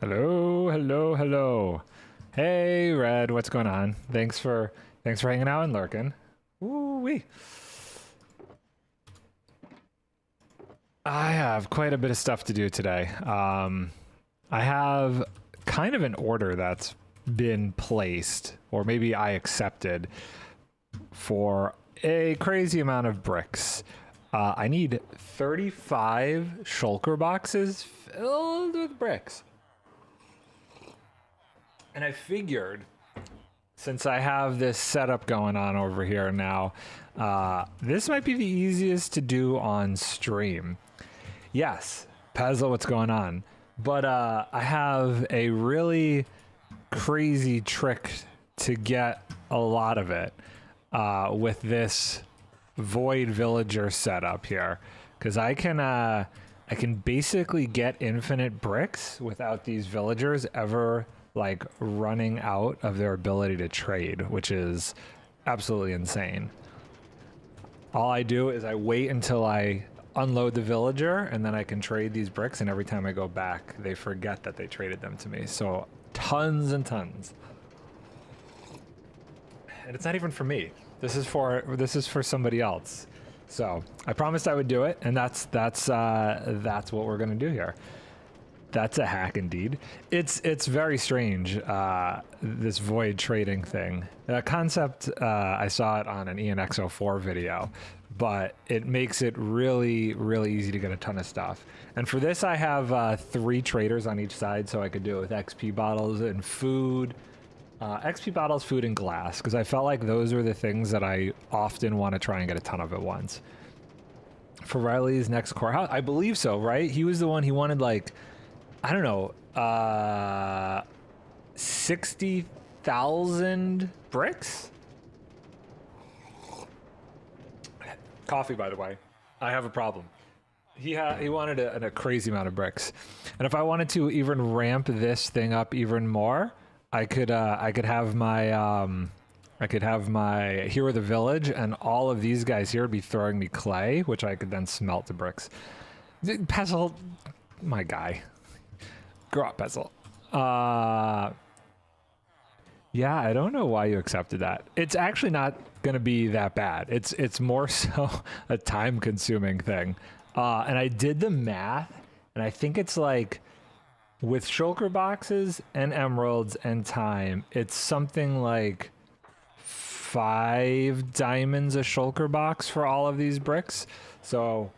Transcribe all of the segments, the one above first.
Hello, hello, hello. Hey, Red, what's going on? Thanks for hanging out and lurking. Ooh wee. I have quite a bit of stuff to do today. I have kind of an order that's been placed, or maybe I accepted, for a crazy amount of bricks. I need 35 shulker boxes filled with bricks. And I figured, since I have this setup going on over here now, this might be the easiest to do on stream. Yes, Pezzo, what's going on? But I have a really crazy trick to get a lot of it with this void villager setup here, because I can basically get infinite bricks without these villagers ever like running out of their ability to trade, which is absolutely insane. All I do is I wait until I unload the villager and then I can trade these bricks, and every time I go back they forget that they traded them to me. So tons and tons. And it's not even for me. This is for somebody else. So I promised I would do it, and that's what we're gonna do here. That's a hack indeed. It's very strange, this void trading thing. The concept, I saw it on an ENX04 video, but it makes it really, really easy to get a ton of stuff. And for this, I have 3 traders on each side, so I could do it with XP bottles and food. XP bottles, food, and glass, because I felt like those are the things that I often want to try and get a ton of at once. For Riley's next core house, I believe so, right? He was the one, he wanted like, I don't know, 60,000 bricks? Coffee, by the way. I have a problem. He wanted a crazy amount of bricks. And if I wanted to even ramp this thing up even more, I could have my hero of the village, and all of these guys here would be throwing me clay, which I could then smelt to bricks. Pezzle, my guy. Grow up, Pezzle. Yeah, I don't know why you accepted that. It's actually not gonna be that bad. It's more so a time-consuming thing. And I did the math, and I think it's like, with shulker boxes and emeralds and time, it's something like 5 diamonds a shulker box for all of these bricks. So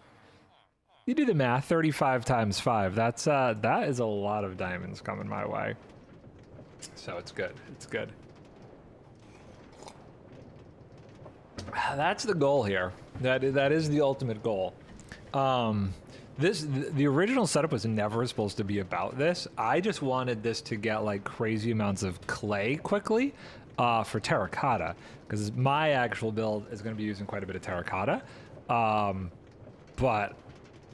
you do the math, 35 times 5. That is a lot of diamonds coming my way. So it's good. It's good. That's the goal here. That is the ultimate goal. The original setup was never supposed to be about this. I just wanted this to get like crazy amounts of clay quickly for terracotta, because my actual build is going to be using quite a bit of terracotta. But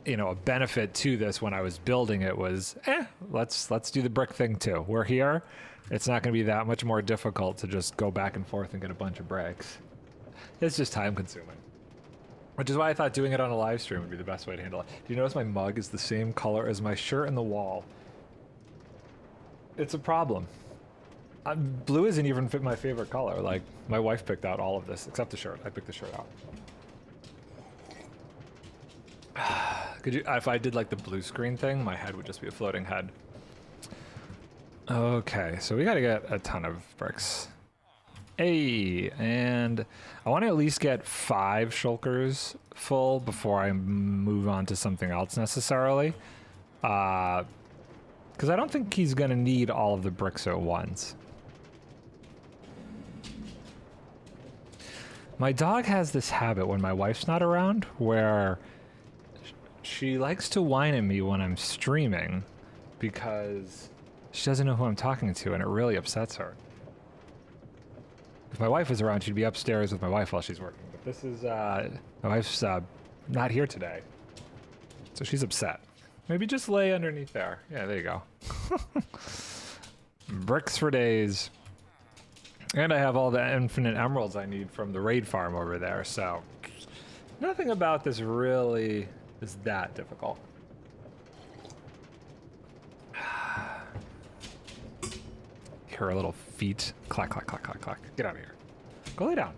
you know, a benefit to this when I was building it was, let's do the brick thing too. We're here. It's not going to be that much more difficult to just go back and forth and get a bunch of bricks. It's just time consuming. Which is why I thought doing it on a live stream would be the best way to handle it. Do you notice my mug is the same color as my shirt and the wall? It's a problem. Blue isn't even my favorite color. Like, my wife picked out all of this, except the shirt. I picked the shirt out. Could you, if I did like the blue screen thing, my head would just be a floating head. Okay, so we gotta get a ton of bricks. Hey, and I want to at least get 5 shulkers full before I move on to something else necessarily. Because I don't think he's going to need all of the bricks at once. My dog has this habit when my wife's not around where she likes to whine at me when I'm streaming because she doesn't know who I'm talking to, and it really upsets her. If my wife was around, she'd be upstairs with my wife while she's working. But this is, my wife's not here today, so she's upset. Maybe just lay underneath there. Yeah, there you go. Bricks for days. And I have all the infinite emeralds I need from the raid farm over there, so nothing about this really is that difficult. her little feet. Clack, clack, clack, clack, clack. Get out of here. Go lay down.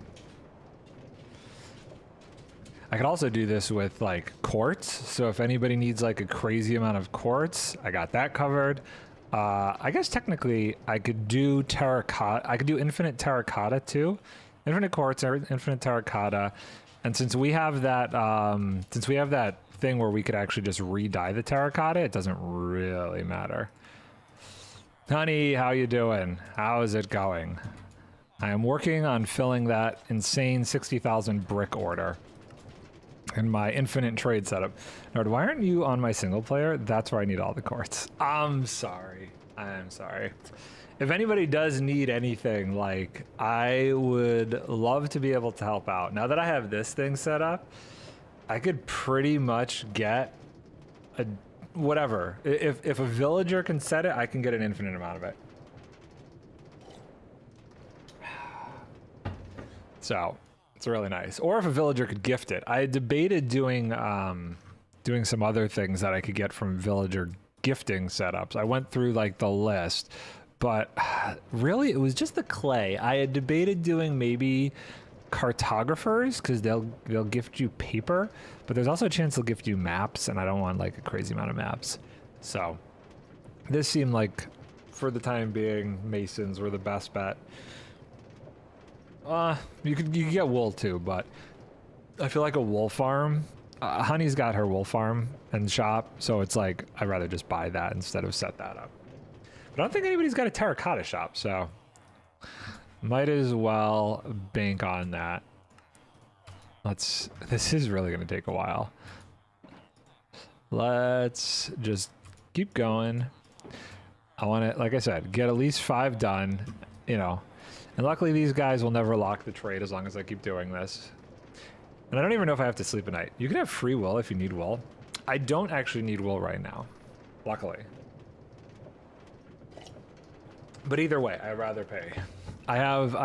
I could also do this with like quartz. So if anybody needs like a crazy amount of quartz, I got that covered. I guess technically I could do terracotta. I could do infinite terracotta too. Infinite quartz, infinite terracotta. And since we have that, thing where we could actually just re-dye the terracotta, it doesn't really matter. Honey, how you doing? How is it going? I am working on filling that insane 60,000 brick order in my infinite trade setup. Nard, why aren't you on my single player? That's where I need all the quartz. I'm sorry. I'm sorry. If anybody does need anything, like, I would love to be able to help out. Now that I have this thing set up, I could pretty much get a whatever. If a villager can set it, I can get an infinite amount of it. So it's really nice. Or if a villager could gift it. I debated doing some other things that I could get from villager gifting setups. I went through like the list, but really it was just the clay. I had debated doing maybe cartographers because they'll gift you paper, but there's also a chance they'll gift you maps, and I don't want like a crazy amount of maps. So this seemed like, for the time being, masons were the best bet. You could get wool too, but I feel like a wool farm. Honey's got her wool farm and shop, so it's like I'd rather just buy that instead of set that up. But I don't think anybody's got a terracotta shop, so might as well bank on that. This is really going to take a while. Let's just keep going. I want to, like I said, get at least 5 done, you know. And luckily these guys will never lock the trade as long as I keep doing this. And I don't even know if I have to sleep at night. You can have free will if you need wool. I don't actually need wool right now, luckily. But either way, I'd rather pay. I have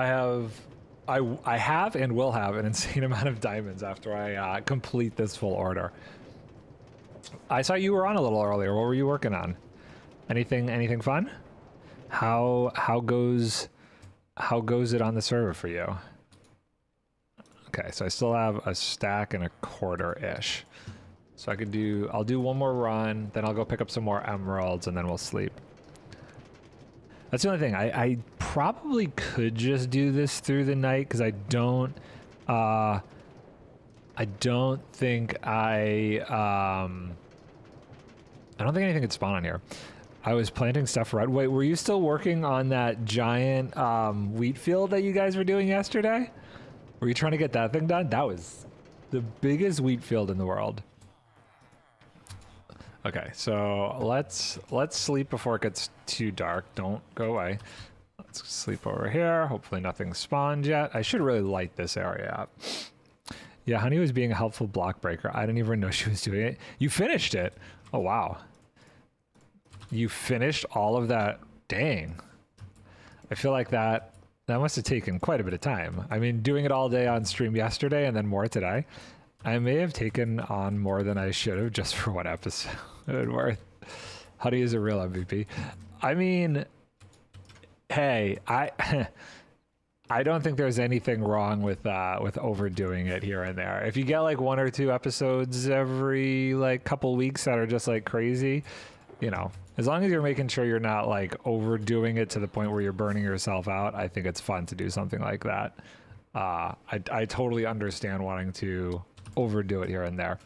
and will have an insane amount of diamonds after I complete this full order. I saw you were on a little earlier. What were you working on? Anything fun? How goes it on the server for you? Okay, so I still have a stack and a quarter-ish. So I'll do one more run, then I'll go pick up some more emeralds, and then we'll sleep. That's the only thing. I probably could just do this through the night, because I don't think anything could spawn on here. I was planting stuff right. Wait, were you still working on that giant wheat field that you guys were doing yesterday? Were you trying to get that thing done? That was the biggest wheat field in the world. Okay, so let's sleep before it gets too dark. Don't go away. Let's sleep over here. Hopefully nothing spawned yet. I should really light this area up. Yeah, Honey was being a helpful block breaker. I didn't even know she was doing it. You finished it. Oh, wow. You finished all of that. Dang. I feel like that must have taken quite a bit of time. I mean, doing it all day on stream yesterday and then more today, I may have taken on more than I should have just for one episode worth. Honey is a real MVP. I mean, hey, I don't think there's anything wrong with overdoing it here and there. If you get like 1 or 2 episodes every like couple weeks that are just like crazy, you know, as long as you're making sure you're not like overdoing it to the point where you're burning yourself out, I think it's fun to do something like that. I totally understand wanting to overdo it here and there.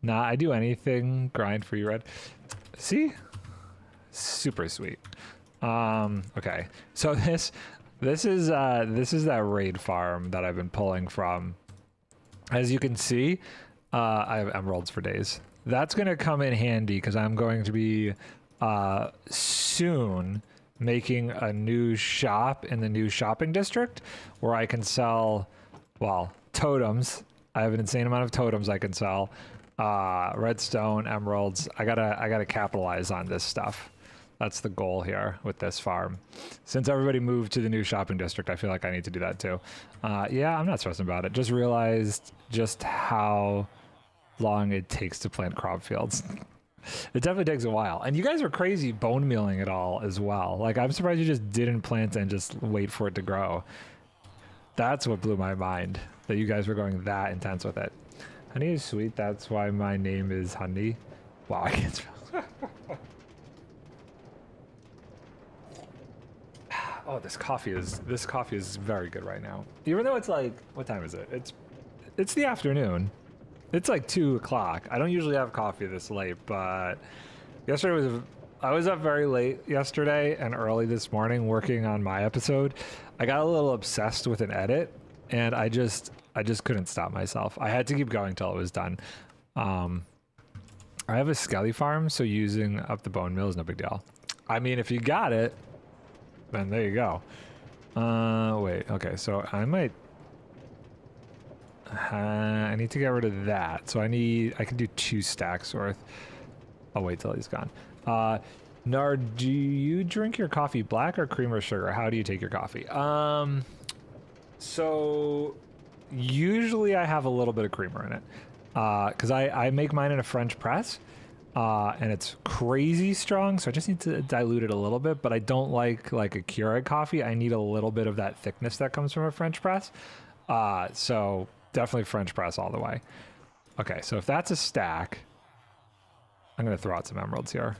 Nah, I do anything grind for you, Red. See? Super sweet. Okay. So this is that raid farm that I've been pulling from. As you can see, I have emeralds for days. That's going to come in handy because I'm going to be soon making a new shop in the new shopping district where I can sell, well, totems. I have an insane amount of totems I can sell. Redstone, emeralds. I gotta capitalize on this stuff. That's the goal here with this farm. Since everybody moved to the new shopping district, I feel like I need to do that too. Yeah, I'm not stressing about it. Just realized just how long it takes to plant crop fields. It definitely takes a while. And you guys are crazy bone mealing it all as well. Like, I'm surprised you just didn't plant and just wait for it to grow. That's what blew my mind, that you guys were going that intense with it. Honey is sweet, that's why my name is Honey. Wow, I can't spell. Oh, this coffee is very good right now. Even though it's like, what time is it? It's the afternoon. It's like 2 o'clock. I don't usually have coffee this late, but I was up very late yesterday and early this morning working on my episode. I got a little obsessed with an edit, and I just couldn't stop myself. I had to keep going till it was done. I have a skelly farm, so using up the bone meal is no big deal. I mean, if you got it, then there you go. Wait, okay, so I might... I need to get rid of that, so I can do 2 stacks worth. I'll wait till he's gone. Nard, do you drink your coffee black or cream or sugar? How do you take your coffee? So usually I have a little bit of creamer in it, because I make mine in a French press, and it's crazy strong, so I just need to dilute it a little bit, but I don't like a Keurig coffee. I need a little bit of that thickness that comes from a French press. So definitely French press all the way. Okay, so if that's a stack, I'm going to throw out some emeralds here.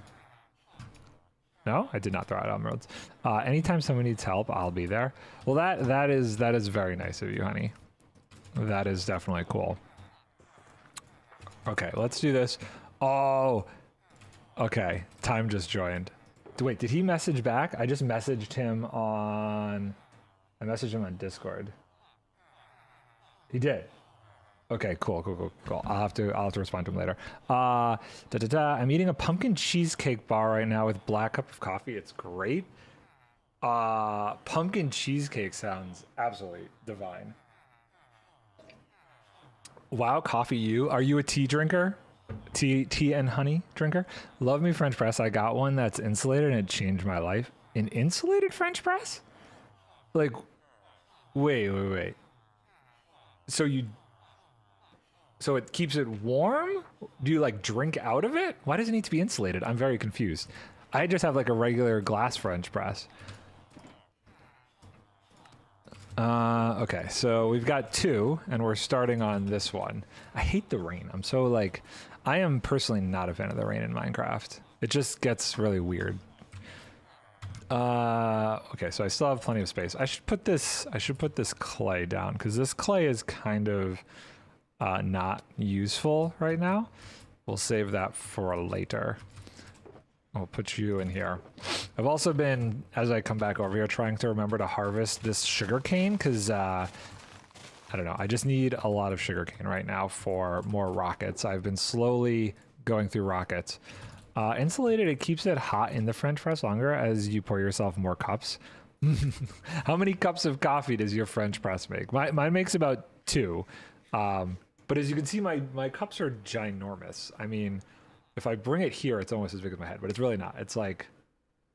No, I did not throw out emeralds. Anytime someone needs help, I'll be there. Well, that is very nice of you, honey. That is definitely cool. Okay, let's do this. Oh, okay. Time just joined. Wait, did he message back? I just messaged him on... I messaged him on Discord. He did. Okay, cool. I'll have to respond to him later. I'm eating a pumpkin cheesecake bar right now with black cup of coffee. It's great. Pumpkin cheesecake sounds absolutely divine. Wow, coffee you. Are you a tea drinker? Tea and honey drinker? Love me French press. I got one that's insulated and it changed my life. An insulated French press? Like, wait. So it keeps it warm? Do you like drink out of it? Why does it need to be insulated? I'm very confused. I just have like a regular glass French press. Okay, so we've got 2 and we're starting on this one. I hate the rain. I am personally not a fan of the rain in Minecraft. It just gets really weird. Okay, so I still have plenty of space. I should put this clay down because this clay is kind of not useful right now. We'll save that for later. I'll put you in here. I've also been, as I come back over here, trying to remember to harvest this sugar cane because I don't know, I just need a lot of sugar cane right now for more rockets. I've been slowly going through rockets. Insulated, it keeps it hot in the French press longer as you pour yourself more cups. How many cups of coffee does your French press make? Mine makes about 2. But as you can see, my cups are ginormous. I mean, if I bring it here, it's almost as big as my head, but it's really not. It's like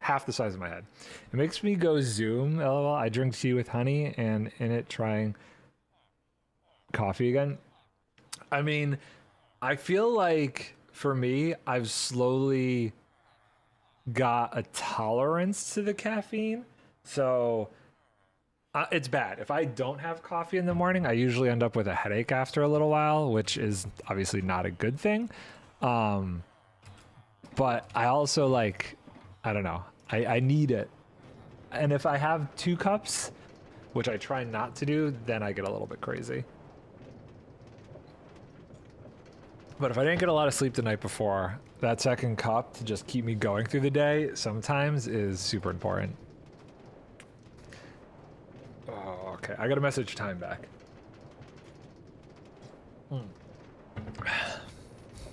half the size of my head. It makes me go zoom, lol. I drink tea with honey and in it trying coffee again. I mean, I feel like for me, I've slowly got a tolerance to the caffeine. So it's bad. If I don't have coffee in the morning, I usually end up with a headache after a little while, which is obviously not a good thing. But I also I don't know, I need it. And if I have 2 cups, which I try not to do, then I get a little bit crazy. But if I didn't get a lot of sleep the night before, that 2nd cup to just keep me going through the day sometimes is super important. Oh, okay. I gotta message time back.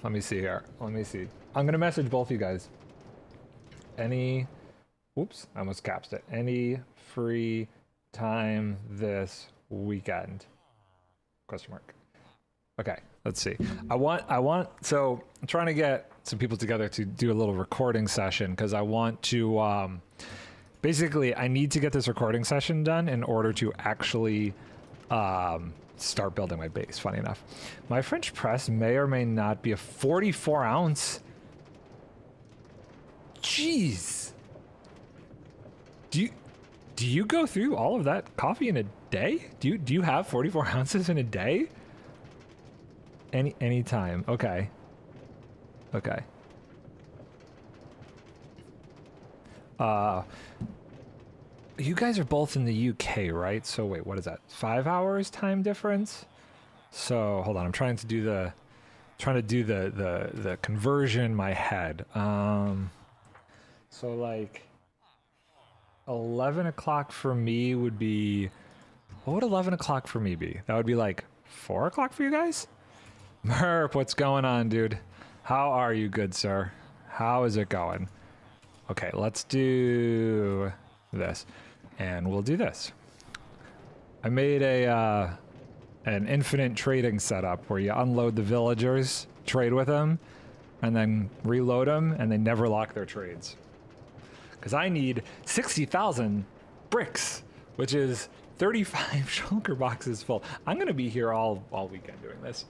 Let me see here. Let me see. I'm gonna message both you guys. Oops, I almost capsed it. Any free time this weekend? Question mark. Okay, let's see. So I'm trying to get some people together to do a little recording session because I want to, basically I need to get this recording session done in order to actually start building my base, funny enough. My French press may or may not be a 44 ounce. Jeez. Do you go through all of that coffee in a day? Do you have 44 ounces in a day? Any time. Okay. Okay. You guys are both in the UK, right? So wait, what is that? 5 hours time difference? So hold on, I'm trying to do the conversion in my head. So like 11 o'clock for me would be, what would 11 o'clock for me be? That would be like 4 o'clock for you guys? Merp, what's going on, dude? How are you, good sir? How is it going? Okay, let's do this. And we'll do this. I made an infinite trading setup where you unload the villagers, trade with them, and then reload them, and they never lock their trades. Because I need 60,000 bricks, which is 35 shulker boxes full. I'm going to be here all weekend doing this.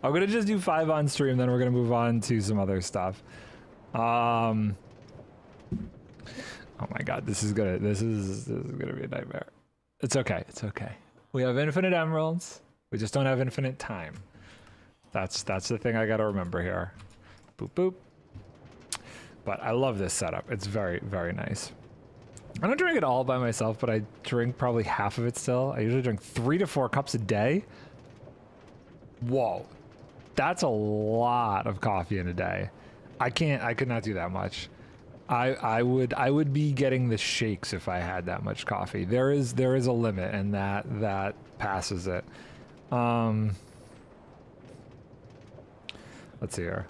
I'm going to just do 5 on stream, then we're going to move on to some other stuff. Oh my god, this is gonna be a nightmare. It's okay, it's okay. We have infinite emeralds. We just don't have infinite time. That's the thing I gotta remember here. Boop boop. But I love this setup. It's very, very nice. I don't drink it all by myself, but I drink probably half of it still. I usually drink 3 to 4 cups a day. Whoa. That's a lot of coffee in a day. I could not do that much. I would be getting the shakes if I had that much coffee. There is a limit, and that passes it. Let's see here.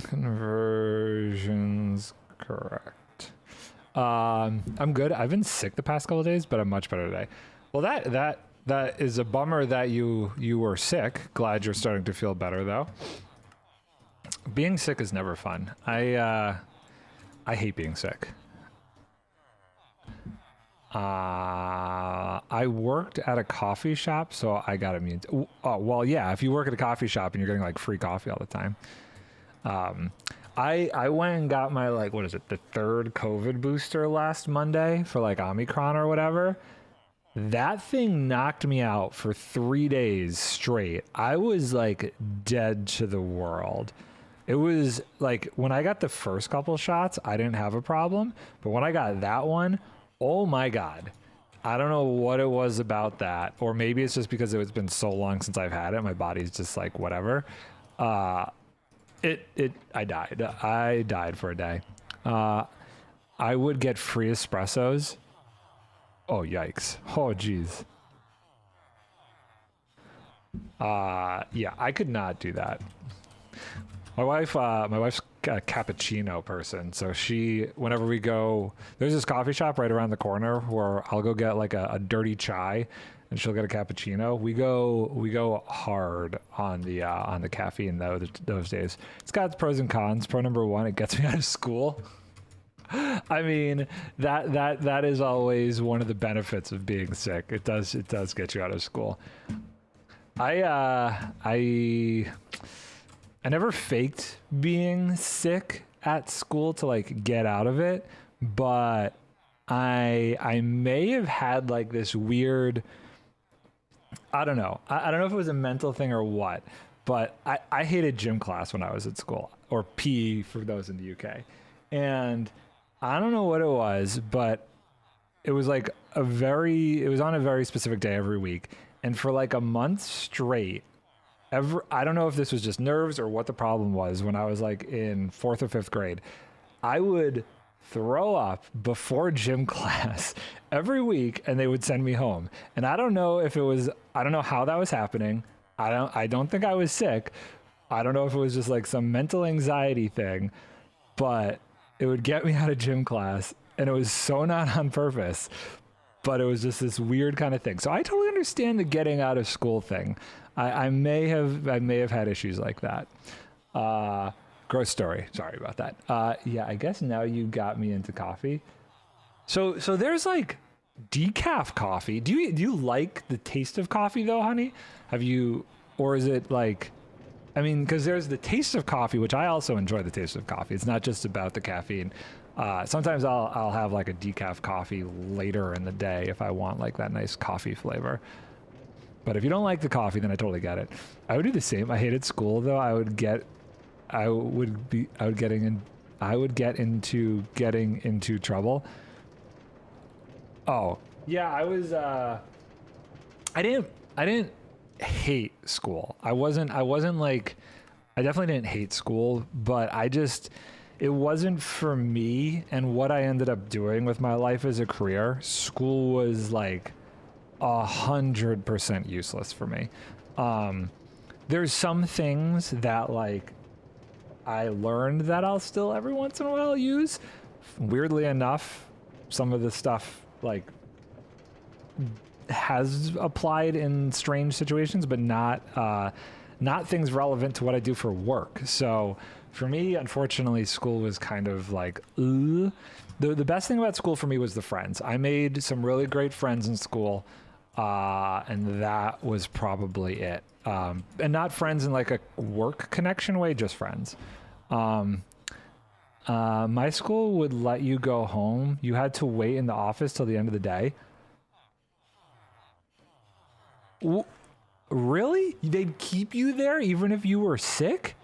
Conversions correct. I'm good. I've been sick the past couple of days, but I'm much better today. Well, that is a bummer that you were sick. Glad you're starting to feel better though. Being sick is never fun. I hate being sick. I worked at a coffee shop, so I got immune to, oh, well, yeah, if you work at a coffee shop and you're getting like free coffee all the time. I went and got my, like, what is it, the 3rd COVID booster last Monday for like Omicron or whatever. That thing knocked me out for 3 days straight. I was like dead to the world. It was like when I got the first couple shots, I didn't have a problem. But when I got that one, oh my God. I don't know what it was about that. Or maybe it's just because it's been so long since I've had it. My body's just like, whatever. I died. I died for a day. I would get free espressos. Oh, yikes. Oh, geez. Yeah, I could not do that. My wife's a cappuccino person. So whenever we go, there's this coffee shop right around the corner where I'll go get like a dirty chai and she'll get a cappuccino. We go hard on the caffeine those days. It's got its pros and cons. Pro number 1, it gets me out of school. I mean, that is always one of the benefits of being sick. It does get you out of school. I never faked being sick at school to like get out of it, but I may have had like this weird, I don't know. I don't know if it was a mental thing or what, but I hated gym class when I was at school, or PE for those in the UK. And I don't know what it was, but it was like it was on a very specific day every week. And for like a month straight, I don't know if this was just nerves or what the problem was. When I was like in 4th or 5th grade, I would throw up before gym class every week and they would send me home. And I don't know how that was happening. I don't think I was sick. I don't know if it was just like some mental anxiety thing, but it would get me out of gym class, and it was so not on purpose, but it was just this weird kind of thing. So I totally understand the getting out of school thing. I may have had issues like that. Gross story. Sorry about that. Yeah, I guess now you got me into coffee. So there's like Decaf coffee. Do you like the taste of coffee though, honey? Have you, or is it like, I mean, because there's the taste of coffee, which I also enjoy the taste of coffee. It's not just about the caffeine. Sometimes I'll have like a decaf coffee later in the day if I want like that nice coffee flavor. But if you don't like the coffee, then I totally get it. I would do the same. I hated school though. I would get into getting into trouble. Oh, yeah, I didn't hate school. I wasn't like, I definitely didn't hate school, but it wasn't for me. And what I ended up doing with my life as a career, school was like 100% useless for me. There's some things that like I learned that I'll still every once in a while use. Weirdly enough, some of the stuff like has applied in strange situations, but not things relevant to what I do for work. So for me, unfortunately, school was kind of like, the best thing about school for me was the friends. I made some really great friends in school, and that was probably it. And not friends in like a work connection way, just friends. My school would let you go home. You had to wait in the office till the end of the day. Really? They'd keep you there even if you were sick?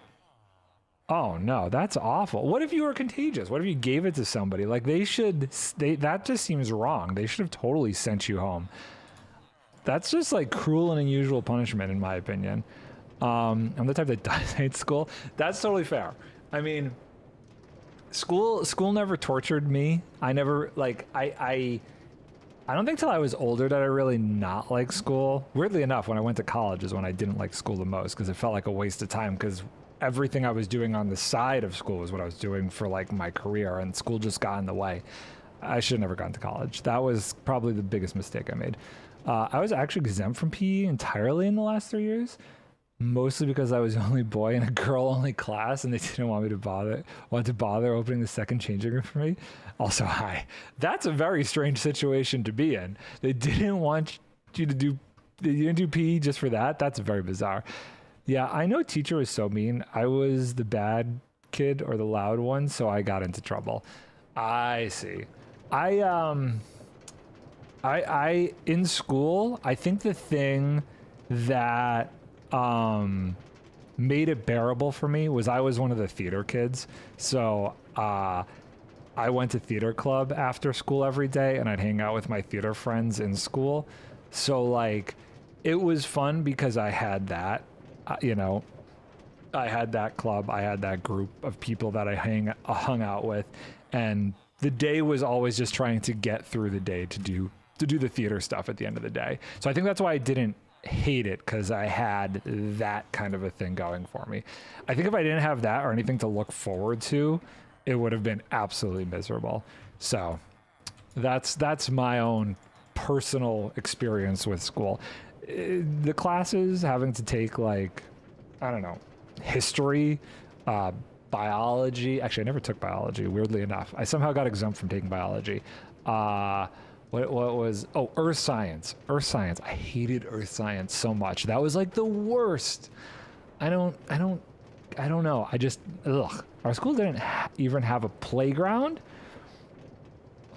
Oh no, that's awful. What if you were contagious? What if you gave it to somebody? Like that just seems wrong. They should have totally sent you home. That's just like cruel and unusual punishment in my opinion. I'm the type that does hate school. That's totally fair. I mean, school never tortured me. I never like I don't think till I was older did I really not like school. Weirdly enough, when I went to college is when I didn't like school the most because it felt like a waste of time because everything I was doing on the side of school was what I was doing for like my career, and school just got in the way. I should have never gone to college. That was probably the biggest mistake I made. I was actually exempt from PE entirely in the last 3 years, mostly because I was the only boy in a girl-only class, and they didn't want to bother opening the second changing room for me. Also, hi. That's a very strange situation to be in. They didn't want you to do. They didn't do PE just for that. That's very bizarre. Yeah, I know teacher was so mean. I was the bad kid or the loud one, so I got into trouble. I see. I in school, I think the thing that made it bearable for me was I was one of the theater kids. So I went to theater club after school every day, and I'd hang out with my theater friends in school. So like it was fun because I had that, I had that club, I had that group of people that I hung out with, and the day was always just trying to get through the day to do the theater stuff at the end of the day. So I think that's why I didn't hate it, because I had that kind of a thing going for me. I think if I didn't have that or anything to look forward to, it would have been absolutely miserable. So that's my own personal experience with school. The classes, having to take like, I don't know, history, biology. Actually, I never took biology, weirdly enough. I somehow got exempt from taking biology. What was, earth science. Earth science. I hated earth science so much. That was like the worst. I don't know. Our school didn't even have a playground.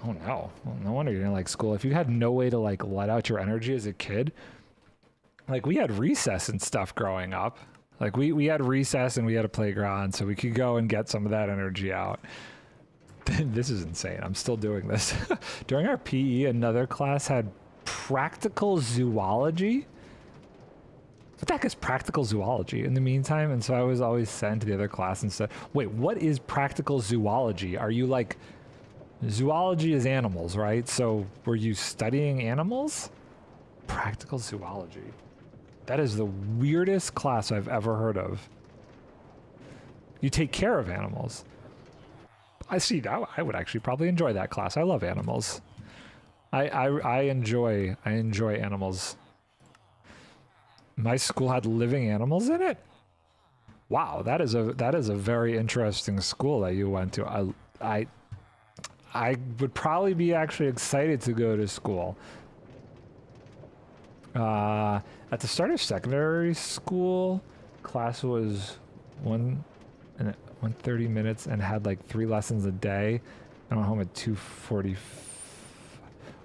Oh no. Well, no wonder you didn't like school. If you had no way to like let out your energy as a kid, like we had recess and stuff growing up. Like we had recess and we had a playground, so we could go and get some of that energy out. This is insane. I'm still doing this. During our PE, another class had practical zoology. What the heck is practical zoology in the meantime? And so I was always sent to the other class and said, wait, what is practical zoology? Are you like, zoology is animals, right? So were you studying animals? Practical zoology. That is the weirdest class I've ever heard of. You take care of animals. I see that. I would actually probably enjoy that class. I love animals. I enjoy animals. My school had living animals in it. Wow, that is a very interesting school that you went to. I would probably be actually excited to go to school. At the start of secondary school, class was 130 minutes and had like 3 lessons a day. I went home at 2:40.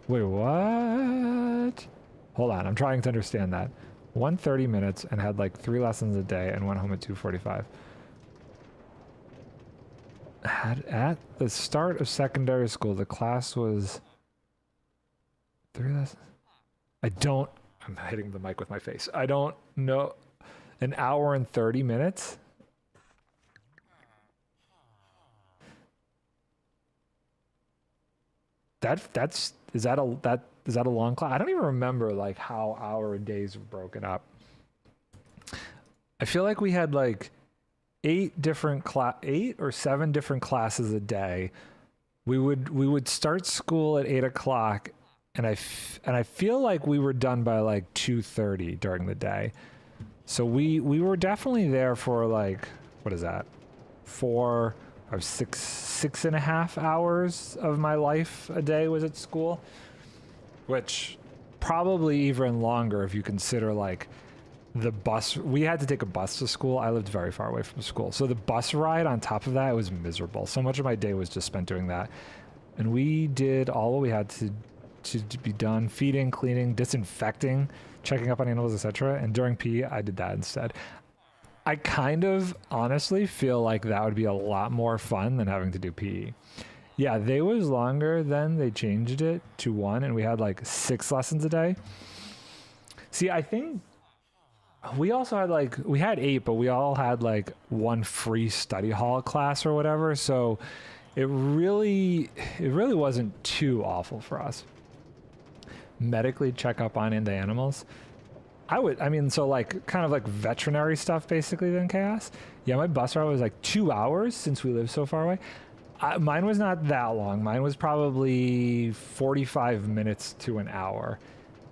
Wait, what? Hold on, I'm trying to understand that. 130 minutes and had like 3 lessons a day and went home at 2:45. At the start of secondary school, the class was 3 lessons. I'm hitting the mic with my face. I don't know. An hour and 30 minutes? Is that a long class? I don't even remember like how our days were broken up. I feel like we had like 8 or 7 different classes a day. We would start school at 8 o'clock, and I feel like we were done by like 2:30 during the day. So we were definitely there for like, what is that? 4 or 6.5 hours of my life a day was at school, which probably even longer if you consider like the bus. We had to take a bus to school. I lived very far away from school, so the bus ride on top of that was miserable. So much of my day was just spent doing that, and we did all what we had to be done: feeding, cleaning, disinfecting, checking up on animals, etc. And during PE, I did that instead. I kind of honestly feel like that would be a lot more fun than having to do PE. Yeah, they was longer then. They changed it to 1, and we had like 6 lessons a day. See, I think we also had like, we had 8, but we all had like 1 free study hall class or whatever. So it really wasn't too awful for us. Medically check up on the animals. So like kind of like veterinary stuff basically then, Chaos. Yeah, my bus ride was like 2 hours since we live so far away. Mine was not that long. Mine was probably 45 minutes to an hour.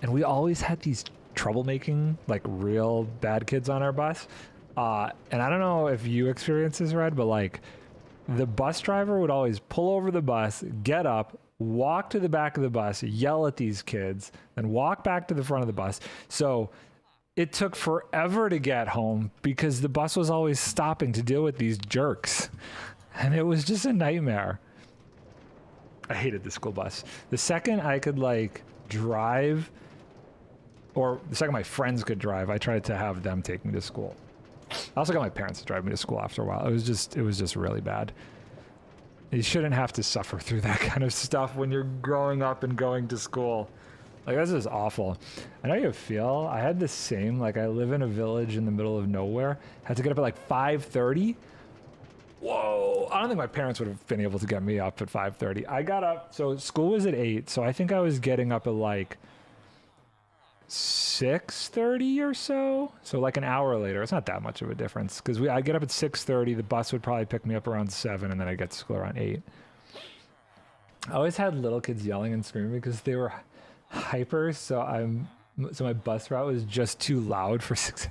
And we always had these troublemaking, like real bad kids on our bus. And I don't know if you experience this, Red, but like the bus driver would always pull over the bus, get up, walk to the back of the bus, yell at these kids, then walk back to the front of the bus. So it took forever to get home because the bus was always stopping to deal with these jerks. And it was just a nightmare. I hated the school bus. The second I could like drive, or the second my friends could drive, I tried to have them take me to school. I also got my parents to drive me to school after a while. It was just really bad. You shouldn't have to suffer through that kind of stuff when you're growing up and going to school. Like, this is awful. I know you feel. I had the same, like, I live in a village in the middle of nowhere. Had to get up at like 5:30. Whoa. I don't think my parents would have been able to get me up at 5:30. I got up, so school was at 8, so I think I was getting up at like 6:30 or so. So like an hour later. It's not that much of a difference because I get up at 6:30. The bus would probably pick me up around 7, and then I get to school around 8. I always had little kids yelling and screaming because they were hyper. So my bus route was just too loud for 6.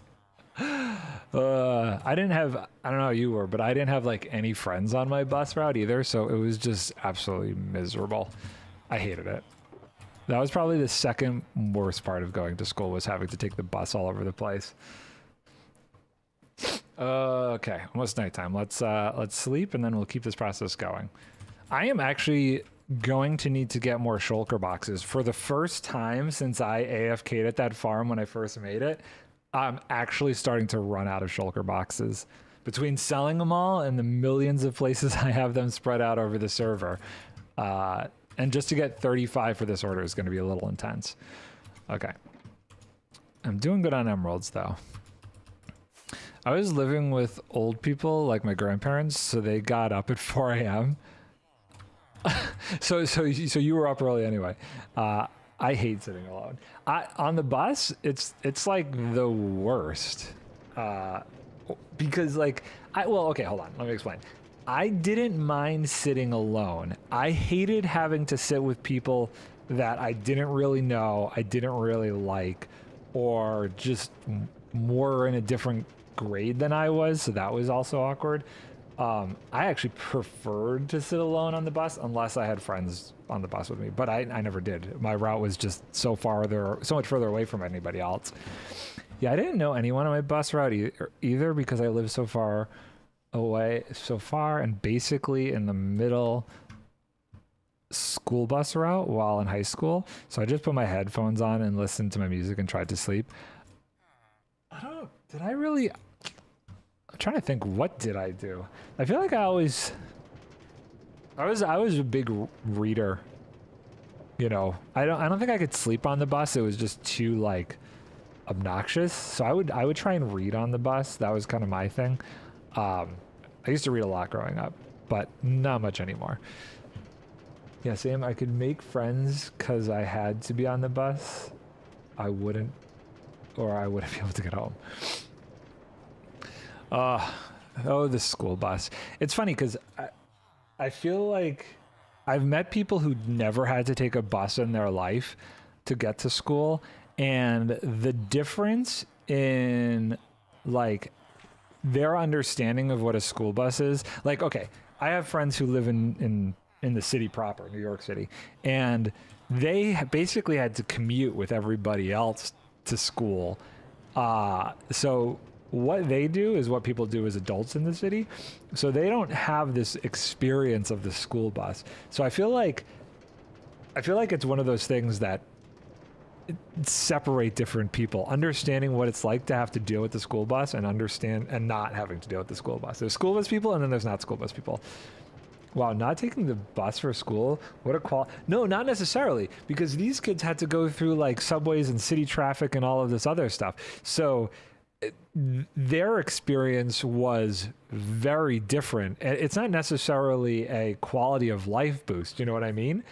I don't know how you were, but I didn't have like any friends on my bus route either. So it was just absolutely miserable. I hated it. That was probably the second worst part of going to school, was having to take the bus all over the place. Okay, almost nighttime. Let's sleep, and then we'll keep this process going. I am actually going to need to get more shulker boxes. For the first time since I AFK'd at that farm when I first made it, I'm actually starting to run out of shulker boxes. Between selling them all and the millions of places I have them spread out over the server, and just to get 35 for this order is going to be a little intense. Okay. I'm doing good on emeralds, though. I was living with old people, like my grandparents, so they got up at 4 a.m. So you were up early anyway. I hate sitting alone. On the bus, it's like the worst. Because like, okay, hold on. Let me explain. I didn't mind sitting alone. I hated having to sit with people that I didn't really know, I didn't really like, or just more in a different grade than I was, so that was also awkward. I actually preferred to sit alone on the bus unless I had friends on the bus with me, but I never did. My route was just so much further away from anybody else. Yeah, I didn't know anyone on my bus route either because I live so far away, and basically in the middle school bus route while in high school. So I just put my headphones on and listened to my music and tried to sleep. Did I really? I'm trying to think, what did I do? I feel like I was a big reader. You know, I don't think I could sleep on the bus. It was just too like obnoxious. So I would try and read on the bus. That was kind of my thing. I used to read a lot growing up, but not much anymore. Yeah, same. I could make friends because I had to be on the bus. I wouldn't be able to get home. Oh, the school bus. It's funny because I feel like I've met people who never had to take a bus in their life to get to school, and the difference in like their understanding of what a school bus is. Like, okay, I have friends who live in the city proper, New York City, and they basically had to commute with everybody else to school. So what they do is what people do as adults in the city. So they don't have this experience of the school bus. So I feel like it's one of those things that separate different people, understanding what it's like to have to deal with the school bus and not having to deal with the school bus. There's school bus people and then there's not school bus people. Wow, not taking the bus for school? What a No, not necessarily, because these kids had to go through like subways and city traffic and all of this other stuff. So their experience was very different. It's not necessarily a quality of life boost. You know what I mean?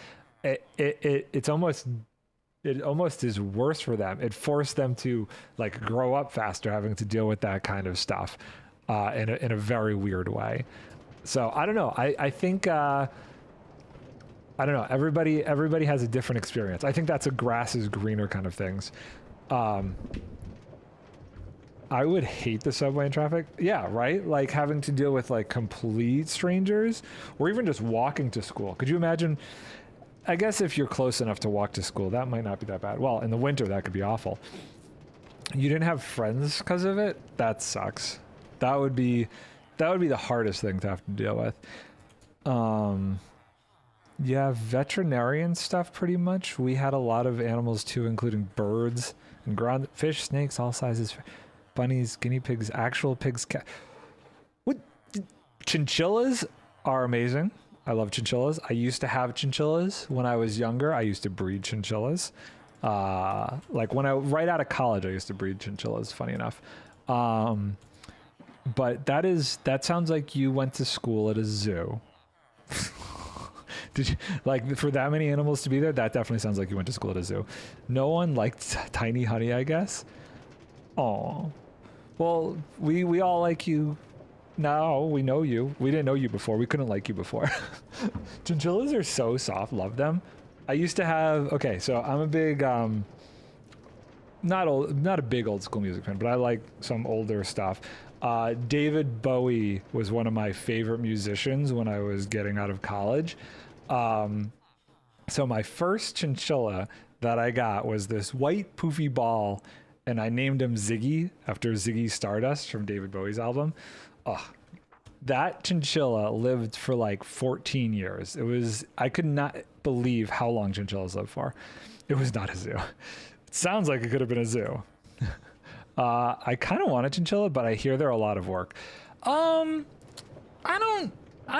It almost is worse for them. It forced them to like grow up faster, having to deal with that kind of stuff in a very weird way. So I don't know. I think I don't know. Everybody has a different experience. I think that's a grass is greener kind of things. I would hate the subway and traffic. Yeah, right? Like having to deal with like complete strangers or even just walking to school. Could you imagine? I guess if you're close enough to walk to school, that might not be that bad. Well, in the winter, that could be awful. You didn't have friends because of it? That sucks. That would be the hardest thing to have to deal with. Yeah, veterinarian stuff pretty much. We had a lot of animals too, including birds and ground fish, snakes, all sizes, bunnies, guinea pigs, actual pigs, What? Chinchillas are amazing. I love chinchillas. I used to have chinchillas when I was younger. I used to breed chinchillas. Like right out of college, I used to breed chinchillas, funny enough. But that sounds like you went to school at a zoo. Did you, like, for that many animals to be there? That definitely sounds like you went to school at a zoo. No one liked Tiny Honey, I guess. Oh, well, we all like you. Now we know you. We didn't know you before. We couldn't like you before. Chinchillas are so soft. Love them. I used to have. Okay, so I'm a big not a big old school music fan, but I like some older stuff. David Bowie was one of my favorite musicians when I was getting out of college. So my first chinchilla that I got was this white poofy ball, and I named him Ziggy after Ziggy Stardust from David Bowie's album. Oh, that chinchilla lived for like 14 years. I could not believe how long chinchillas live for. It was not a zoo. It sounds like it could have been a zoo. I kind of want a chinchilla, but I hear they're a lot of work. I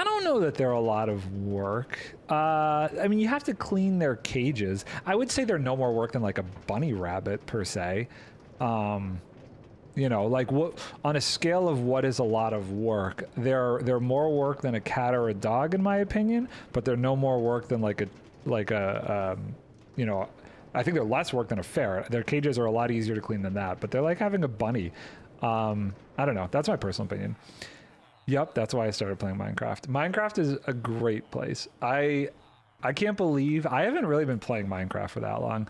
don't know that they're a lot of work. I mean, you have to clean their cages. I would say they're no more work than like a bunny rabbit per se. You know, like what on a scale of what is a lot of work, they're more work than a cat or a dog, in my opinion. But they're no more work than like a you know. I think they're less work than a ferret. Their cages are a lot easier to clean than that, but they're like having a bunny. I don't know. That's my personal opinion. Yep, that's why I started playing Minecraft. Minecraft is a great place. I can't believe I haven't really been playing Minecraft for that long.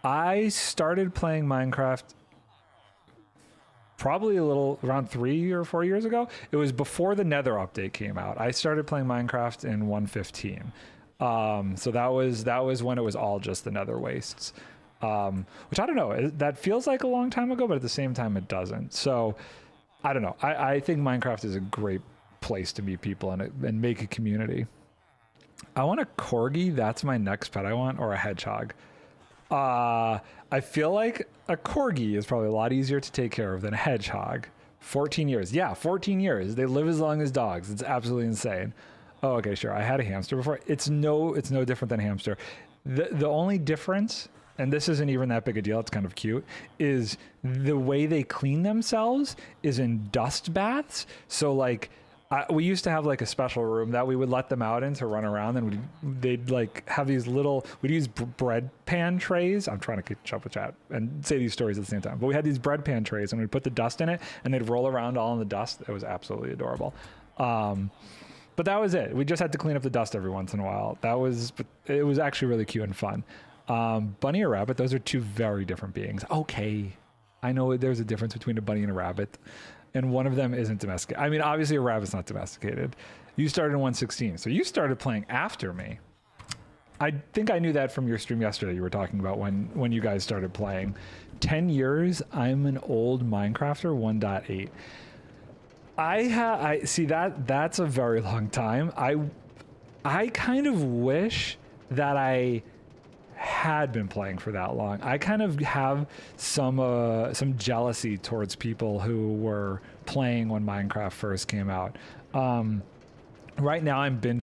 I started playing Minecraft probably a little around 3 or 4 years ago. It was before the Nether update came out. I started playing Minecraft in 1.15. So that was when it was all just the Nether wastes. Which I don't know, that feels like a long time ago, but at the same time it doesn't. So I don't know. I think Minecraft is a great place to meet people and make a community. I want a corgi. That's my next pet I want, or a hedgehog. I feel like a corgi is probably a lot easier to take care of than a hedgehog. 14 years. Yeah, 14 years. They live as long as dogs. It's absolutely insane. Oh, okay, sure. I had a hamster before. It's no different than a hamster. The only difference, and this isn't even that big a deal, it's kind of cute, is the way they clean themselves is in dust baths. So like, we used to have like a special room that we would let them out in to run around, and they'd like have these little, we'd use bread pan trays. I'm trying to catch up with chat and say these stories at the same time, but we had these bread pan trays and we'd put the dust in it and they'd roll around all in the dust. It was absolutely adorable. But that was it. We just had to clean up the dust every once in a while. It was actually really cute and fun. Bunny or rabbit, those are two very different beings. Okay. I know there's a difference between a bunny and a rabbit, and one of them isn't domesticated. I mean, obviously a rabbit's not domesticated. You started in 1.16, so you started playing after me. I think I knew that from your stream yesterday. You were talking about when you guys started playing. 10 years, I'm an old Minecrafter 1.8. I see that's a very long time. I kind of wish that I had been playing for that long. I kind of have some jealousy towards people who were playing when Minecraft first came out. Right now I'm binge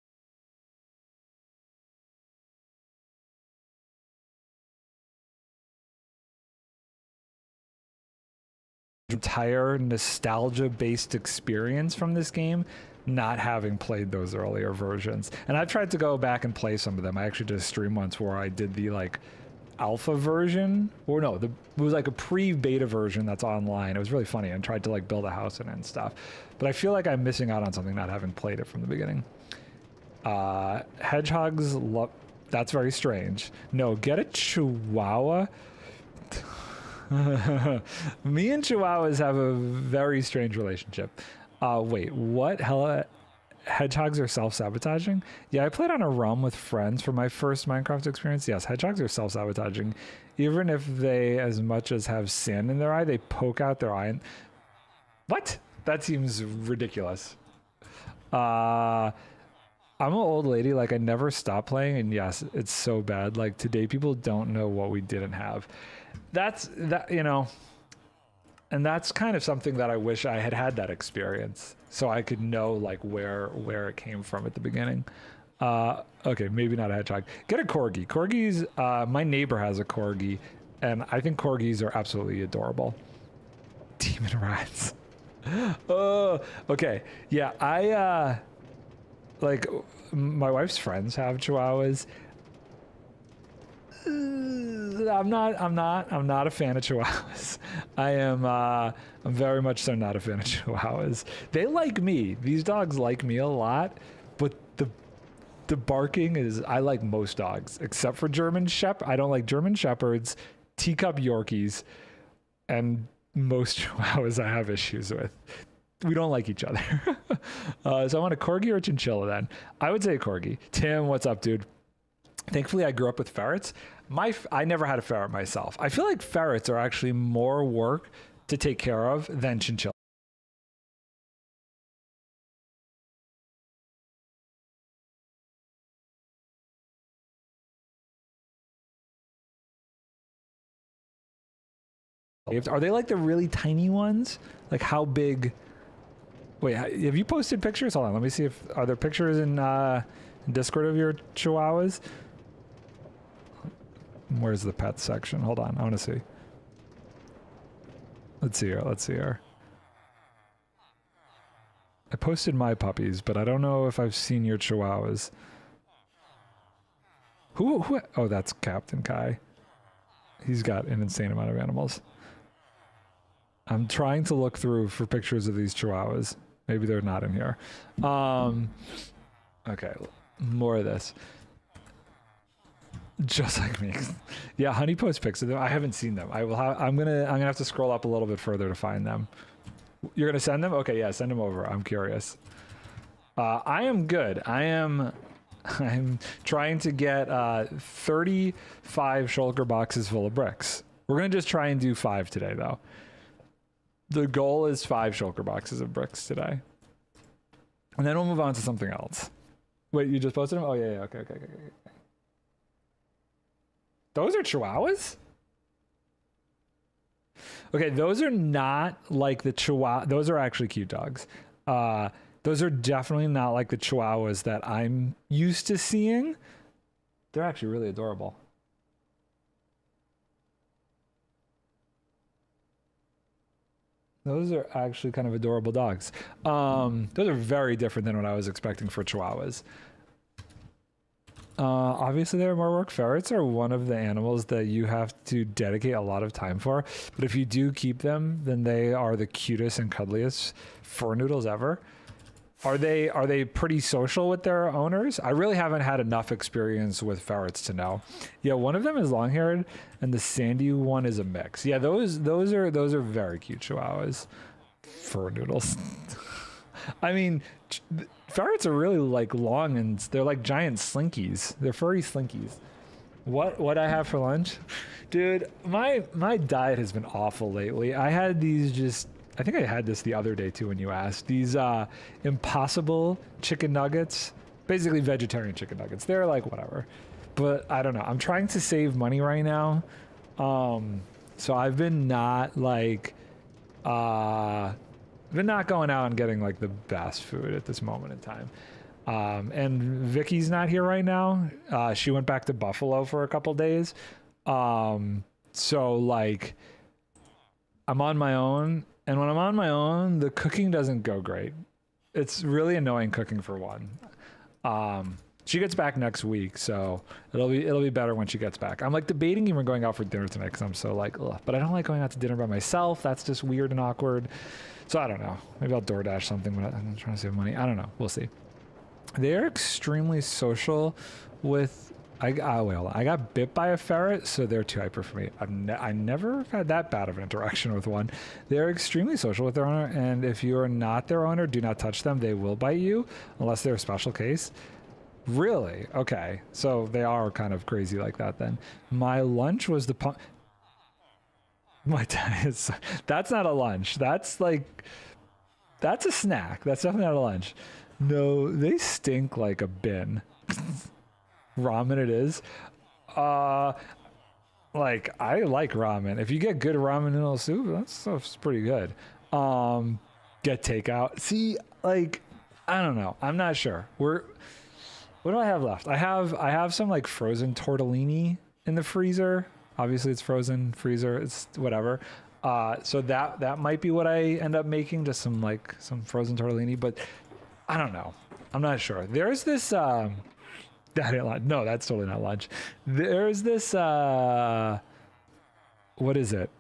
entire nostalgia based experience from this game, not having played those earlier versions. And I've tried to go back and play some of them. I actually did a stream once where I did the like alpha version, or no, it was like a pre-beta version that's online. It was really funny, and tried to like build a house in it and stuff. But I feel like I'm missing out on something not having played it from the beginning. Hedgehogs, that's very strange. No, get a Chihuahua. Me and Chihuahuas have a very strange relationship. Wait, what? Hella hedgehogs are self-sabotaging? Yeah, I played on a realm with friends for my first Minecraft experience. Yes, hedgehogs are self-sabotaging. Even if they as much as have sand in their eye, they poke out their eye. What? That seems ridiculous. I'm an old lady. Like, I never stopped playing, and yes, it's so bad. Like, today people don't know what we didn't have. That, you know, and that's kind of something that I wish I had that experience, so I could know like where it came from at the beginning. Okay, maybe not a hedgehog. Get a corgi. Corgis, my neighbor has a corgi, and I think corgis are absolutely adorable. Demon rats. Oh, okay. Yeah, I like my wife's friends have chihuahuas. I'm not a fan of chihuahuas. I'm very much so not a fan of chihuahuas. They like me. These dogs like me a lot, but the barking is, I like most dogs except for German Shepherd. I don't like German Shepherds, teacup Yorkies, and most chihuahuas I have issues with. We don't like each other. So I want a corgi or a chinchilla then. I would say a corgi. Tim, what's up, dude? Thankfully, I grew up with ferrets. I never had a ferret myself. I feel like ferrets are actually more work to take care of than chinchillas. Are they like the really tiny ones? Like how big? Wait, have you posted pictures? Hold on, let me see if are there pictures in Discord of your chihuahuas? Where's the pet section? Hold on, I want to see. Let's see here. I posted my puppies, but I don't know if I've seen your chihuahuas. Who? Oh, that's Captain Kai. He's got an insane amount of animals. I'm trying to look through for pictures of these chihuahuas. Maybe they're not in here. Okay, more of this. Just like me. Yeah, honey posts pics of them. I haven't seen them. I'm gonna have to scroll up a little bit further to find them. You're gonna send them? Okay, yeah, send them over. I'm curious. I am good. I'm trying to get 35 shulker boxes full of bricks. We're gonna just try and do 5 today, though. The goal is 5 shulker boxes of bricks today, and then we'll move on to something else. Wait, you just posted them? Oh yeah, okay. Those are Chihuahuas? Okay, those are not like the Chihuahua. Those are actually cute dogs. Those are definitely not like the Chihuahuas that I'm used to seeing. They're actually really adorable. Those are actually kind of adorable dogs. Those are very different than what I was expecting for Chihuahuas. Obviously they're more work. Ferrets are one of the animals that you have to dedicate a lot of time for, but if you do keep them, then they are the cutest and cuddliest fur noodles ever. Are they pretty social with their owners? I really haven't had enough experience with ferrets to know. Yeah, one of them is long-haired and the sandy one is a mix. Yeah, those are very cute Chihuahuas. Fur noodles. I mean, ferrets are really like long and they're like giant slinkies. They're furry slinkies. What I have for lunch? Dude, my diet has been awful lately. I had these I think I had this the other day too when you asked. These Impossible chicken nuggets. Basically vegetarian chicken nuggets. They're like whatever. But I don't know. I'm trying to save money right now. So I've been not like been not going out and getting like the best food at this moment in time. And Vicky's not here right now. She went back to Buffalo for a couple days. So like I'm on my own, and when I'm on my own, the cooking doesn't go great. It's really annoying cooking for one. She gets back next week, so it'll be better when she gets back. I'm like debating even going out for dinner tonight because I'm so like, ugh. But I don't like going out to dinner by myself. That's just weird and awkward. So I don't know. Maybe I'll DoorDash something when I'm trying to save money. I don't know. We'll see. They're extremely social with. I got bit by a ferret, so they're too hyper for me. I never had that bad of an interaction with one. They're extremely social with their owner, and if you are not their owner, do not touch them. They will bite you unless they're a special case. Really? Okay. So they are kind of crazy like that then. My lunch was the that's not a lunch. That's a snack. That's definitely not a lunch. No, they stink like a bin. Ramen it is. Like I like ramen. If you get good ramen noodle soup, that stuff's pretty good. Get takeout. See, like I don't know. I'm not sure. What do I have left? I have some like frozen tortellini in the freezer. Obviously it's frozen freezer. It's whatever. So that might be what I end up making, just some frozen tortellini, but I don't know. I'm not sure. There's this that ain't lunch. No, that's totally not lunch. There's this what is it?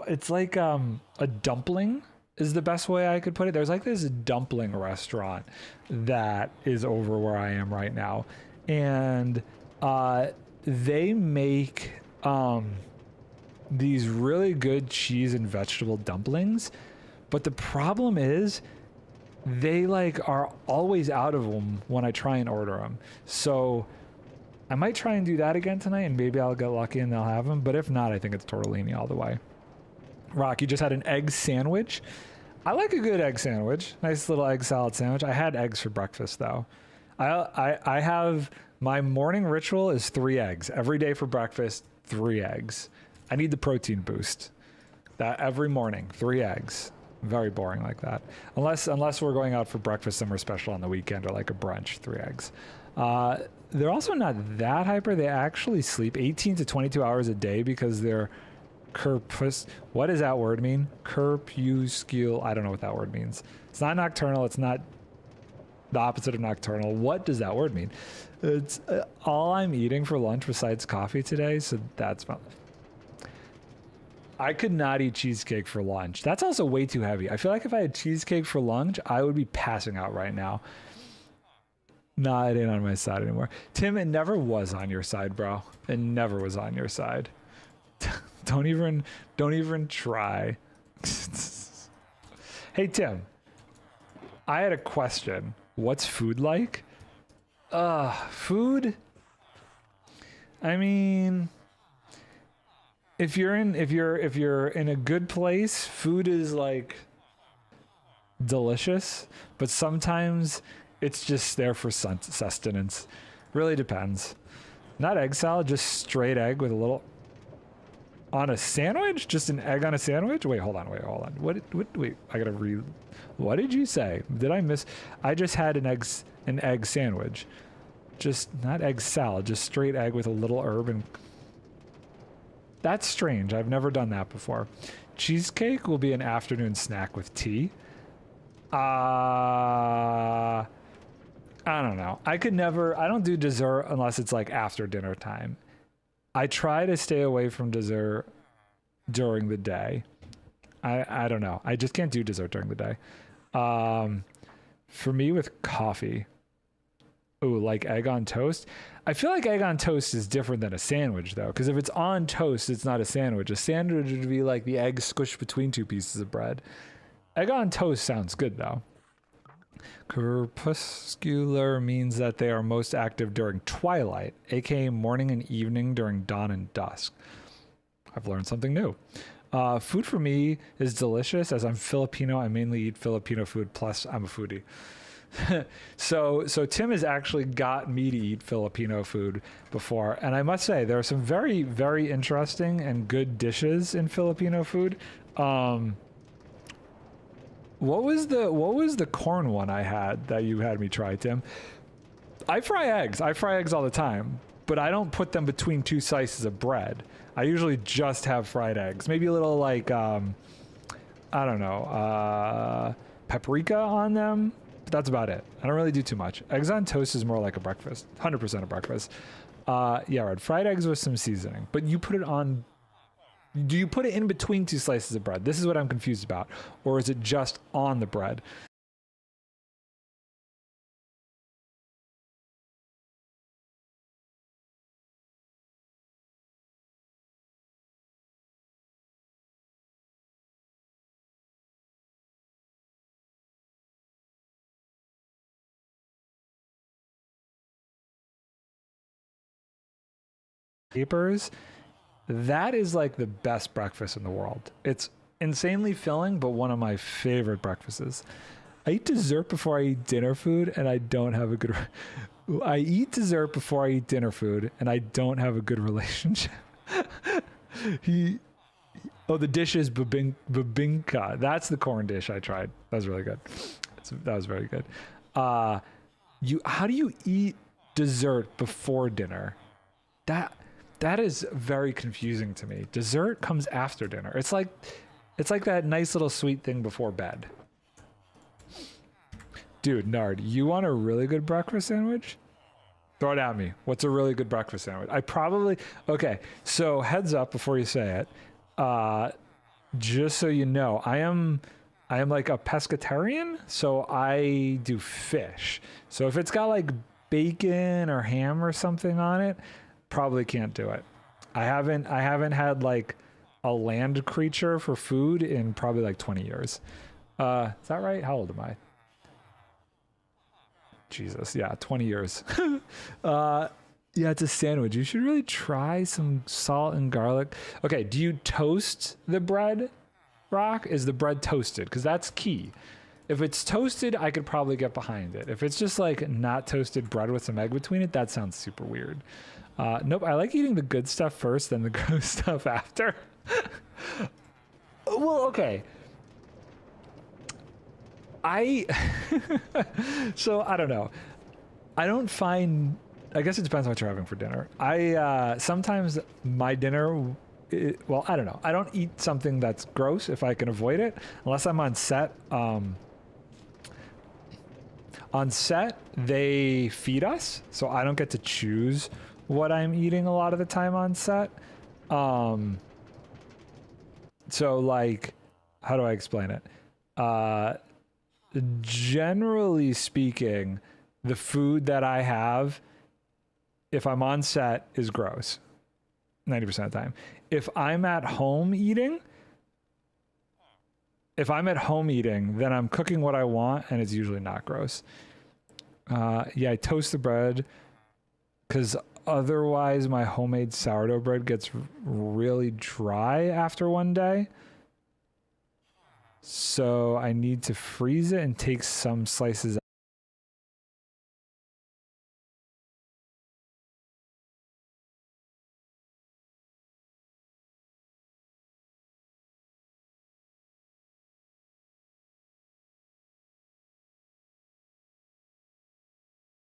It's like a dumpling is the best way I could put it. There's like this dumpling restaurant that is over where I am right now, and they make these really good cheese and vegetable dumplings, but the problem is they like are always out of them when I try and order them. So I might try and do that again tonight, and maybe I'll get lucky and they'll have them, but if not, I think it's tortellini all the way. Rock, you just had an egg sandwich. I like a good egg sandwich. Nice little egg salad sandwich. I had eggs for breakfast though. I have my morning ritual is 3 eggs every day for breakfast. 3 eggs. I need the protein boost. That every morning, 3 eggs. Very boring like that. Unless we're going out for breakfast somewhere special on the weekend or like a brunch, 3 eggs. They're also not that hyper. They actually sleep 18 to 22 hours a day because they're what does that word mean? Crepuscule. I don't know what that word means. It's not nocturnal. It's not the opposite of nocturnal. What does that word mean? It's all I'm eating for lunch besides coffee today, so that's fun. I could not eat cheesecake for lunch. That's also way too heavy. I feel like if I had cheesecake for lunch, I would be passing out right now. Nah, it ain't on my side anymore. Tim, it never was on your side, bro. It never was on your side. don't even try. Hey, Tim. I had a question. What's food like? Food? I mean, if you're in a good place, food is like delicious, but sometimes it's just there for sustenance. Really depends. Not egg salad, just straight egg with a little on a sandwich? Just an egg on a sandwich? Wait, hold on. Wait, I gotta read. What did you say? Did I miss? I just had an egg sandwich. Just not egg salad, just straight egg with a little herb and... That's strange. I've never done that before. Cheesecake will be an afternoon snack with tea. I don't know. I don't do dessert unless it's like after dinner time. I try to stay away from dessert during the day. I don't know. I just can't do dessert during the day. For me with coffee. Ooh, like egg on toast. I feel like egg on toast is different than a sandwich though, because if it's on toast, it's not a sandwich. A sandwich would be like the egg squished between two pieces of bread. Egg on toast sounds good though. Crepuscular means that they are most active during twilight, aka morning and evening during dawn and dusk. I've learned something new. Food for me is delicious. As I'm Filipino, I mainly eat Filipino food, plus I'm a foodie. So Tim has actually got me to eat Filipino food before, and I must say there are some very, very interesting and good dishes in Filipino food. What was the corn one I had that you had me try, Tim? I fry eggs all the time, but I don't put them between two slices of bread. I usually just have fried eggs, maybe a little like I don't know, paprika on them. That's about it. I don't really do too much. Eggs on toast is more like a breakfast. 100% a breakfast. Yeah, right. Fried eggs with some seasoning. But you put it on... Do you put it in between two slices of bread? This is what I'm confused about. Or is it just on the bread? Papers. That is like the best breakfast in the world. It's insanely filling, but one of my favorite breakfasts. I eat dessert before I eat dinner food, and I don't have a good... I eat dessert before I eat dinner food, and I don't have a good relationship. The dish is babinka. That's the corn dish I tried. That was really good. That was very good. How do you eat dessert before dinner? That is very confusing to me. Dessert comes after dinner. It's like that nice little sweet thing before bed. Dude, Nard, you want a really good breakfast sandwich? Throw it at me. What's a really good breakfast sandwich? Okay, so heads up before you say it. Just so you know, I am like a pescatarian, so I do fish. So if it's got like bacon or ham or something on it, probably can't do it. I haven't had like a land creature for food in probably like 20 years. Is that right? How old am I? Jesus, yeah, 20 years. Yeah, it's a sandwich. You should really try some salt and garlic. Okay, do you toast the bread, Rock? Is the bread toasted? Because that's key. If it's toasted, I could probably get behind it. If it's just like not toasted bread with some egg between it, that sounds super weird. Nope, I like eating the good stuff first, then the gross stuff after. Well, okay. So I don't know. I guess it depends on what you're having for dinner. Sometimes my dinner, well, I don't know. I don't eat something that's gross if I can avoid it, unless I'm on set. On set, they feed us, so I don't get to choose what I'm eating a lot of the time on set. So like, how do I explain it? Generally speaking, the food that I have, if I'm on set, is gross 90% of the time. If I'm at home eating, then I'm cooking what I want, and it's usually not gross. Yeah, I toast the bread because otherwise my homemade sourdough bread gets really dry after one day. So I need to freeze it and take some slices out.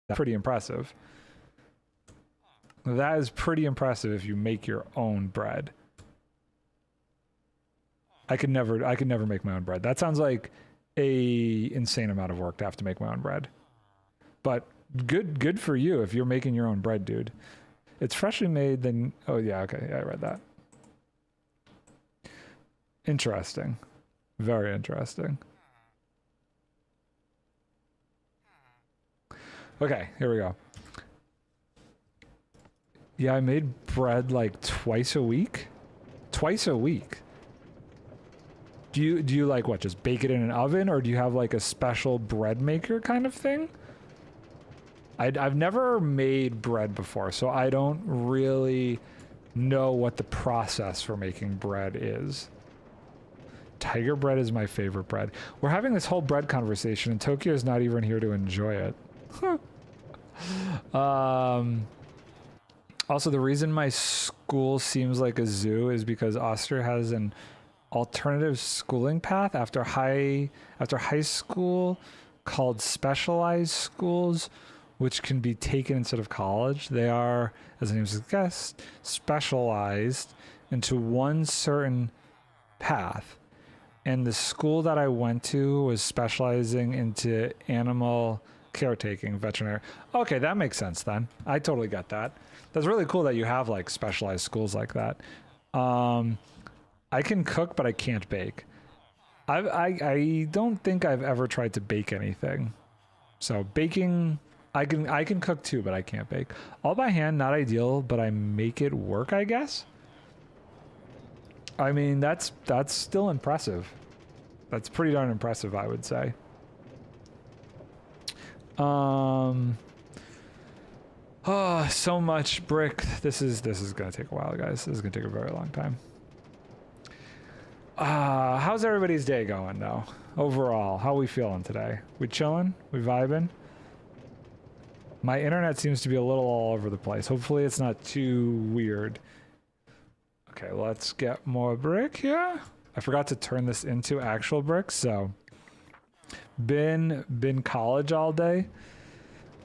That's pretty impressive. That is pretty impressive if you make your own bread. I could never make my own bread. That sounds like a insane amount of work to have to make my own bread. But good for you if you're making your own bread, dude. It's freshly made, then oh yeah, okay, yeah, I read that. Interesting. Very interesting. Okay, here we go. Yeah, I made bread like twice a week. Twice a week. Do you like what, just bake it in an oven, or do you have like a special bread maker kind of thing? I've never made bread before, so I don't really know what the process for making bread is. Tiger bread is my favorite bread. We're having this whole bread conversation, and Tokyo's not even here to enjoy it. Also, the reason my school seems like a zoo is because Austria has an alternative schooling path after high school called specialized schools, which can be taken instead of college. They are, as the name suggests, specialized into one certain path. And the school that I went to was specializing into animal caretaking, veterinary. Okay, that makes sense then. I totally get that. That's really cool that you have like specialized schools like that. I can cook, but I can't bake. I don't think I've ever tried to bake anything. So baking, I can cook too, but I can't bake. All by hand, not ideal, but I make it work, I guess. I mean, that's still impressive. That's pretty darn impressive, I would say. Oh, so much brick. This is gonna take a while, guys. This is gonna take a very long time. How's everybody's day going though? Overall, how we feeling today? We chilling? We vibing? My internet seems to be a little all over the place. Hopefully it's not too weird. Okay, let's get more brick here. I forgot to turn this into actual brick, so been college all day.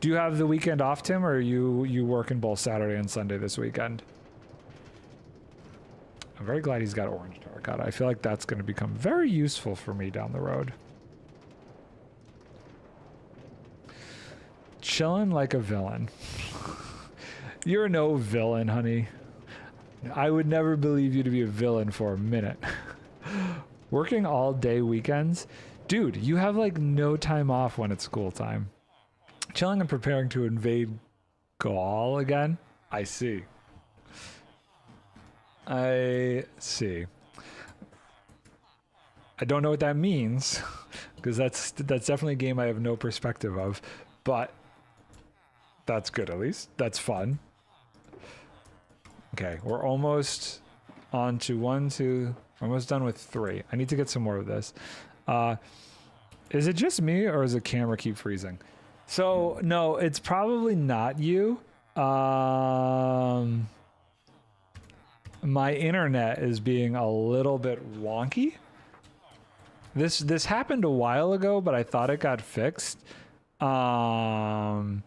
Do you have the weekend off, Tim, or are you working both Saturday and Sunday this weekend? I'm very glad he's got orange terracotta. I feel like that's going to become very useful for me down the road. Chilling like a villain. You're no villain, honey. I would never believe you to be a villain for a minute. Working all day weekends? Dude, you have like no time off when it's school time. Chilling and preparing to invade Gaul again? I see. I see. I don't know what that means, because that's definitely a game I have no perspective of, but that's good at least. That's fun. Okay, we're almost on to almost done with 3. I need to get some more of this. Is it just me, or does the camera keep freezing? So, no, it's probably not you. My internet is being a little bit wonky. This happened a while ago, but I thought it got fixed. And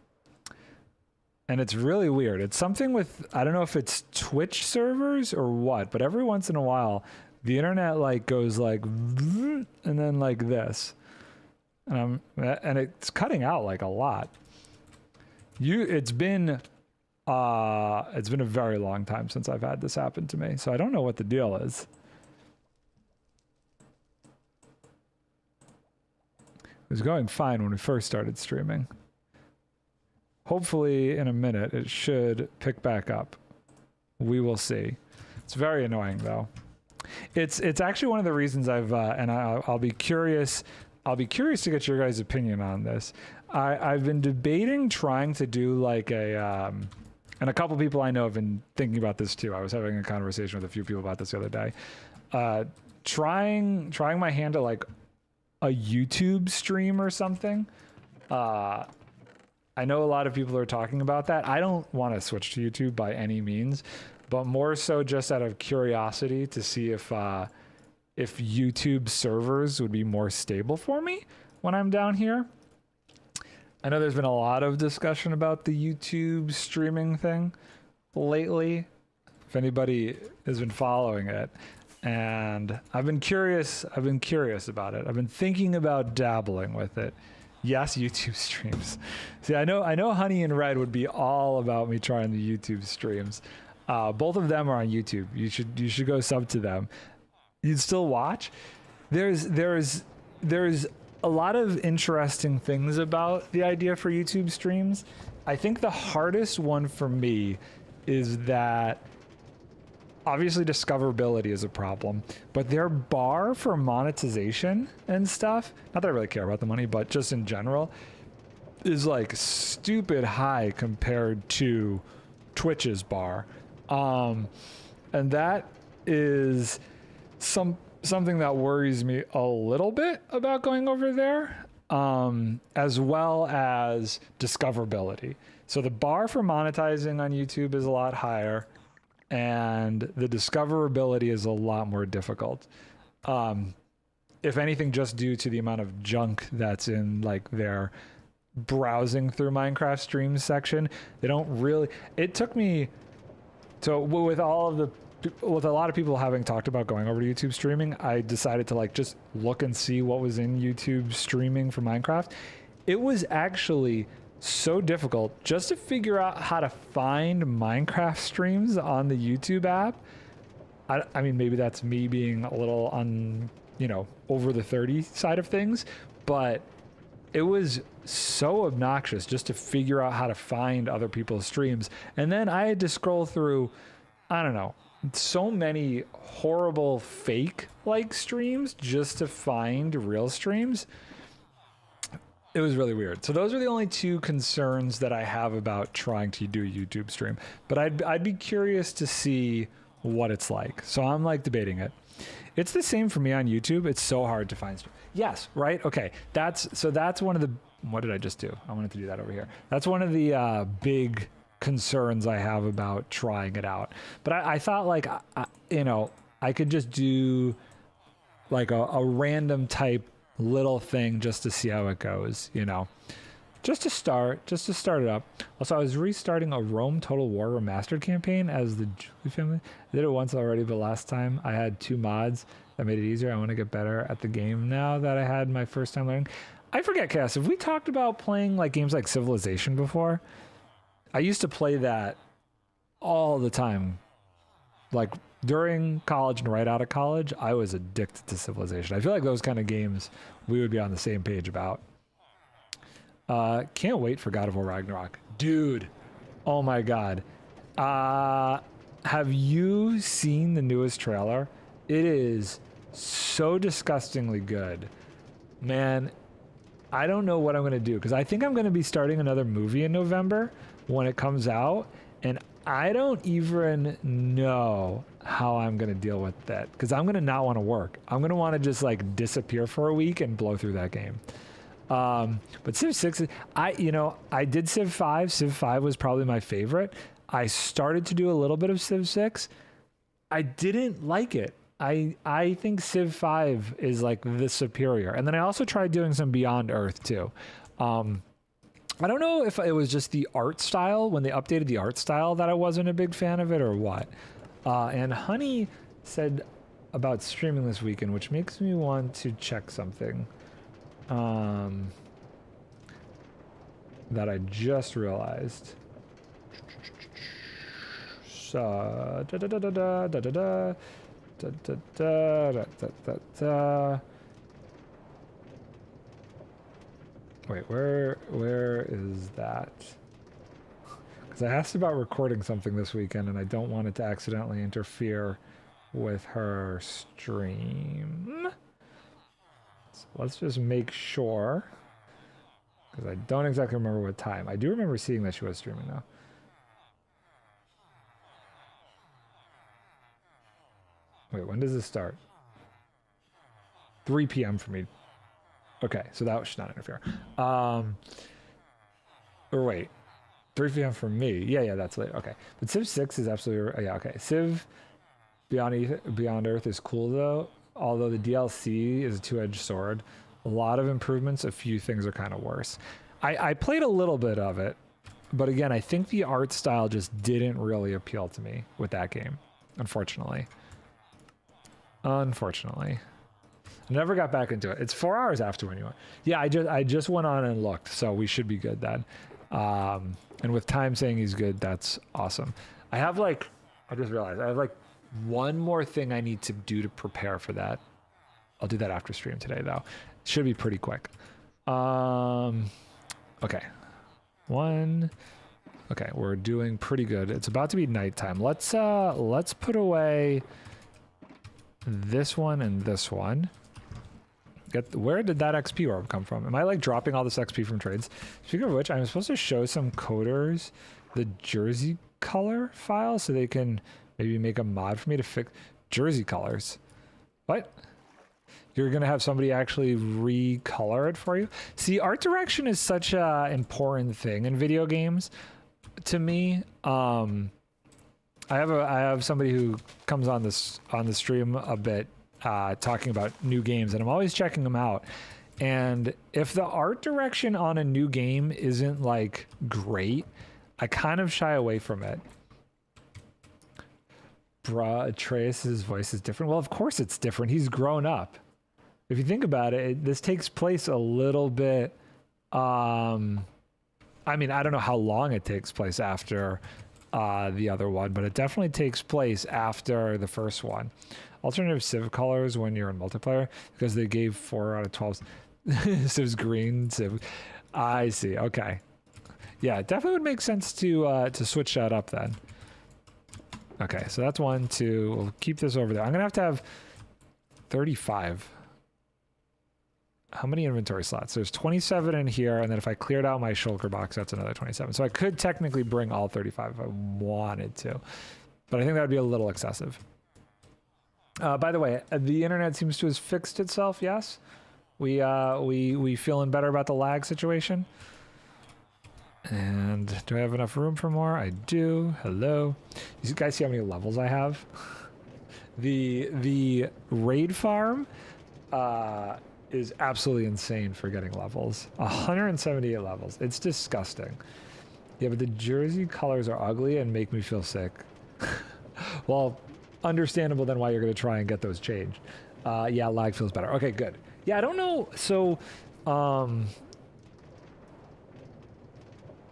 it's really weird. It's something with, I don't know if it's Twitch servers or what, but every once in a while, the internet like goes like, and then like this. And it's cutting out like a lot. It's been a very long time since I've had this happen to me, so I don't know what the deal is. It was going fine when we first started streaming. hopefully in a minute it should pick back up. We will see. It's very annoying though. It's actually one of the reasons I'll be curious. I'll be curious to get your guys' opinion on this. I've been debating trying to do like a, and a couple people I know have been thinking about this too. I was having a conversation with a few people about this the other day. Trying my hand at like a YouTube stream or something. I know a lot of people are talking about that. I don't want to switch to YouTube by any means, but more so just out of curiosity to see if YouTube servers would be more stable for me when I'm down here. I know there's been a lot of discussion about the YouTube streaming thing lately, if anybody has been following it. And I've been curious about it. I've been thinking about dabbling with it. Yes, YouTube streams. See, I know Honey and Red would be all about me trying the YouTube streams. Both of them are on YouTube. You should go sub to them. You'd still watch. There's a lot of interesting things about the idea for YouTube streams. I think the hardest one for me is that obviously discoverability is a problem, but their bar for monetization and stuff, not that I really care about the money, but just in general, is like stupid high compared to Twitch's bar. And that is something that worries me a little bit about going over there, as well as discoverability. So the bar for monetizing on YouTube is a lot higher, and the discoverability is a lot more difficult. If anything, just due to the amount of junk that's in like their browsing through Minecraft streams section. They don't really, it took me to, with a lot of people having talked about going over to YouTube streaming, I decided to like just look and see what was in YouTube streaming for Minecraft. It was actually so difficult just to figure out how to find Minecraft streams on the YouTube app. I mean, maybe that's me being a little on, over the 30 side of things, but it was so obnoxious just to figure out how to find other people's streams. And then I had to scroll through, I don't know, so many horrible fake like streams just to find real streams. It was really weird. So those are the only two concerns that I have about trying to do a YouTube stream. But I'd be curious to see what it's like. So I'm like debating it. It's the same for me on YouTube. It's so hard to find. Yes, right? Okay. That's one of the, what did I just do? I wanted to do that over here. That's one of the big concerns I have about trying it out. But I thought like, I could just do like a random type little thing just to see how it goes, just to start it up. Also, I was restarting a Rome Total War Remastered campaign as the Julie family. I did it once already, but last time I had 2 mods that made it easier. I want to get better at the game now that I had my first time learning. I forget, Cass, have we talked about playing like games like Civilization before? I used to play that all the time. Like during college and right out of college, I was addicted to Civilization. I feel like those kind of games we would be on the same page about. Can't wait for God of War Ragnarok. Dude, oh my God. Have you seen the newest trailer? It is so disgustingly good. Man, I don't know what I'm going to do because I think I'm going to be starting another movie in November when it comes out, and I don't even know how I'm going to deal with that because I'm going to not want to work. I'm going to want to just like disappear for a week and blow through that game. But Civ 6, I did Civ 5. Civ 5 was probably my favorite. I started to do a little bit of Civ 6. I didn't like it. I think Civ 5 is like the superior. And then I also tried doing some Beyond Earth too. I don't know if it was just the art style, when they updated the art style, that I wasn't a big fan of it or what. And Honey said about streaming this weekend, which makes me want to check something that I just realized. So, wait, where is that? Because I asked about recording something this weekend, and I don't want it to accidentally interfere with her stream. So let's just make sure. Because I don't exactly remember what time. I do remember seeing that she was streaming, though. Wait, when does this start? 3 p.m. for me. Okay, so that should not interfere. Or wait, 3 p.m. for me. Yeah, that's late. Okay, but Civ 6 is absolutely yeah. Okay, Civ Beyond Earth is cool though. Although the DLC is a two-edged sword, a lot of improvements. A few things are kind of worse. I played a little bit of it, but again, I think the art style just didn't really appeal to me with that game, unfortunately. Unfortunately. I never got back into it. It's 4 hours after when you went. Yeah, I just went on and looked, so we should be good then. And with Time saying he's good, that's awesome. I just realized I have like one more thing I need to do to prepare for that. I'll do that after stream today though. It should be pretty quick. Okay. Okay, we're doing pretty good. It's about to be nighttime. Let's put away this one and this one. Where did that XP orb come from? Am I like dropping all this XP from trades? Speaking of which, I'm supposed to show some coders the jersey color file so they can maybe make a mod for me to fix jersey colors. What? You're gonna have somebody actually recolor it for you? See, art direction is such a important thing in video games to me. I have somebody who comes on the stream a bit talking about new games, and I'm always checking them out. And if the art direction on a new game isn't like great, I kind of shy away from it. Bruh, Atreus' voice is different. Well, of course it's different. He's grown up. If you think about it, this takes place a little bit. I mean, I don't know how long it takes place after the other one, but it definitely takes place after the first one. Alternative Civ colors when you're in multiplayer, because they gave 4 out of 12 Civ's green. Civ. I see. Okay. Yeah, it definitely would make sense to switch that up then. Okay, so that's 1, 2. We'll keep this over there. I'm gonna have to have 35. How many inventory slots? There's 27 in here, and then if I cleared out my shulker box, that's another 27. So I could technically bring all 35 if I wanted to, but I think that would be a little excessive. By the way, the internet seems to have fixed itself. Yes, we feeling better about the lag situation. And do I have enough room for more? I do. Hello. You guys see how many levels I have? The raid farm is absolutely insane for getting levels. 178 levels. It's disgusting. Yeah, but the jersey colors are ugly and make me feel sick. Well, understandable then why you're going to try and get those changed. Yeah, lag feels better. Okay, good. Yeah, I don't know. So,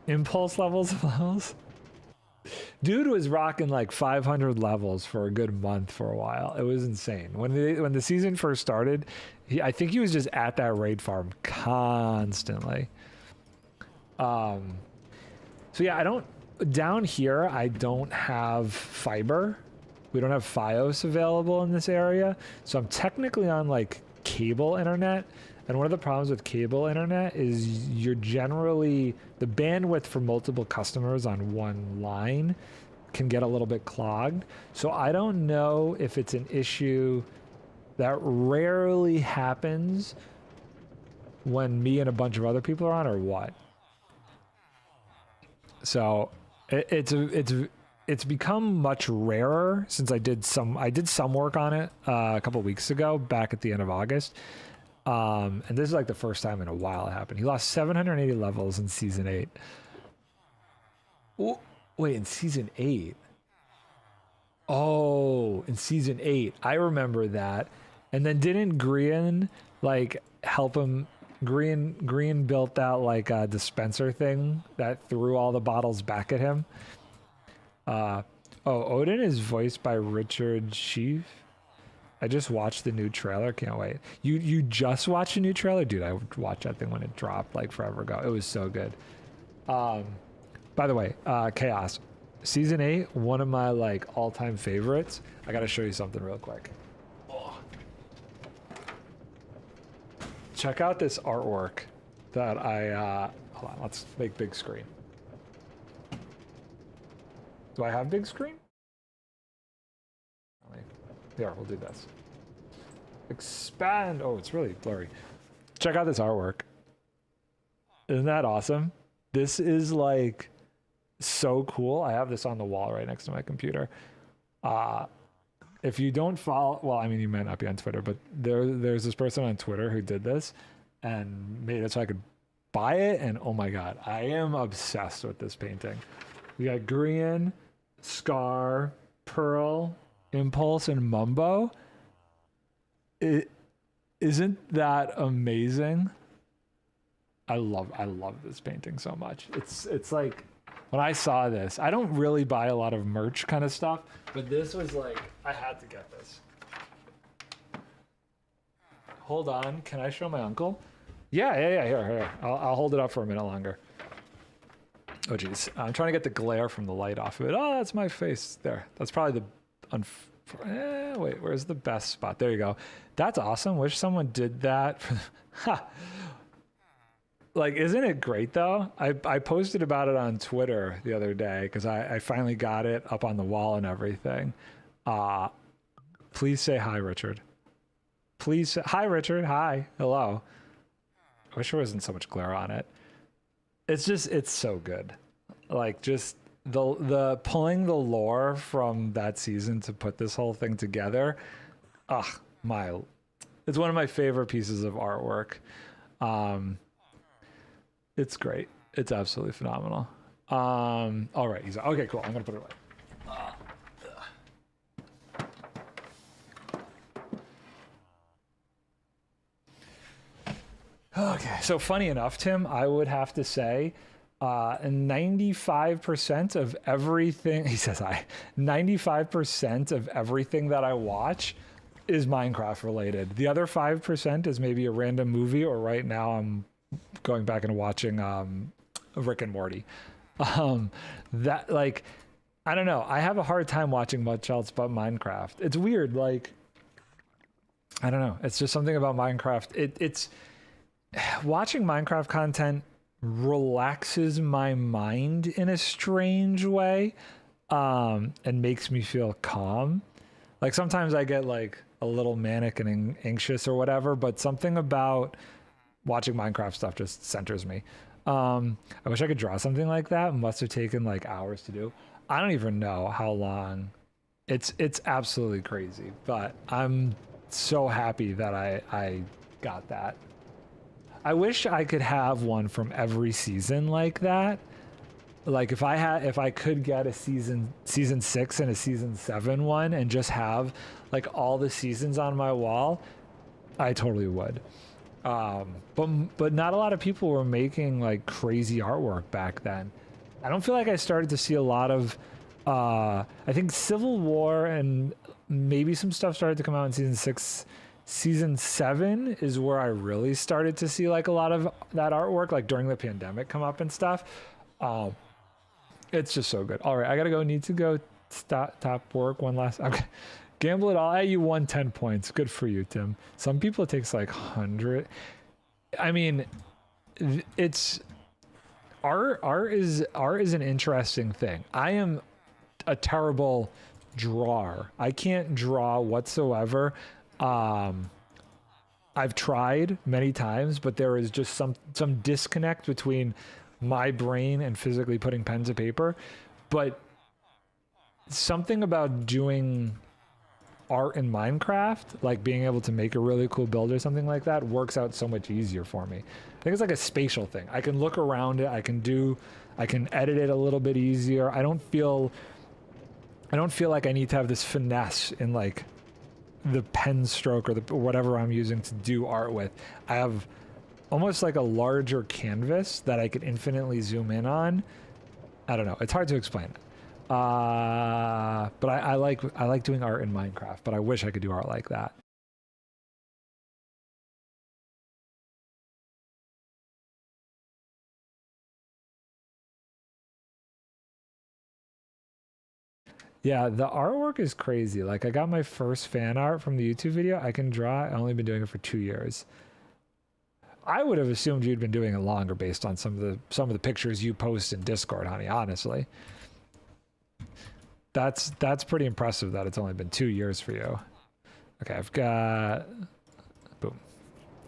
impulse levels. Dude was rocking like 500 levels for a good month for a while. It was insane. When the season first started, I think he was just at that raid farm constantly. So yeah, down here, I don't have fiber. We don't have Fios available in this area. So I'm technically on like cable internet. And one of the problems with cable internet is the bandwidth for multiple customers on one line can get a little bit clogged. So I don't know if it's an issue that rarely happens when me and a bunch of other people are on or what. So it's become much rarer since I did some work on it a couple weeks ago back at the end of August. And this is like the first time in a while it happened. He lost 780 levels in season 8. Wait, in season 8? Oh, in season 8. I remember that. And then didn't Grian like help him? Grian built that like a dispenser thing that threw all the bottles back at him. Odin is voiced by Richard Schiff. I just watched the new trailer. Can't wait. You just watched a new trailer? Dude, I watched that thing when it dropped like forever ago. It was so good. By the way, Chaos, season 8, one of my like all-time favorites. I gotta show you something real quick. Oh. Check out this artwork that I, hold on, let's make big screen. Do I have big screen? Here, we'll do this. Expand. Oh, it's really blurry. Check out this artwork. Isn't that awesome? This is like so cool. I have this on the wall right next to my computer. If you don't follow, well, I mean, you might not be on Twitter, but there's this person on Twitter who did this and made it so I could buy it. And oh my God, I am obsessed with this painting. We got Grian, Scar, Pearl, Impulse, and Mumbo. Isn't that amazing? I love this painting so much. It's like, when I saw this, I don't really buy a lot of merch kind of stuff, but this was like, I had to get this. Hold on, can I show my uncle? Yeah, here. I'll hold it up for a minute longer. Oh geez, I'm trying to get the glare from the light off of it. Oh, that's my face there. That's probably the, wait, where's the best spot? There you go. That's awesome. Wish someone did that. Like, isn't it great though? I posted about it on Twitter the other day because I finally got it up on the wall and everything. Please say hi, Richard. Please say, hi, Richard. Hi. Hello. I wish there wasn't so much glare on it. It's so good. Like, just the pulling the lore from that season to put this whole thing together. It's one of my favorite pieces of artwork. It's great. It's absolutely phenomenal. All right, okay, cool. I'm gonna put it away. Okay, so funny enough, Tim, I would have to say 95% of everything, he says 95% of everything that I watch is Minecraft related. The other 5% is maybe a random movie, or right now I'm going back and watching Rick and Morty. That, like, I don't know. I have a hard time watching much else but Minecraft. It's weird, like, I don't know. It's just something about Minecraft. It's watching Minecraft content relaxes my mind in a strange way, and makes me feel calm. Like, sometimes I get like a little manic and anxious or whatever, but something about watching Minecraft stuff just centers me. I wish I could draw something like that. It must have taken like hours to do. I don't even know how long. It's absolutely crazy, but I'm so happy that I got that. I wish I could have one from every season like that. Like, if I could get a season 6 and a season 7 one and just have like all the seasons on my wall, I totally would. But not a lot of people were making like crazy artwork back then. I don't feel like I started to see a lot of, I think Civil War and maybe some stuff started to come out in season 6. Season 7 is where I really started to see like a lot of that artwork, like during the pandemic, come up and stuff. It's just so good. All right, I gotta go. Need to go stop work one last. Okay. Gamble it all. You won 10 points. Good for you, Tim. Some people it takes like 100. I mean, it's art is an interesting thing. I am a terrible drawer. I can't draw whatsoever. I've tried many times, but there is just some disconnect between my brain and physically putting pen to paper. But something about doing art in Minecraft, like being able to make a really cool build or something like that, works out so much easier for me. I think it's like a spatial thing. I can look around it. I can edit it a little bit easier. I don't feel like I need to have this finesse in like the pen stroke or whatever I'm using to do art with. I have almost like a larger canvas that I could infinitely zoom in on. I don't know. It's hard to explain. But I like doing art in Minecraft, but I wish I could do art like that. Yeah, the artwork is crazy. Like, I got my first fan art from the YouTube video. I can draw. I've only been doing it for 2 years. I would have assumed you'd been doing it longer based on some of the pictures you post in Discord, honey, honestly. That's pretty impressive that it's only been 2 years for you. Okay, I've got boom.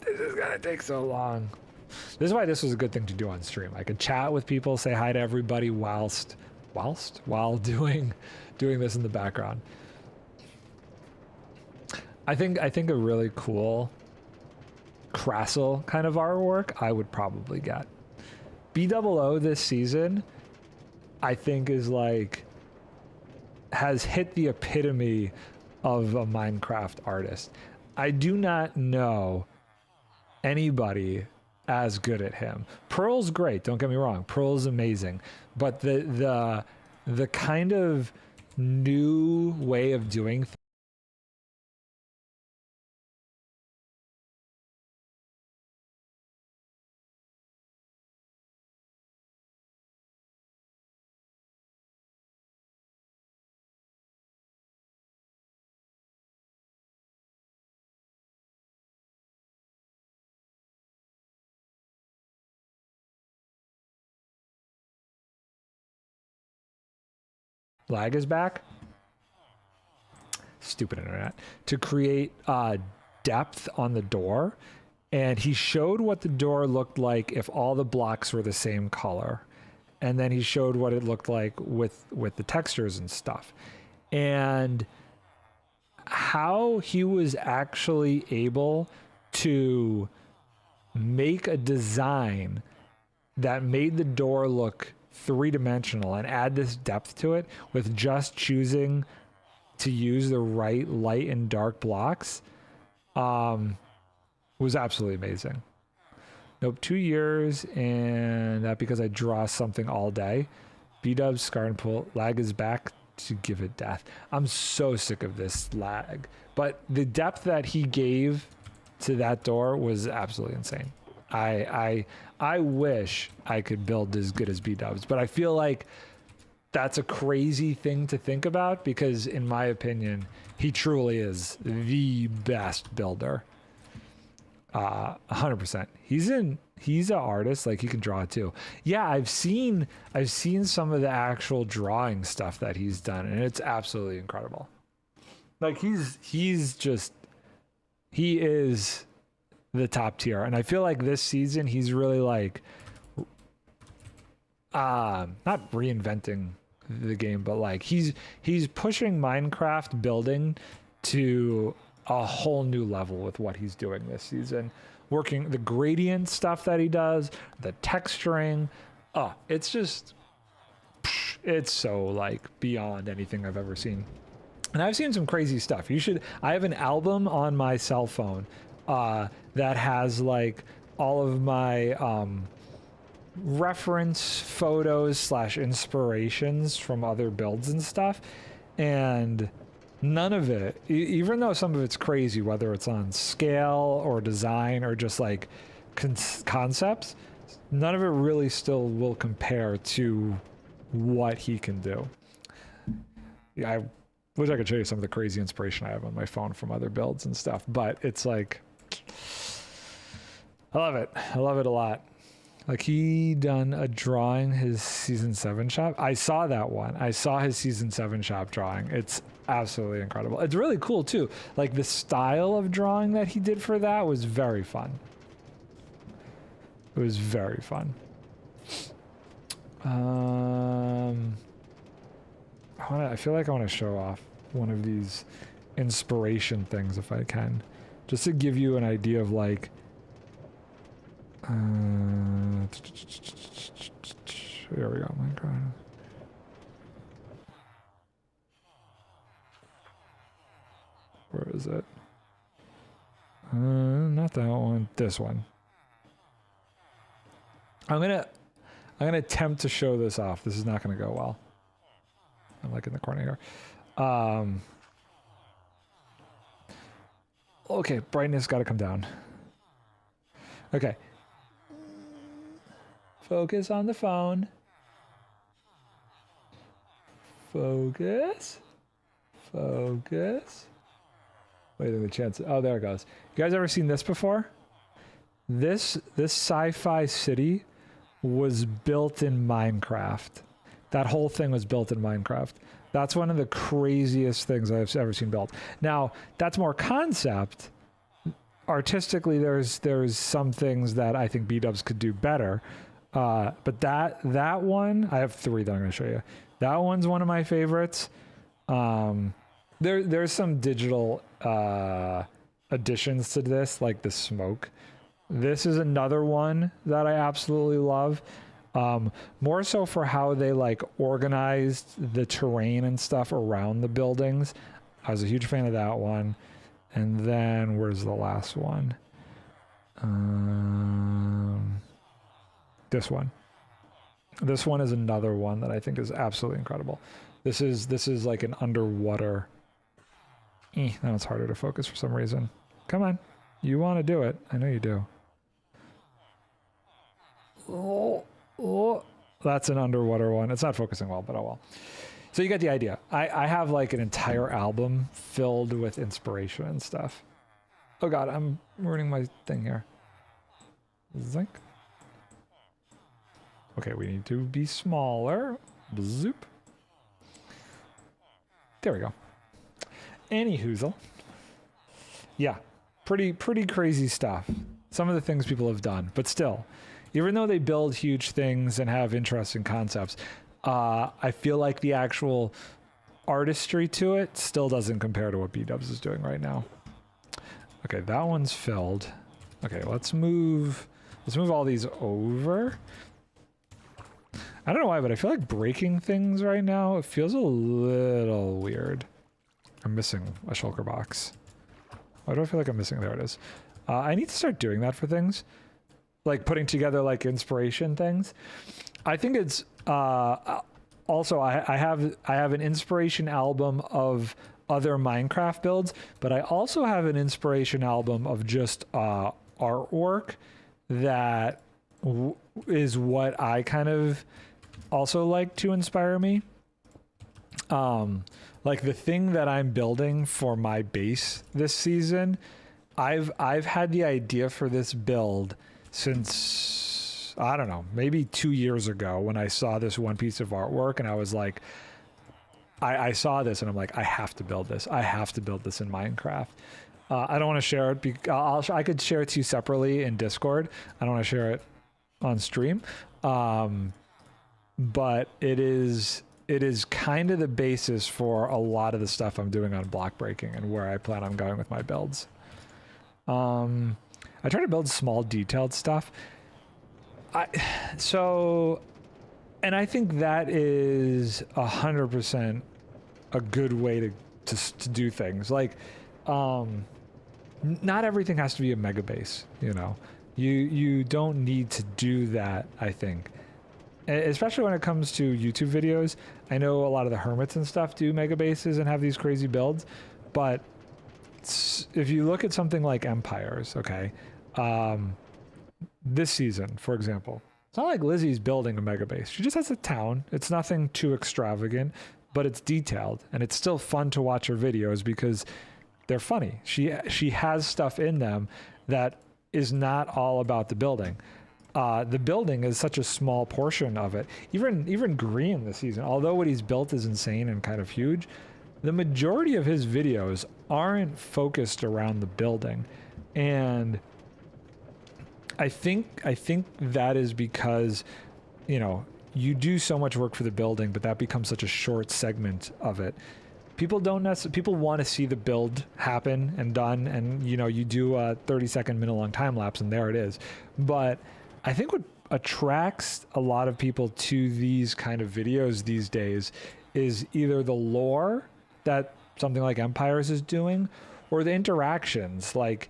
This is gonna take so long. This is why this was a good thing to do on stream. I could chat with people, say hi to everybody while doing this in the background. I think a really cool Crassel kind of artwork I would probably get. BOO this season, I think, is like has hit the epitome of a Minecraft artist. I do not know anybody as good at him. Pearl's great, don't get me wrong. Pearl's amazing, but the kind of new way of doing things. Lag is back. Stupid internet. To create depth on the door, and he showed what the door looked like if all the blocks were the same color, and then he showed what it looked like with the textures and stuff, and how he was actually able to make a design that made the door look three-dimensional and add this depth to it with just choosing to use the right light and dark blocks was absolutely amazing. Nope, 2 years, and that because I draw something all day. B-dubs, scar and pull, lag is back to give it death. I'm so sick of this lag, but the depth that he gave to that door was absolutely insane. I wish I could build as good as B-dubs, but I feel like that's a crazy thing to think about because, in my opinion, he truly is the best builder. 100%. He's an artist, like he can draw too. Yeah, I've seen some of the actual drawing stuff that he's done, and it's absolutely incredible. Like he is the top tier, and I feel like this season he's really like not reinventing the game, but like he's pushing Minecraft building to a whole new level with what he's doing this season. Working the gradient stuff that he does, the texturing, it's so like beyond anything I've ever seen. And I've seen some crazy stuff. I have an album on my cell phone that has like all of my reference photos / inspirations from other builds and stuff, and none of it, even though some of it's crazy, whether it's on scale or design or just like concepts, none of it really still will compare to what he can do. Yeah, I wish I could show you some of the crazy inspiration I have on my phone from other builds and stuff, but it's like, I love it. I love it a lot. Like he done a drawing his season 7 shop. I saw that one. I saw his season 7 shop drawing. It's absolutely incredible. It's really cool too. Like the style of drawing that he did for that was very fun. It was very fun. I feel like I want to show off one of these inspiration things if I can, just to give you an idea of like here we go. Minecraft. Where is it? Not that one. This one. I'm gonna attempt to show this off. This is not gonna go well. I'm like in the corner here. Okay, brightness got to come down. Okay. Focus on the phone. Focus. Focus. Wait, the chance. Oh, there it goes. You guys ever seen this before? This sci-fi city was built in Minecraft. That whole thing was built in Minecraft. That's one of the craziest things I've ever seen built. Now, that's more concept. Artistically, there's some things that I think B-dubs could do better. But that one, I have 3 that I'm going to show you. That one's one of my favorites. There's some digital additions to this, like the smoke. This is another one that I absolutely love. More so for how they like organized the terrain and stuff around the buildings. I was a huge fan of that one. And then where's the last one? This one. This one is another one that I think is absolutely incredible. This is like an underwater. Now it's harder to focus for some reason. Come on. You want to do it. I know you do. Oh, that's an underwater one. It's not focusing well, but oh well. So you get the idea. I have like an entire album filled with inspiration and stuff. Oh god, I'm ruining my thing here. Zinc. Okay, we need to be smaller. Zoop. There we go. Anyhoozle. Yeah, pretty crazy stuff. Some of the things people have done, but still, even though they build huge things and have interesting concepts, I feel like the actual artistry to it still doesn't compare to what B-dubs is doing right now. Okay, that one's filled. Okay, let's move all these over. I don't know why, but I feel like breaking things right now, it feels a little weird. I'm missing a shulker box. Why do I feel like I'm missing? There it is. I need to start doing that for things. Like putting together like inspiration things. I think it's also I have an inspiration album of other Minecraft builds, but I also have an inspiration album of just artwork that is what I kind of also like to inspire me. Like the thing that I'm building for my base this season, I've had the idea for this build since, I don't know, maybe 2 years ago when I saw this one piece of artwork and I was like, I saw this and I'm like, I have to build this. I have to build this in Minecraft. I don't want to share it. I could share it to you separately in Discord. I don't want to share it on stream. But it is kind of the basis for a lot of the stuff I'm doing on block breaking and where I plan on going with my builds. I try to build small detailed stuff. And I think that is 100% a good way to do things. Like, not everything has to be a mega base, you know. You don't need to do that, I think. Especially when it comes to YouTube videos. I know a lot of the hermits and stuff do mega bases and have these crazy builds, but if you look at something like Empires, okay, this season, for example, it's not like Lizzie's building a mega base. She just has a town. It's nothing too extravagant, but it's detailed, and it's still fun to watch her videos because they're funny. She has stuff in them that is not all about the building. The building is such a small portion of it. Even Green this season, although what he's built is insane and kind of huge, the majority of his videos aren't focused around the building. And I think that is because, you know, you do so much work for the building, but that becomes such a short segment of it. People want to see the build happen and done, and you know, you do a 30-second minute long time lapse and there it is. But I think what attracts a lot of people to these kind of videos these days is either the lore that something like Empires is doing, or the interactions. Like,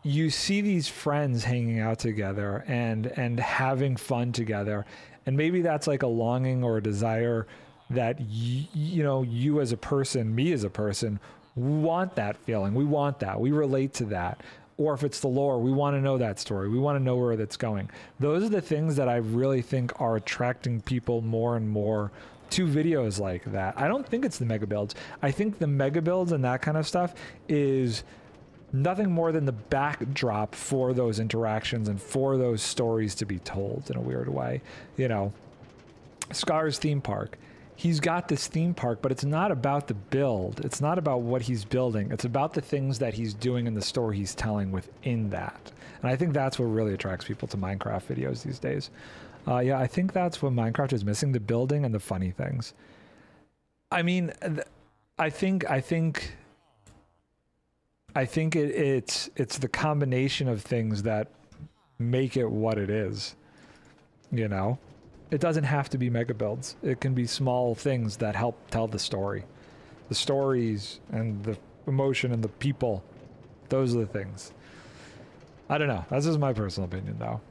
you see these friends hanging out together and having fun together, and maybe that's like a longing or a desire that you know, you as a person, me as a person, want that feeling. We want that. We relate to that. Or if it's the lore, we want to know that story. We want to know where that's going. Those are the things that I really think are attracting people more and more 2 videos like that. I don't think it's the mega builds. I think the mega builds and that kind of stuff is nothing more than the backdrop for those interactions and for those stories to be told in a weird way. You know, Scar's theme park. He's got this theme park, but it's not about the build. It's not about what he's building. It's about the things that he's doing and the story he's telling within that. And I think that's what really attracts people to Minecraft videos these days. Yeah, I think that's what Minecraft is missing, the building and the funny things. I mean, I think it's the combination of things that make it what it is, you know? It doesn't have to be mega builds. It can be small things that help tell the story. The stories and the emotion and the people, those are the things. I don't know. That's just my personal opinion, though.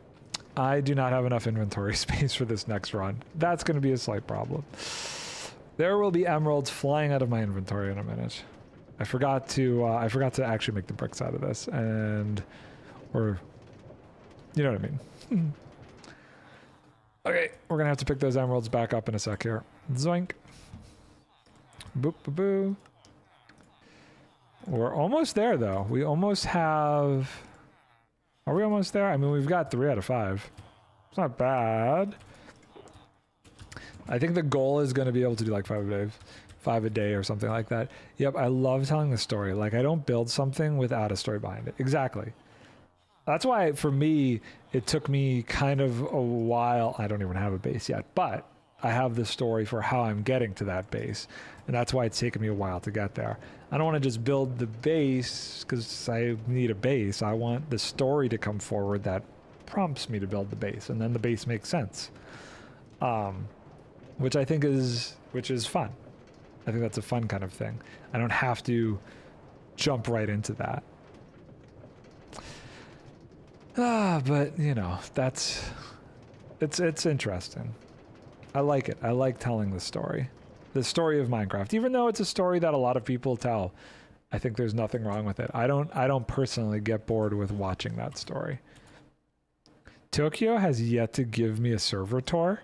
I do not have enough inventory space for this next run. That's going to be a slight problem. There will be emeralds flying out of my inventory in a minute. I forgot to actually make the bricks out of this, or you know what I mean. Okay, we're gonna have to pick those emeralds back up in a sec here. Zoink. Boop, boop, boo. We're almost there, though. We almost have... Are we almost there? I mean, we've got 3 out of 5. It's not bad. I think the goal is going to be able to do like 5 a day or something like that. Yep, I love telling the story. Like, I don't build something without a story behind it. Exactly. That's why, for me, it took me kind of a while. I don't even have a base yet, but I have the story for how I'm getting to that base. And that's why it's taken me a while to get there. I don't want to just build the base because I need a base. I want the story to come forward that prompts me to build the base. And then the base makes sense. Which I think is fun. I think that's a fun kind of thing. I don't have to jump right into that. But you know, it's interesting. I like it. I like telling the story of Minecraft, even though it's a story that a lot of people tell. I think there's nothing wrong with it. I don't personally get bored with watching that story. Tokyo has yet to give me a server tour.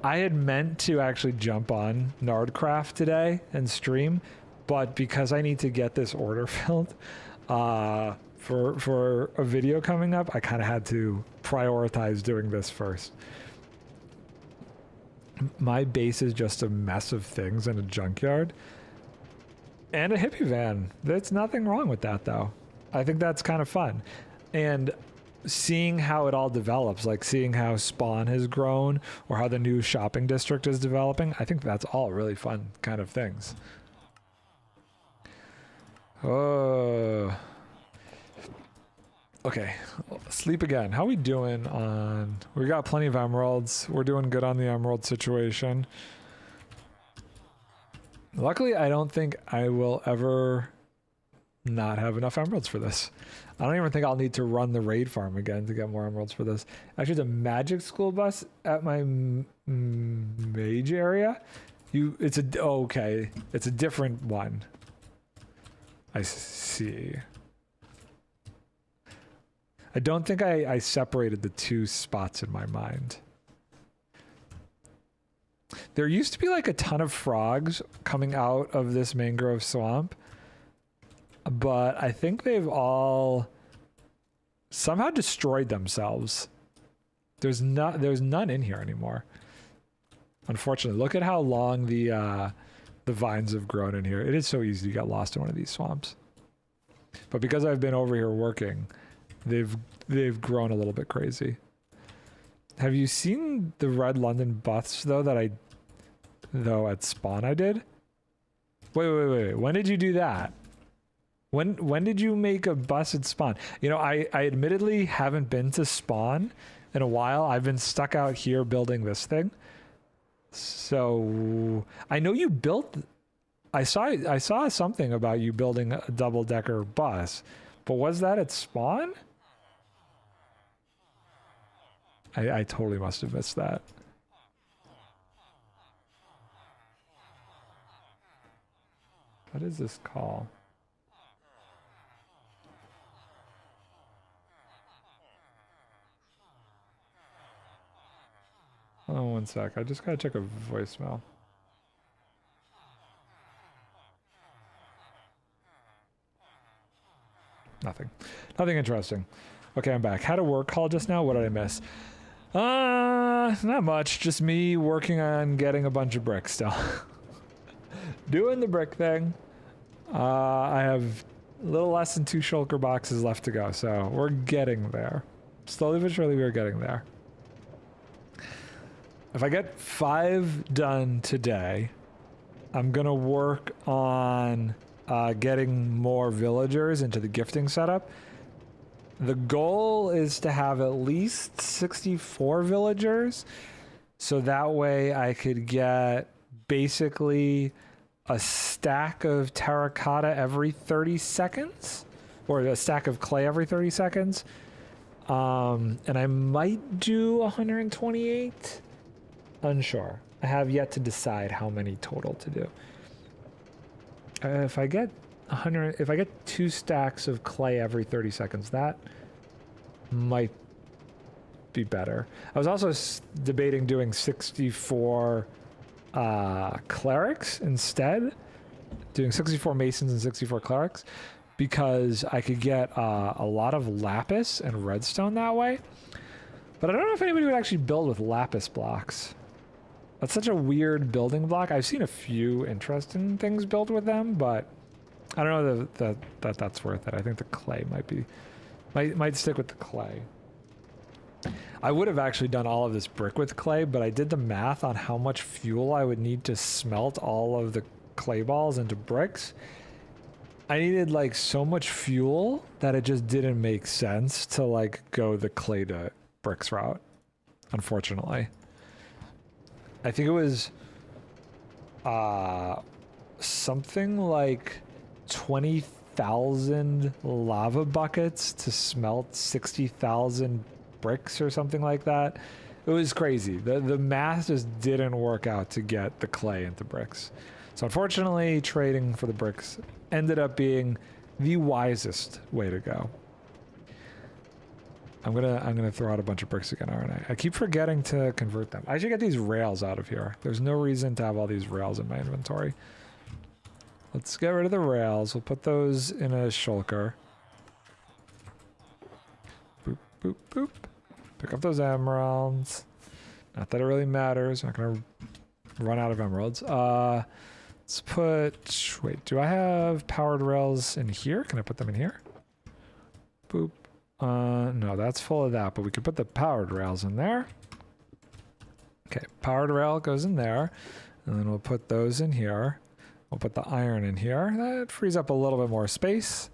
I had meant to actually jump on NardCraft today and stream, but because I need to get this order filled, for a video coming up, I kind of had to prioritize doing this first. My base is just a mess of things in a junkyard and a hippie van. There's nothing wrong with that, though. I think that's kind of fun. And seeing how it all develops, like seeing how Spawn has grown or how the new shopping district is developing, I think that's all really fun kind of things. Oh... Okay, sleep again. How we doing on... We got plenty of emeralds. We're doing good on the emerald situation. Luckily, I don't think I will ever not have enough emeralds for this. I don't even think I'll need to run the raid farm again to get more emeralds for this. Actually, the magic school bus at my mage area. Okay, it's a different one. I see. I don't think I separated the 2 spots in my mind. There used to be like a ton of frogs coming out of this mangrove swamp, but I think they've all somehow destroyed themselves. There's none in here anymore. Unfortunately, look at how long the vines have grown in here. It is so easy to get lost in one of these swamps. But because I've been over here working, they've grown a little bit crazy. Have you seen the red London buffs though at spawn I did? Wait. When did you do that? When did you make a bus at spawn? You know, I admittedly haven't been to spawn in a while. I've been stuck out here building this thing. So I know you built... I saw something about you building a double-decker bus, but was that at spawn? I totally must have missed that. What is this call? Oh, 1 sec. I just gotta check a voicemail. Nothing. Nothing interesting. Okay, I'm back. Had a work call just now. What did I miss? Not much. Just me working on getting a bunch of bricks still. Doing the brick thing. I have a little less than 2 shulker boxes left to go, so we're getting there. Slowly but surely, we're getting there. If I get 5 done today, I'm gonna work on getting more villagers into the gifting setup. The goal is to have at least 64 villagers, so that way I could get basically a stack of terracotta every 30 seconds, or a stack of clay every 30 seconds. And I might do 128. Unsure. I have yet to decide how many total to do. If I get 2 stacks of clay every 30 seconds, that might be better. I was also debating doing 64 clerics instead, doing 64 masons and 64 clerics, because I could get a lot of lapis and redstone that way. But I don't know if anybody would actually build with lapis blocks. That's such a weird building block. I've seen a few interesting things built with them, but I don't know that that's worth it. I think the clay might stick with the clay. I would have actually done all of this brick with clay, but I did the math on how much fuel I would need to smelt all of the clay balls into bricks. I needed like so much fuel that it just didn't make sense to like go the clay to bricks route, unfortunately. I think it was something like 20,000 lava buckets to smelt 60,000 bricks or something like that. It was crazy. The math just didn't work out to get the clay into bricks. So unfortunately, trading for the bricks ended up being the wisest way to go. I'm gonna throw out a bunch of bricks again, aren't I? I keep forgetting to convert them. I should get these rails out of here. There's no reason to have all these rails in my inventory. Let's get rid of the rails. We'll put those in a shulker. Boop, boop, boop. Pick up those emeralds. Not that it really matters. I'm not gonna run out of emeralds. Let's put... Wait, do I have powered rails in here? Can I put them in here? Boop. No, that's full of that, but we could put the powered rails in there. Okay, powered rail goes in there, and then we'll put those in here. We'll put the iron in here. That frees up a little bit more space.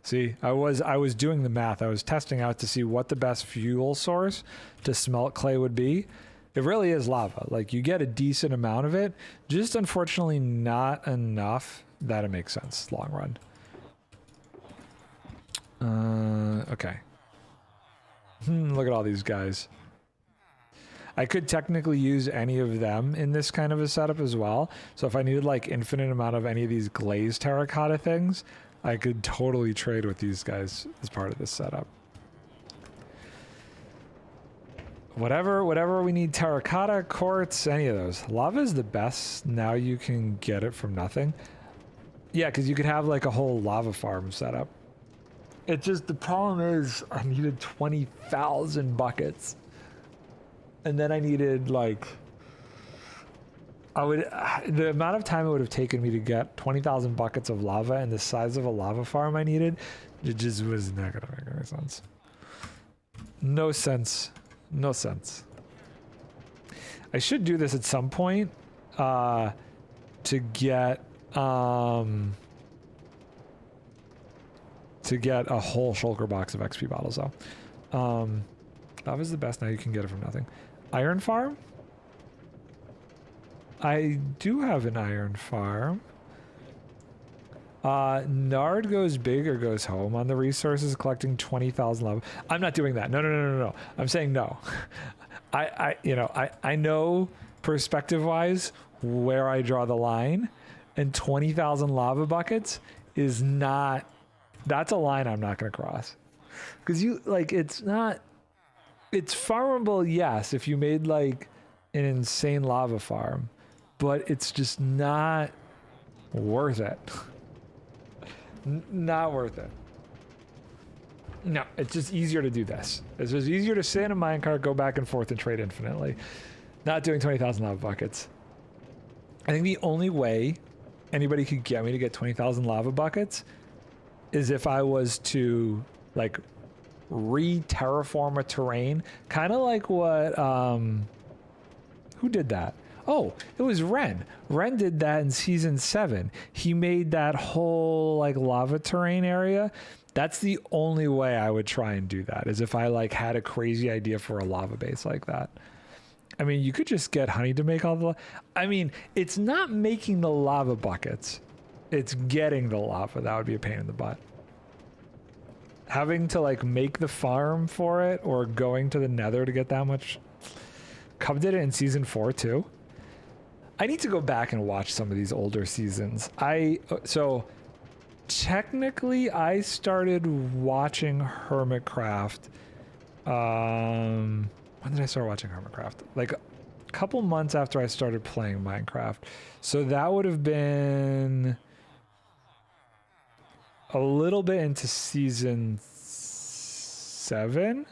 See, I was doing the math. I was testing out to see what the best fuel source to smelt clay would be. It really is lava. Like, you get a decent amount of it, just unfortunately not enough that it makes sense long run. Okay. Look at all these guys. I could technically use any of them in this kind of a setup as well. So if I needed like infinite amount of any of these glazed terracotta things, I could totally trade with these guys as part of this setup. Whatever we need, terracotta, quartz, any of those. Lava is the best. Now you can get it from nothing. Yeah, because you could have like a whole lava farm set up. It just, the problem is I needed 20,000 buckets. And then I needed like, the amount of time it would have taken me to get 20,000 buckets of lava and the size of a lava farm I needed, it just was not gonna make any sense. No sense. No sense. I should do this at some point to get a whole shulker box of XP bottles though. That was the best. Now you can get it from nothing. Iron farm? I do have an iron farm. Nard goes big or goes home on the resources, collecting 20,000 lava. I'm not doing that. No. I'm saying no. I know perspective-wise where I draw the line, and 20,000 lava buckets is not. That's a line I'm not going to cross, because it's not. It's farmable, yes, if you made like an insane lava farm, but it's just not worth it. Not worth it. No, it's just easier to do this. It's just easier to sit in a minecart, go back and forth, and trade infinitely. Not doing 20,000 lava buckets. I think the only way anybody could get me to get 20,000 lava buckets is if I was to like re-terraform a terrain, kind of like what who did that? Oh, it was Ren. Ren did that in season 7. He made that whole like lava terrain area. That's the only way I would try and do that, is if I like had a crazy idea for a lava base like that. I mean, you could just get honey to make all the... I mean, it's not making the lava buckets. It's getting the lava. That would be a pain in the butt. Having to like make the farm for it or going to the nether to get that much. Cub did it in season 4 too. I need to go back and watch some of these older seasons. So technically I started watching Hermitcraft. When did I start watching Hermitcraft? Like a couple months after I started playing Minecraft. So that would have been a little bit into season 7.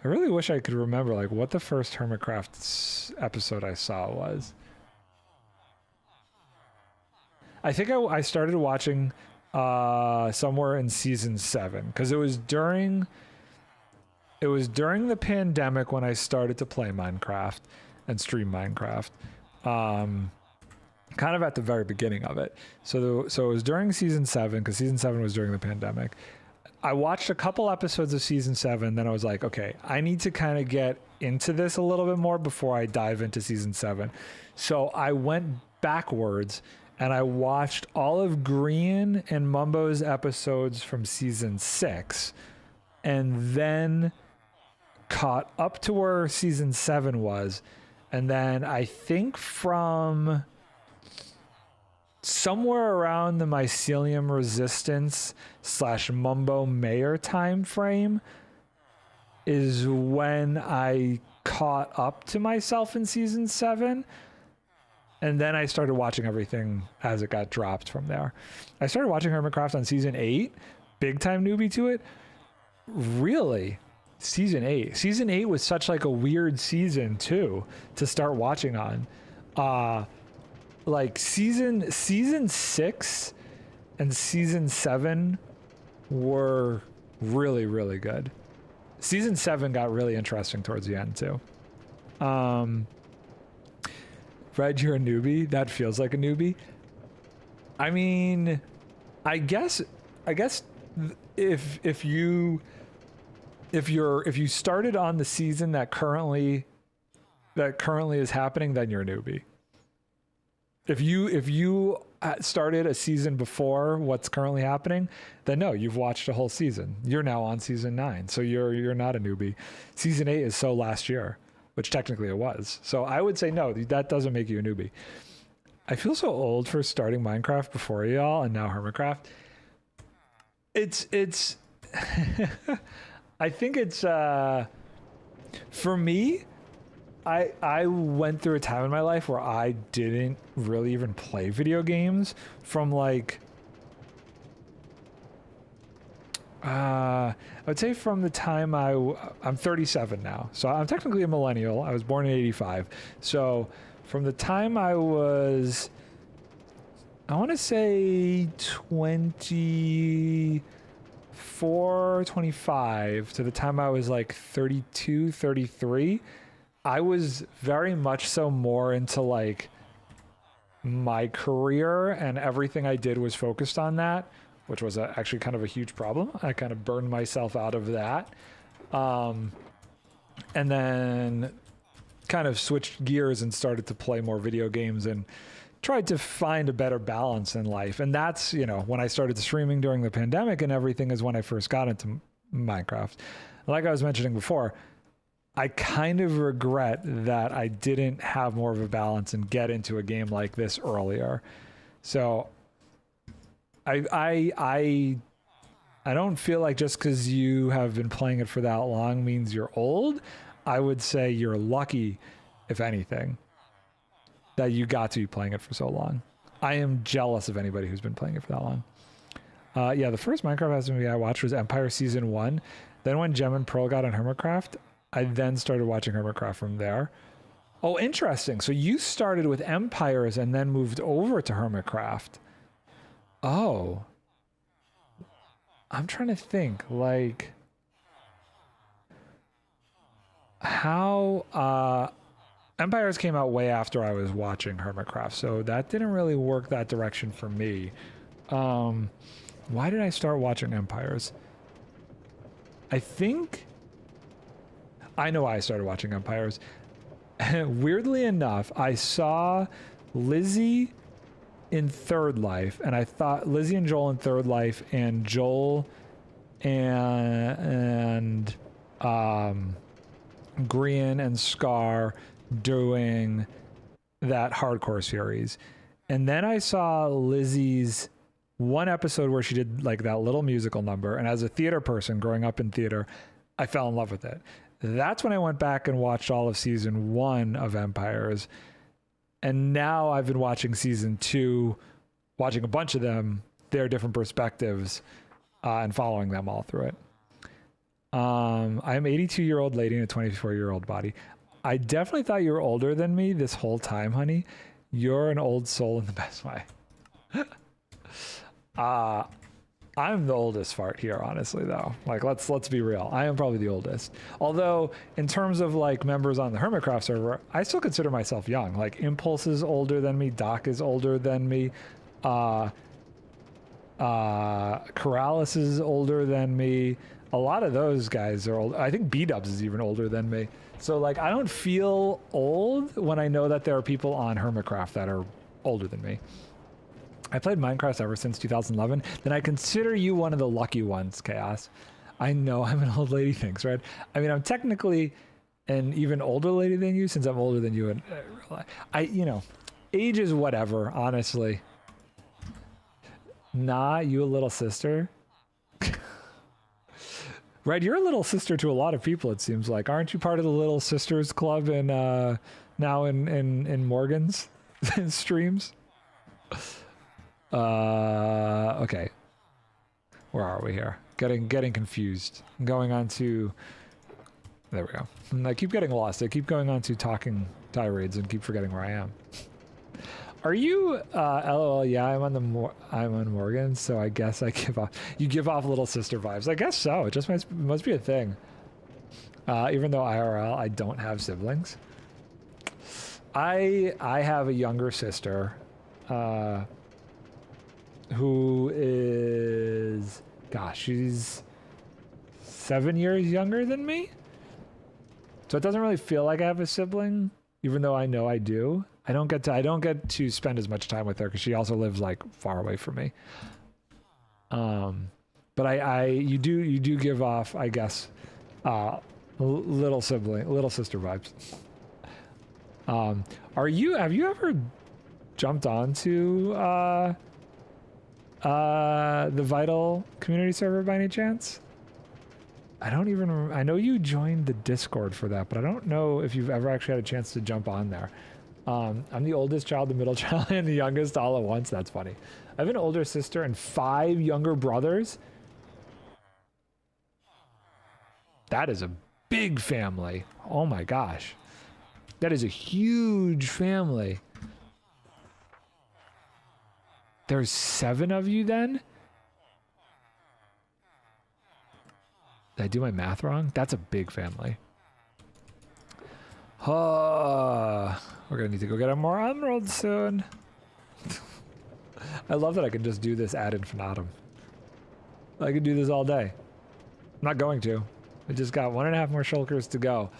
I really wish I could remember like what the first Hermitcraft episode I saw was. I think I started watching somewhere in season 7 because it was during the pandemic when I started to play Minecraft and stream Minecraft. Kind of at the very beginning of it. So it was during season 7 because season 7 was during the pandemic. I watched a couple episodes of season 7, then I was like, okay, I need to kind of get into this a little bit more before I dive into season 7. So I went backwards and I watched all of Green and Mumbo's episodes from season 6 and then caught up to where season 7 was. And then I think from somewhere around the mycelium resistance / Mumbo Mayor time frame is when I caught up to myself in season 7. And then I started watching everything as it got dropped from there. I started watching Hermitcraft on season 8, big time newbie to it. Really? Season 8. Season 8 was such like a weird season too to start watching on. Like season 6 and season 7 were really, really good. Season 7 got really interesting towards the end too. Fred, you're a newbie. That feels like a newbie. I mean, I guess if you started on the season that currently is happening, then you're a newbie. If you started a season before what's currently happening, then no, you've watched a whole season. You're now on season 9, so you're not a newbie. Season 8 is so last year, which technically it was. So I would say no, that doesn't make you a newbie. I feel so old for starting Minecraft before y'all and now Hermitcraft. It's I think it's for me, I went through a time in my life where I didn't really even play video games from like I would say from the time I'm 37 now, so I'm technically a millennial. I was born in 85, so from the time I was, I want to say 24, 25 to the time I was like 32, 33, I was very much so more into like my career, and everything I did was focused on that, which was actually kind of a huge problem. I kind of burned myself out of that. And then kind of switched gears and started to play more video games and tried to find a better balance in life. And that's, when I started streaming during the pandemic and everything is when I first got into Minecraft. Like I was mentioning before, I kind of regret that I didn't have more of a balance and get into a game like this earlier. So I I don't feel like just because you have been playing it for that long means you're old. I would say you're lucky, if anything, that you got to be playing it for so long. I am jealous of anybody who's been playing it for that long. Yeah, the first Minecraft movie I watched was Empire Season 1. Then when Gem and Pearl got on Hermitcraft, I then started watching Hermitcraft from there. Oh, interesting. So you started with Empires and then moved over to Hermitcraft. Oh. I'm trying to think, like, how Empires came out way after I was watching Hermitcraft, so that didn't really work that direction for me. Why did I start watching Empires? I think I know why I started watching Empires. Weirdly enough, I saw Lizzie in Third Life, and I thought Lizzie and Joel in Third Life, and Joel and Grian and Scar doing that hardcore series. And then I saw Lizzie's one episode where she did like that little musical number, and as a theater person growing up in theater, I fell in love with it. That's when I went back and watched all of season 1 of Empires. And now I've been watching season 2, watching a bunch of them, their different perspectives, and following them all through it. I'm an 82-year-old lady in a 24-year-old body. I definitely thought you were older than me this whole time, honey. You're an old soul in the best way. I'm the oldest fart here, honestly, though. Like, let's be real. I am probably the oldest. Although, in terms of like members on the Hermitcraft server, I still consider myself young. Like, Impulse is older than me. Doc is older than me. Corrales is older than me. A lot of those guys are old. I think B-Dubs is even older than me. So, like, I don't feel old when I know that there are people on Hermitcraft that are older than me. I played Minecraft ever since 2011. Then I consider you one of the lucky ones, Chaos. I know I'm an old lady, thanks, right? I mean, I'm technically an even older lady than you since I'm older than you. And you know, age is whatever, honestly. Nah, you a little sister? Right, you're a little sister to a lot of people, it seems like. Aren't you part of the Little Sisters Club in now in Morgan's streams? Okay. Where are we here? Getting confused. I'm going on to... There we go. And I keep getting lost. I keep going on to talking tirades and keep forgetting where I am. Are you, LOL, yeah, I'm on Morgan, so I guess I give off... You give off little sister vibes. I guess so. It just must be a thing. Even though IRL, I don't have siblings. I have a younger sister, who is, gosh, she's 7 years younger than me. So it doesn't really feel like I have a sibling, even though I know I do. I don't get to spend as much time with her because she also lives like far away from me. But you do give off, I guess, little sister vibes. Have you ever jumped onto the Vital community server by any chance? I know you joined the Discord for that, but I don't know if you've ever actually had a chance to jump on there. I'm the oldest child, the middle child, and the youngest all at once. That's funny. I have an older sister and 5 younger brothers. That is a big family. Oh my gosh. That is a huge family. There's 7 of you then? Did I do my math wrong? That's a big family. We're gonna need to go get more emeralds soon. I love that I can just do this ad infinitum. I can do this all day. I'm not going to. I just got 1.5 more shulkers to go.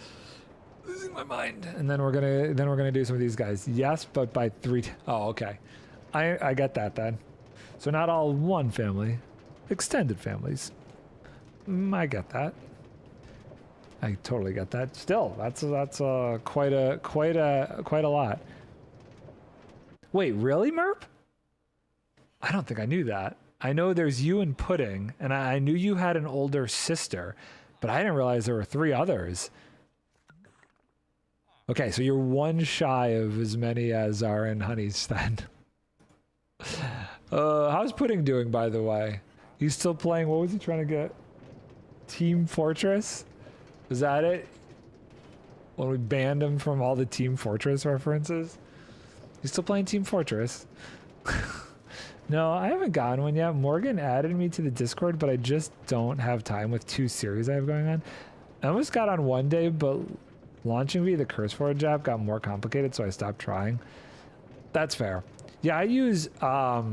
Losing my mind. And then we're gonna do some of these guys. Yes, but by 3. Oh, okay. I get that then. So not all one family, extended families. I get that. I totally get that. Still, that's quite a lot. Wait, really, Merp? I don't think I knew that. I know there's you and Pudding, and I knew you had an older sister, but I didn't realize there were 3 others. Okay, so you're 1 shy of as many as are in Honey's then. How's Pudding doing, by the way? He's still playing, what was he trying to get? Team Fortress? Is that it? When we banned him from all the Team Fortress references? He's still playing Team Fortress. No, I haven't gotten one yet. Morgan added me to the Discord, but I just don't have time with 2 series I have going on. I almost got on one day, but launching via the CurseForge app got more complicated, so I stopped trying. That's fair. Yeah, I use, I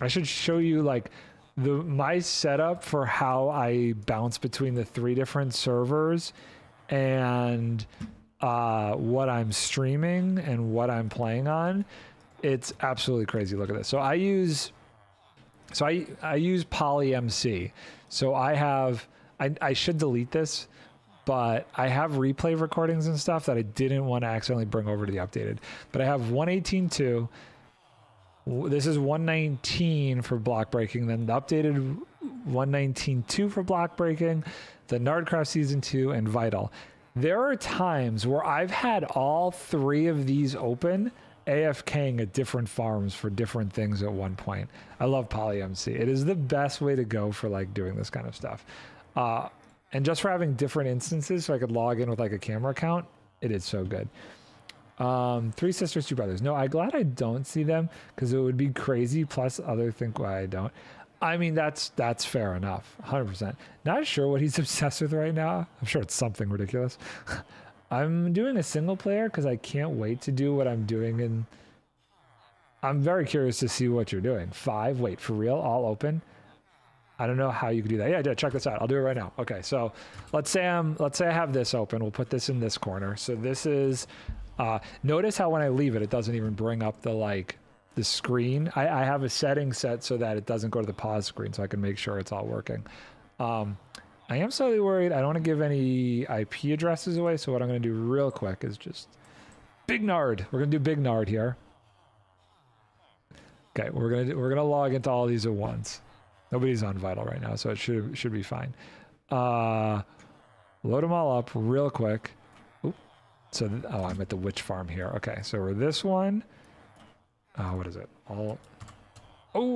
should show you like my setup for how I bounce between the 3 different servers and what I'm streaming and what I'm playing on. It's absolutely crazy. Look at this. So I use PolyMC. So I should delete this, but I have replay recordings and stuff that I didn't want to accidentally bring over to the updated. But I have 118.2. This is 119 for block breaking, then the updated 119.2 for block breaking, the Nardcraft Season 2, and Vital. There are times where I've had all 3 of these open, AFKing at different farms for different things at one point. I love PolyMC. It is the best way to go for like doing this kind of stuff. And just for having different instances so I could log in with like a camera account, it is so good. 3 sisters, 2 brothers. No, I'm glad I don't see them because it would be crazy. Plus other think why I don't. I mean, that's fair enough. 100%. Not sure what he's obsessed with right now. I'm sure it's something ridiculous. I'm doing a single player because I can't wait to do what I'm doing. And I'm very curious to see what you're doing. 5, wait, for real? All open? I don't know how you could do that. Yeah, I did. Check this out. I'll do it right now. Okay, so let's say I have this open. We'll put this in this corner. So this is, notice how when I leave it, it doesn't even bring up the screen. I have a setting set so that it doesn't go to the pause screen so I can make sure it's all working. I am slightly worried. I don't want to give any IP addresses away. So what I'm going to do real quick is just Big Nard. We're going to do Big Nard here. Okay, we're gonna log into all these at once. Nobody's on Vital right now, so it should be fine. Load them all up real quick. Oop. So I'm at the witch farm here. Okay, so we're this one. What is it? Oh,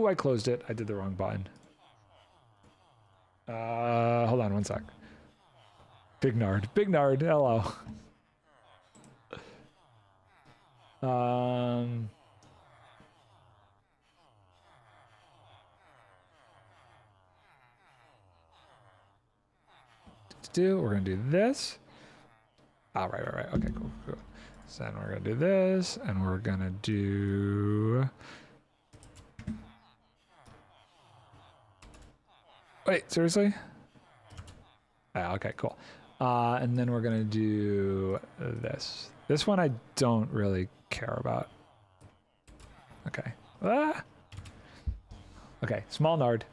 I closed it. I did the wrong button. Hold on one sec. Big Nard. Big Nard, hello. We're gonna do this. Right. Okay, cool. So then we're gonna do this, and we're gonna do. Wait, seriously? Okay, cool. And then we're gonna do this. This one I don't really care about. Okay. Okay, small Nard.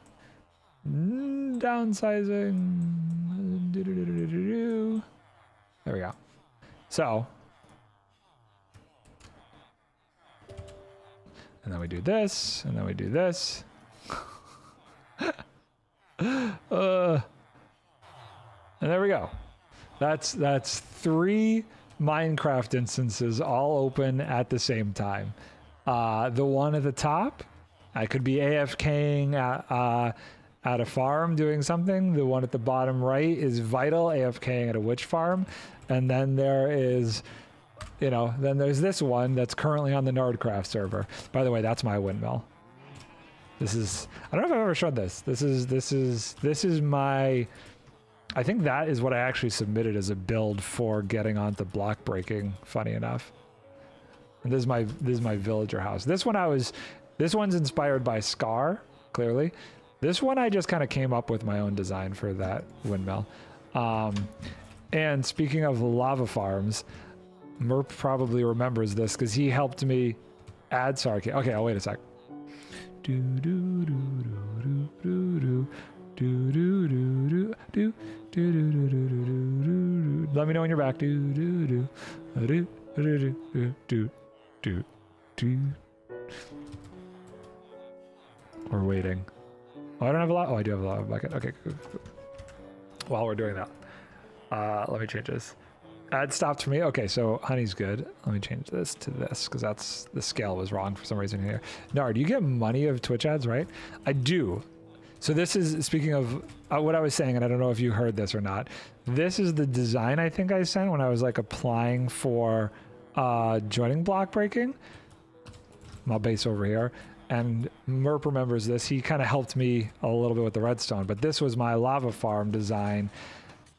Downsizing. There we go. So. And then we do this, and then we do this. And there we go. That's 3 Minecraft instances all open at the same time. The one at the top, I could be AFKing at a farm doing something. The one at the bottom right is Vital AFKing at a witch farm. And then there is, then there's this one that's currently on the NardCraft server. By the way, that's my windmill. This is, I don't know if I've ever showed this. This is my, I think that is what I actually submitted as a build for getting onto block breaking, funny enough. And this is my villager house. This one's inspired by Scar, clearly. This one I just kind of came up with my own design for that windmill. And speaking of lava farms, Merp probably remembers this because he helped me add Sarky. Okay, I'll wait a sec. Let me know when you're back. We're waiting. Oh, I don't have a lot. Oh, I do have a lava bucket. Okay, good. While we're doing that, let me change this. Ad stopped for me. Okay, so honey's good. Let me change this to this because that's the scale was wrong for some reason here. Nard, you get money of Twitch ads, right? I do. So this is, speaking of what I was saying, and I don't know if you heard this or not. This is the design I think I sent when I was like applying for joining block breaking. My base over here. And Merp remembers this. He kind of helped me a little bit with the redstone, but this was my lava farm design.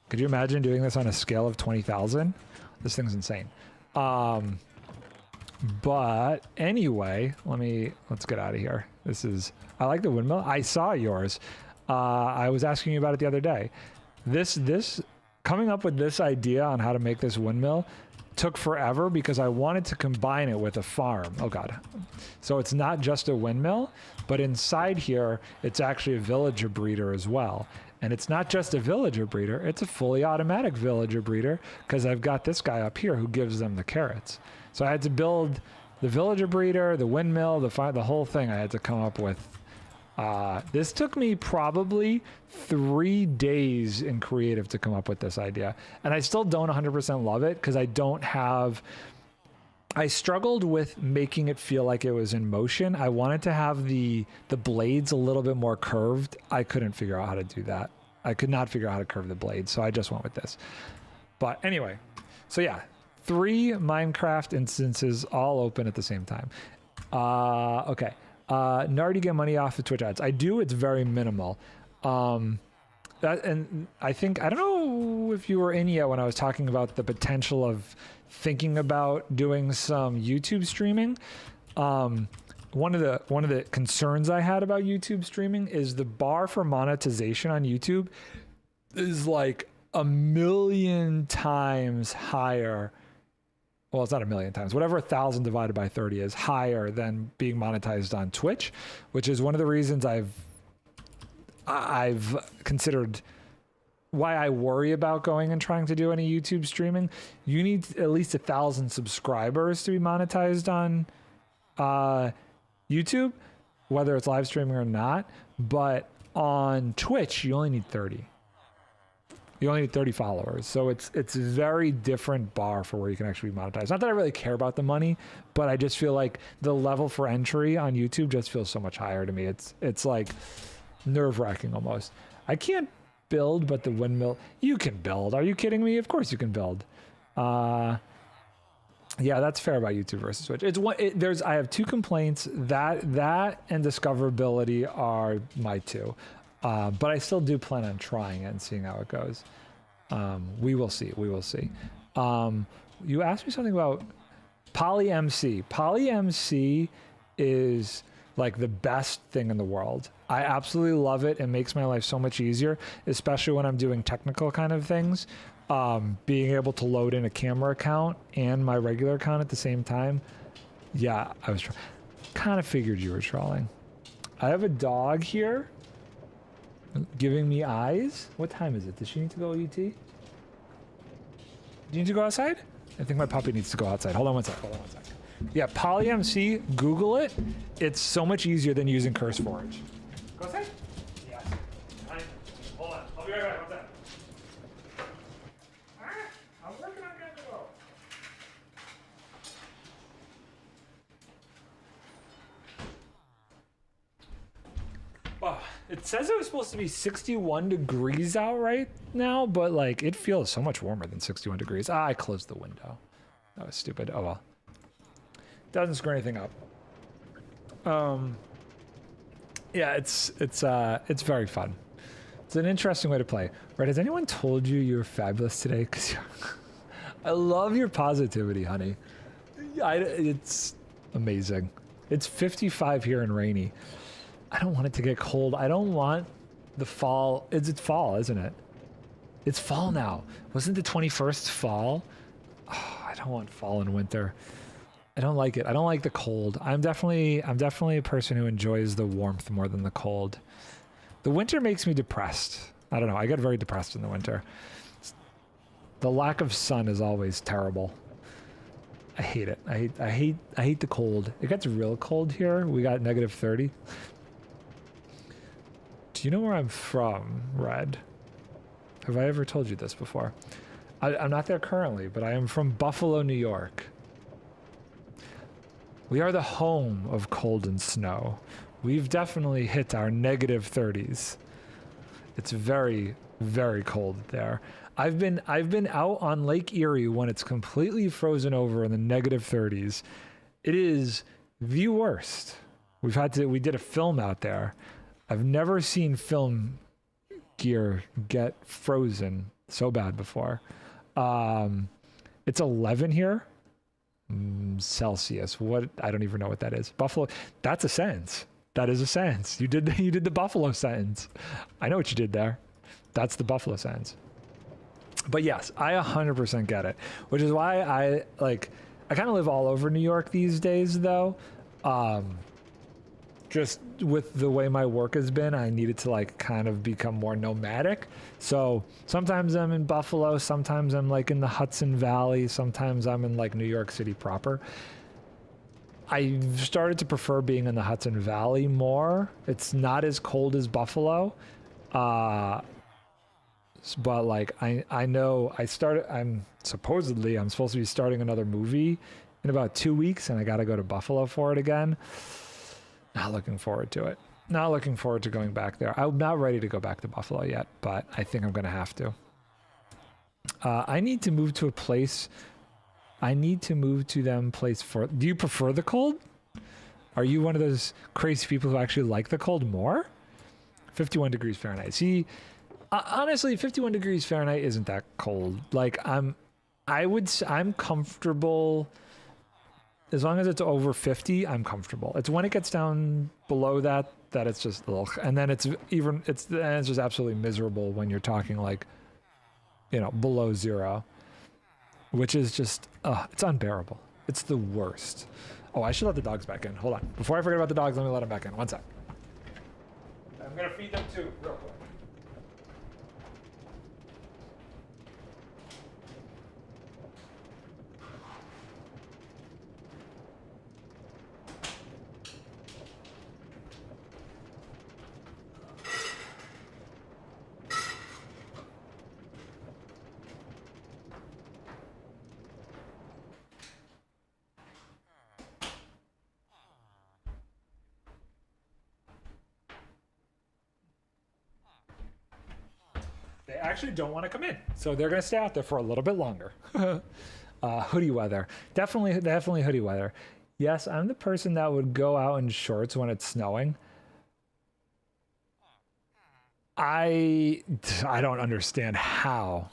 Could you imagine doing this on a scale of 20,000? This thing's insane. But anyway, let's get out of here. I like the windmill. I saw yours. I was asking you about it the other day. Coming up with this idea on how to make this windmill took forever because I wanted to combine it with a farm. Oh God. So it's not just a windmill, but inside here, it's actually a villager breeder as well. And it's not just a villager breeder, it's a fully automatic villager breeder because I've got this guy up here who gives them the carrots. So I had to build the villager breeder, the windmill, the whole thing I had to come up with. This took me probably 3 days in creative to come up with this idea. And I still don't 100% love it because I struggled with making it feel like it was in motion. I wanted to have the blades a little bit more curved. I couldn't figure out how to do that. I could not figure out how to curve the blades, so I just went with this. But anyway, so yeah, 3 Minecraft instances all open at the same time. Okay. Nard, you get money off of Twitch ads. I do. It's very minimal. And I think, I don't know if you were in yet when I was talking about the potential of thinking about doing some YouTube streaming. One of the concerns I had about YouTube streaming is the bar for monetization on YouTube is like 1,000,000 times higher. Well, it's not 1,000,000 times. Whatever 1,000 divided by 30 is higher than being monetized on Twitch, which is one of the reasons I've considered why I worry about going and trying to do any YouTube streaming. You need at least 1,000 subscribers to be monetized on YouTube, whether it's live streaming or not. But on Twitch, you only need 30. You only need 30 followers. So it's a very different bar for where you can actually be monetized. Not that I really care about the money, but I just feel like the level for entry on YouTube just feels so much higher to me. It's like nerve-wracking almost. I can't build, but the windmill, you can build. Are you kidding me? Of course you can build. Yeah, that's fair about YouTube versus Twitch. I have 2 complaints. That and discoverability are my 2. But I still do plan on trying it and seeing how it goes. We will see. You asked me something about PolyMC. PolyMC is like the best thing in the world. I absolutely love it. It makes my life so much easier, especially when I'm doing technical kind of things. Being able to load in a camera account and my regular account at the same time. Yeah, I was kind of figured you were trolling. I have a dog here giving me eyes. What time is it? Does she need to go UT? Do you need to go outside? I think my puppy needs to go outside. Hold on one sec. Yeah, PolyMC, Google it. It's so much easier than using CurseForge. Go outside? Yeah. Hold on. I'll be right back. What's that? I'm working on getting to go. Oh, it says it was supposed to be 61 degrees out right now, but like it feels so much warmer than 61 degrees. I closed the window. That was stupid. Oh well. Doesn't screw anything up. Yeah, it's very fun. It's an interesting way to play. Right? Has anyone told you you're fabulous today? Because I love your positivity, honey. It's amazing. It's 55 here and rainy. I don't want it to get cold. I don't want the fall. It's fall, isn't it? It's fall now. Wasn't the 21st fall? Oh, I don't want fall and winter. I don't like it. I don't like the cold. I'm definitely a person who enjoys the warmth more than the cold. The winter makes me depressed. I don't know. I get very depressed in the winter. The lack of sun is always terrible. I hate it. I hate the cold. It gets real cold here. We got -30. you know where I'm from, Red? Have I ever told you this before? I'm not there currently, but I am from Buffalo, New York. We are the home of cold and snow. We've definitely hit our negative 30s. It's very, very cold there. I've been out on Lake Erie when it's completely frozen over in the negative 30s. It is the worst. We did a film out there. I've never seen film gear get frozen so bad before. It's 11 here. Celsius. What? I don't even know what that is. Buffalo. That's a sentence. That is a sentence. You did the Buffalo sentence. I know what you did there. That's the Buffalo sentence. But yes, I 100% get it, which is why I kind of live all over New York these days, though. Just with the way my work has been, I needed to kind of become more nomadic. So sometimes I'm in Buffalo, sometimes I'm in the Hudson Valley, sometimes I'm in New York City proper. I started to prefer being in the Hudson Valley more. It's not as cold as Buffalo. But I know I'm supposed to be starting another movie in about 2 weeks, and I got to go to Buffalo for it again. Not looking forward to it. Not looking forward to going back there. I'm not ready to go back to Buffalo yet, but I think I'm going to have to. I need to move to a place. I need to move to them place for. Do you prefer the cold? Are you one of those crazy people who actually like the cold more? 51 degrees Fahrenheit. See, honestly, 51 degrees Fahrenheit isn't that cold. I'm comfortable. As long as it's over 50, I'm comfortable. It's when it gets down below that it's just ugh. And then it's just absolutely miserable when you're talking below zero, which is just it's unbearable. It's the worst. Oh, I should let the dogs back in. Hold on. Before I forget about the dogs, let me let them back in. One sec. I'm gonna feed them too, real quick. They actually don't want to come in, so they're going to stay out there for a little bit longer. Hoodie weather. Definitely hoodie weather. Yes, I'm the person that would go out in shorts when it's snowing. I don't understand how.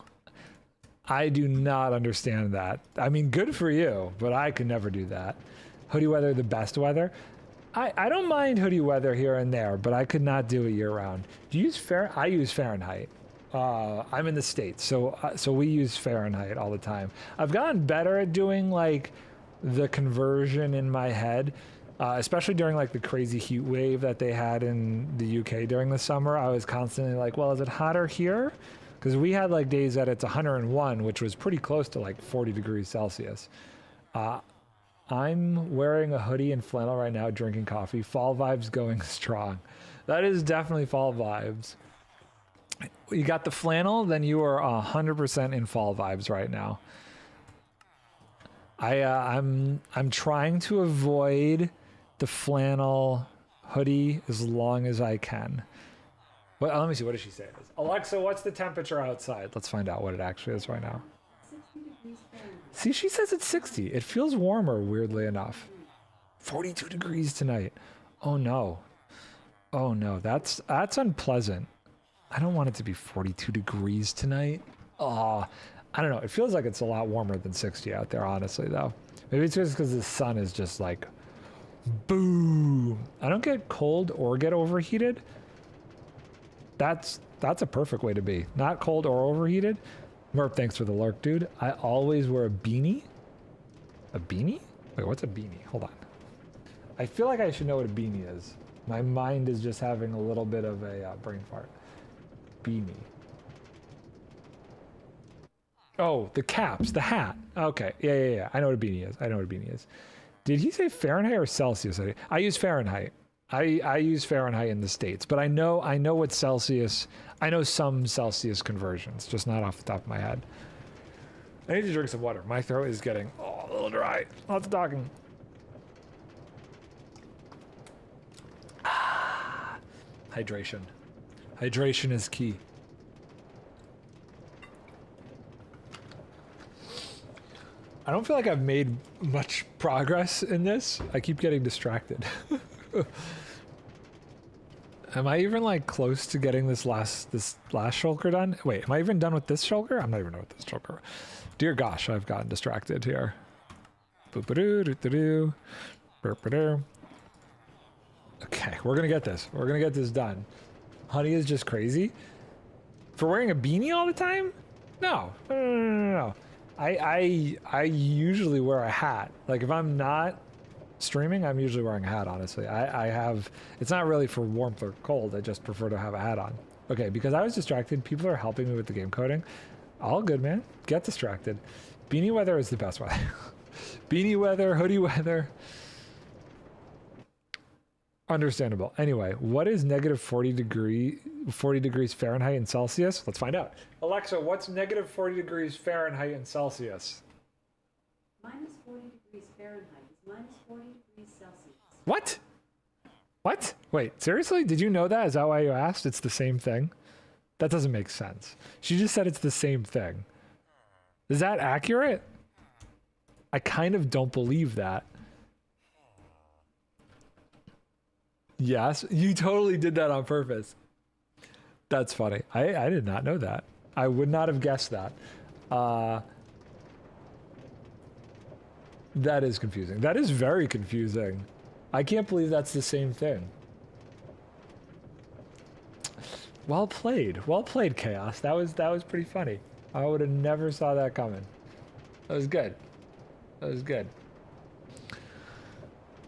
I do not understand that. I mean, good for you, but I could never do that. Hoodie weather, the best weather. I don't mind hoodie weather here and there, but I could not do it year round. Do you use Fahrenheit? I use Fahrenheit. I'm in the States, so we use Fahrenheit all the time. I've gotten better at doing the conversion in my head, especially during the crazy heat wave that they had in the UK during the summer. I was constantly well, is it hotter here? Because we had days that it's 101, which was pretty close to 40 degrees Celsius. I'm wearing a hoodie and flannel right now, drinking coffee. Fall vibes going strong. That is definitely fall vibes. You got the flannel, then you are 100% in fall vibes right now. I'm trying to avoid the flannel hoodie as long as I can. Well, let me see. What does she say it is? Alexa, what's the temperature outside? Let's find out what it actually is right now. 60 degrees Fahrenheit. See, she says it's 60. It feels warmer, weirdly enough. 42 degrees tonight. Oh no. Oh no, that's unpleasant. I don't want it to be 42 degrees tonight. Oh, I don't know. It feels like it's a lot warmer than 60 out there, honestly, though. Maybe it's just because the sun is just boom. I don't get cold or get overheated. That's a perfect way to be. Not cold or overheated. Merp, thanks for the lurk, dude. I always wear a beanie. A beanie? Wait, what's a beanie? Hold on. I feel like I should know what a beanie is. My mind is just having a little bit of a brain fart. Beanie. Oh, the caps, the hat. Okay, yeah. I know what a beanie is. Did he say Fahrenheit or Celsius? I use Fahrenheit. I use Fahrenheit in the States, but I know what Celsius. I know some Celsius conversions, just not off the top of my head. I need to drink some water. My throat is getting a little dry. Lots of talking. Hydration. Hydration is key. I don't feel like I've made much progress in this. I keep getting distracted. Am I even like close to getting this last shulker done? Wait, am I even done with this shulker? I'm not even done with this shulker. Dear gosh, I've gotten distracted here. Boop-a-doo-doo-doo-doo. Burp-a-doo. Okay, we're gonna get this. We're gonna get this done. Honey is just crazy. For wearing a beanie all the time? No. No. I usually wear a hat. Like if I'm not streaming, I'm usually wearing a hat, honestly. I have, it's not really for warmth or cold. I just prefer to have a hat on. Okay, because I was distracted. People are helping me with the game coding. All good, man. Get distracted. Beanie weather is the best weather. Beanie weather, hoodie weather. Understandable. Anyway, what is negative 40 degrees Fahrenheit in Celsius? Let's find out. Alexa, what's negative 40 degrees Fahrenheit in Celsius? Minus 40 degrees Fahrenheit is minus 40 degrees Celsius. What? What? Wait, seriously? Did you know that? Is that why you asked? It's the same thing? That doesn't make sense. She just said it's the same thing. Is that accurate? I kind of don't believe that. Yes, you totally did that on purpose. That's funny. I did not know that. I would not have guessed that. That is confusing. That is very confusing. I can't believe that's the same thing. Well played. Well played, Chaos. That was pretty funny. I would have never saw that coming. That was good. That was good.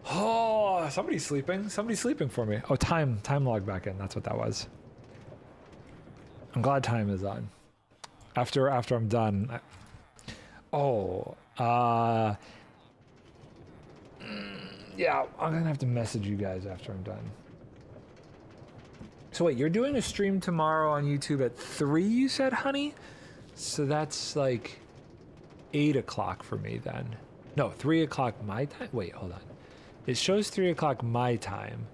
Oh, somebody's sleeping. Somebody's sleeping for me. Oh, time log back in. That's what that was. I'm glad time is on. After I'm done. Yeah, I'm gonna have to message you guys after I'm done. So wait, you're doing a stream tomorrow on YouTube at 3, you said, honey? So that's like 8 o'clock for me then. No, 3 o'clock my time? Wait, hold on. It shows 3 o'clock my time.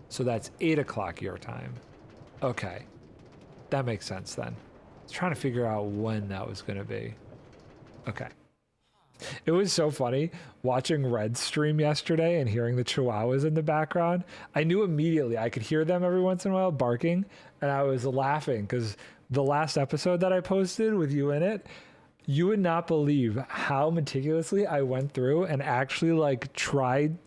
So that's 8 o'clock your time. Okay. That makes sense then. I was trying to figure out when that was going to be. Okay. It was so funny watching Red stream yesterday and hearing the chihuahuas in the background. I knew immediately. I could hear them every once in a while barking, and I was laughing because the last episode that I posted with you in it, you would not believe how meticulously I went through and actually like tried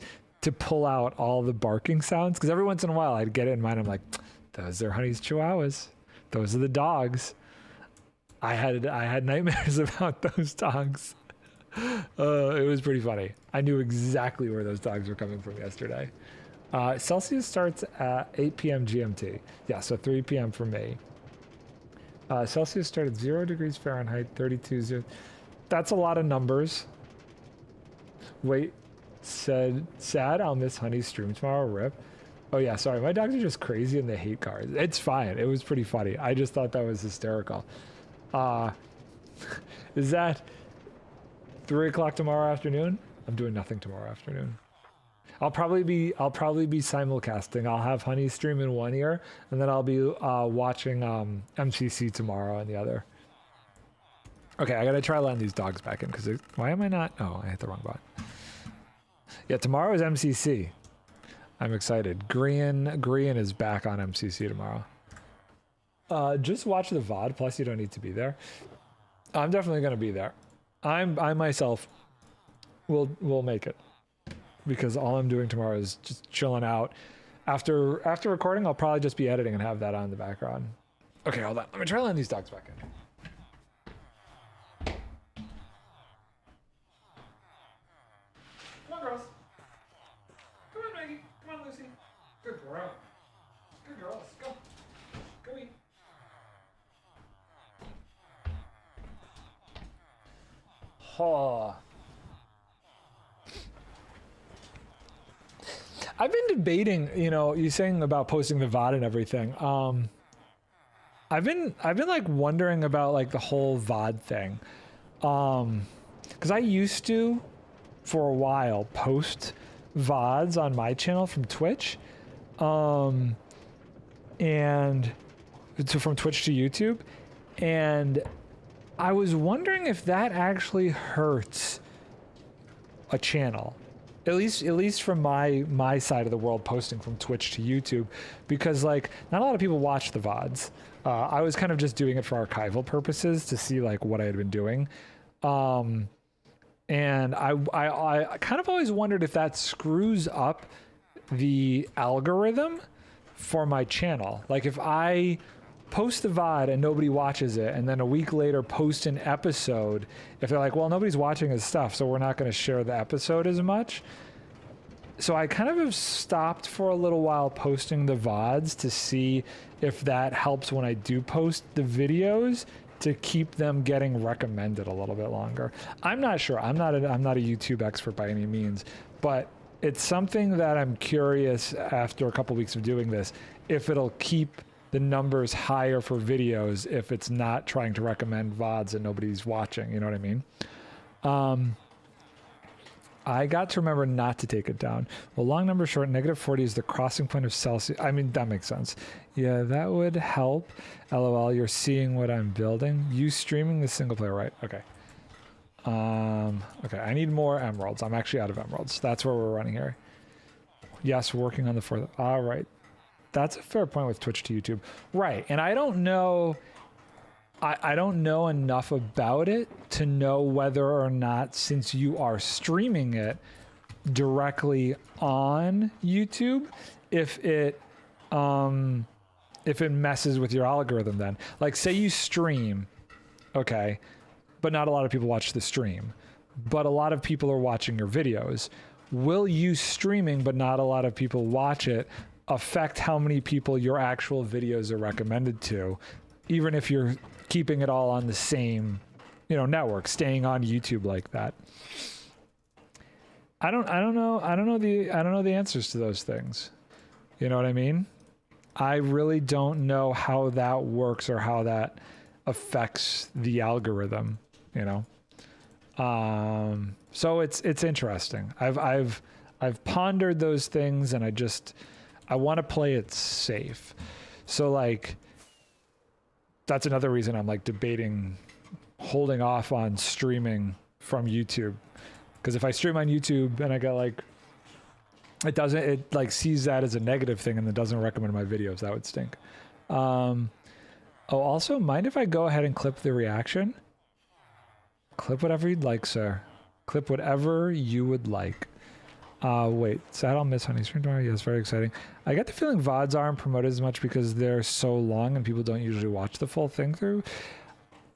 to pull out all the barking sounds. Because every once in a while I'd get it in mind. I'm like, those are Honey's chihuahuas. Those are the dogs. I had nightmares about those dogs. It was pretty funny. I knew exactly where those dogs were coming from yesterday. Celsius starts at 8 p.m. GMT. Yeah, so 3 p.m. for me. Celsius started 0 degrees Fahrenheit, 32. That's a lot of numbers. Wait, said, sad I'll miss Honey's stream tomorrow, rip. Oh yeah, sorry, my dogs are just crazy and they hate cars. It's fine, it was pretty funny. I just thought that was hysterical. Is that 3 o'clock tomorrow afternoon? I'm doing nothing tomorrow afternoon. I'll probably be simulcasting. I'll have Honey stream in one ear, and then I'll be watching MCC tomorrow in the other. Okay, I gotta try letting these dogs back in because why am I not? Oh, I hit the wrong button. Yeah, tomorrow is MCC. I'm excited. Grian is back on MCC tomorrow. Just watch the VOD. Plus, you don't need to be there. I'm definitely gonna be there. I myself will make it. Because all I'm doing tomorrow is just chilling out. After recording, I'll probably just be editing and have that on in the background. Okay, hold on. Let me try letting these dogs back in. Come on, girls. Come on, Maggie. Come on, Lucy. Good girl. Good girls. Go. Go eat. Oh. I've been debating, you know, you saying about posting the VOD and everything. I've been like wondering about like the whole VOD thing. Because I used to, for a while, post VODs on my channel from Twitch. And so from Twitch to YouTube. And I was wondering if that actually hurts a channel. At least from my side of the world, posting from Twitch to YouTube, because like not a lot of people watch the VODs. I was kind of just doing it for archival purposes to see like what I had been doing. And I kind of always wondered if that screws up the algorithm for my channel. Like if I post the VOD and nobody watches it, and then a week later post an episode, if they're like, well, nobody's watching his stuff, so we're not going to share the episode as much. So I kind of have stopped for a little while posting the VODs to see if that helps when I do post the videos to keep them getting recommended a little bit longer. I'm not sure. I'm not a YouTube expert by any means, but it's something that I'm curious after a couple weeks of doing this, if it'll keep the numbers higher for videos if it's not trying to recommend VODs and nobody's watching, you know what I mean? I got to remember not to take it down. Well, long number short, -40 is the crossing point of Celsius. I mean, that makes sense. Yeah, that would help. LOL, you're seeing what I'm building. You streaming the single player, right? Okay. Okay, I need more emeralds. I'm actually out of emeralds. That's where we're running here. Yes, we're working on the fourth. All right. That's a fair point with Twitch to YouTube. Right, and I don't know... I don't know enough about it to know whether or not, since you are streaming it directly on YouTube, if it messes with your algorithm then. Like say you stream, okay, but not a lot of people watch the stream, but a lot of people are watching your videos. Will you streaming but not a lot of people watch it affect how many people your actual videos are recommended to, even if you're keeping it all on the same, you know, network, staying on YouTube like that? I don't know the answers to those things. You know what I mean? I really don't know how that works or how that affects the algorithm, you know? So it's interesting. I've pondered those things, and I want to play it safe. So like, that's another reason I'm like debating holding off on streaming from YouTube. Because if I stream on YouTube and I got like, it like sees that as a negative thing and it doesn't recommend my videos, that would stink. Oh, also, mind if I go ahead and clip the reaction? Clip whatever you'd like, sir. Clip whatever you would like. Wait, sad I'll miss Honey Stream tomorrow. Yes, very exciting. I get the feeling VODs aren't promoted as much because they're so long and people don't usually watch the full thing through.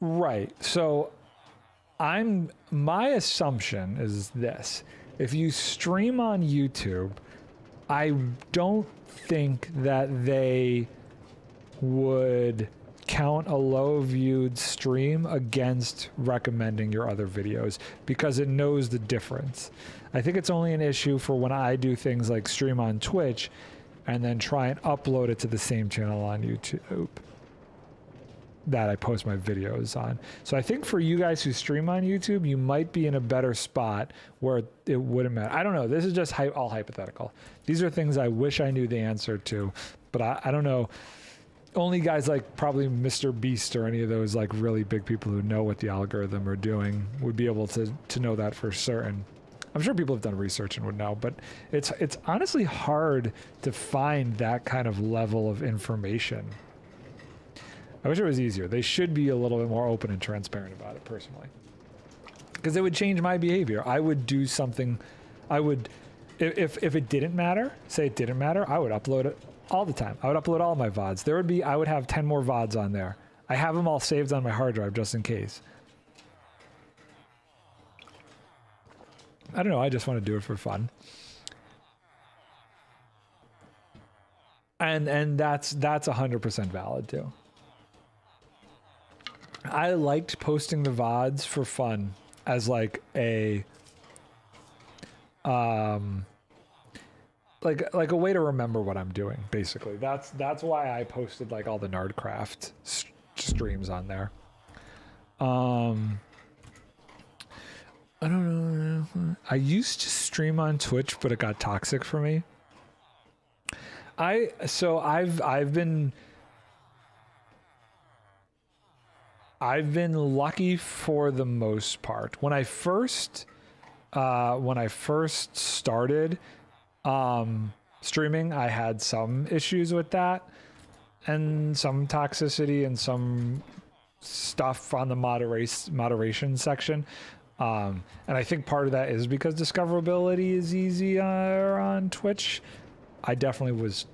Right. So my assumption is this. If you stream on YouTube, I don't think that they would count a low viewed stream against recommending your other videos because it knows the difference. I think it's only an issue for when I do things like stream on Twitch and then try and upload it to the same channel on YouTube that I post my videos on. So I think for you guys who stream on YouTube, you might be in a better spot where it wouldn't matter. I don't know. This is just all hypothetical. These are things I wish I knew the answer to, but I don't know. Only guys like probably Mr. Beast or any of those like really big people who know what the algorithm are doing would be able to know that for certain. I'm sure people have done research and would know, but it's honestly hard to find that kind of level of information. I wish it was easier. They should be a little bit more open and transparent about it, personally. Because it would change my behavior. I would do something, if it didn't matter, say it didn't matter, I would upload it all the time. I would upload all my VODs. I would have 10 more VODs on there. I have them all saved on my hard drive just in case. I don't know, I just want to do it for fun. And that's 100% valid too. I liked posting the VODs for fun as like a like a way to remember what I'm doing. Basically, that's why I posted like all the Nardcraft streams on there. I don't know. I used to stream on Twitch, but it got toxic for me. I've been lucky for the most part. When I first started streaming, I had some issues with that and some toxicity and some stuff on the moderation section. And I think part of that is because discoverability is easier on Twitch. I definitely was,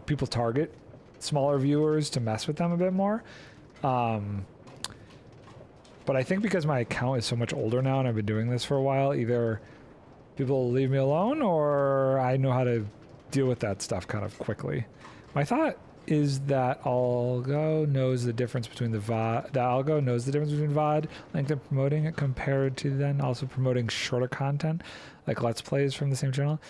people target smaller viewers to mess with them a bit more. But I think because my account is so much older now and I've been doing this for a while, either people leave me alone or I know how to deal with that stuff kind of quickly. My thought is that algo knows the difference between the algo knows the difference between VOD length and promoting it compared to then also promoting shorter content like Let's Plays from the same channel.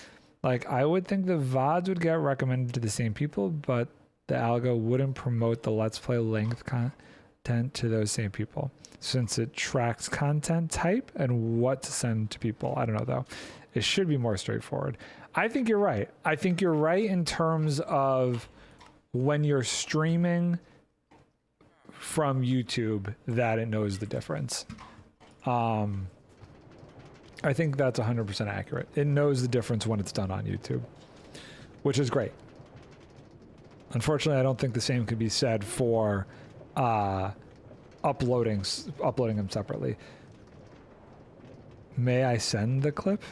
Like I would think the VODs would get recommended to the same people, but the algo wouldn't promote the Let's Play length content to those same people since it tracks content type and what to send to people. I don't know though. It should be more straightforward. I think you're right. I think you're right in terms of when you're streaming from YouTube that it knows the difference. I think that's 100% accurate. It knows the difference when it's done on YouTube, which is great. Unfortunately, I don't think the same could be said for uploading them separately. May I send the clip?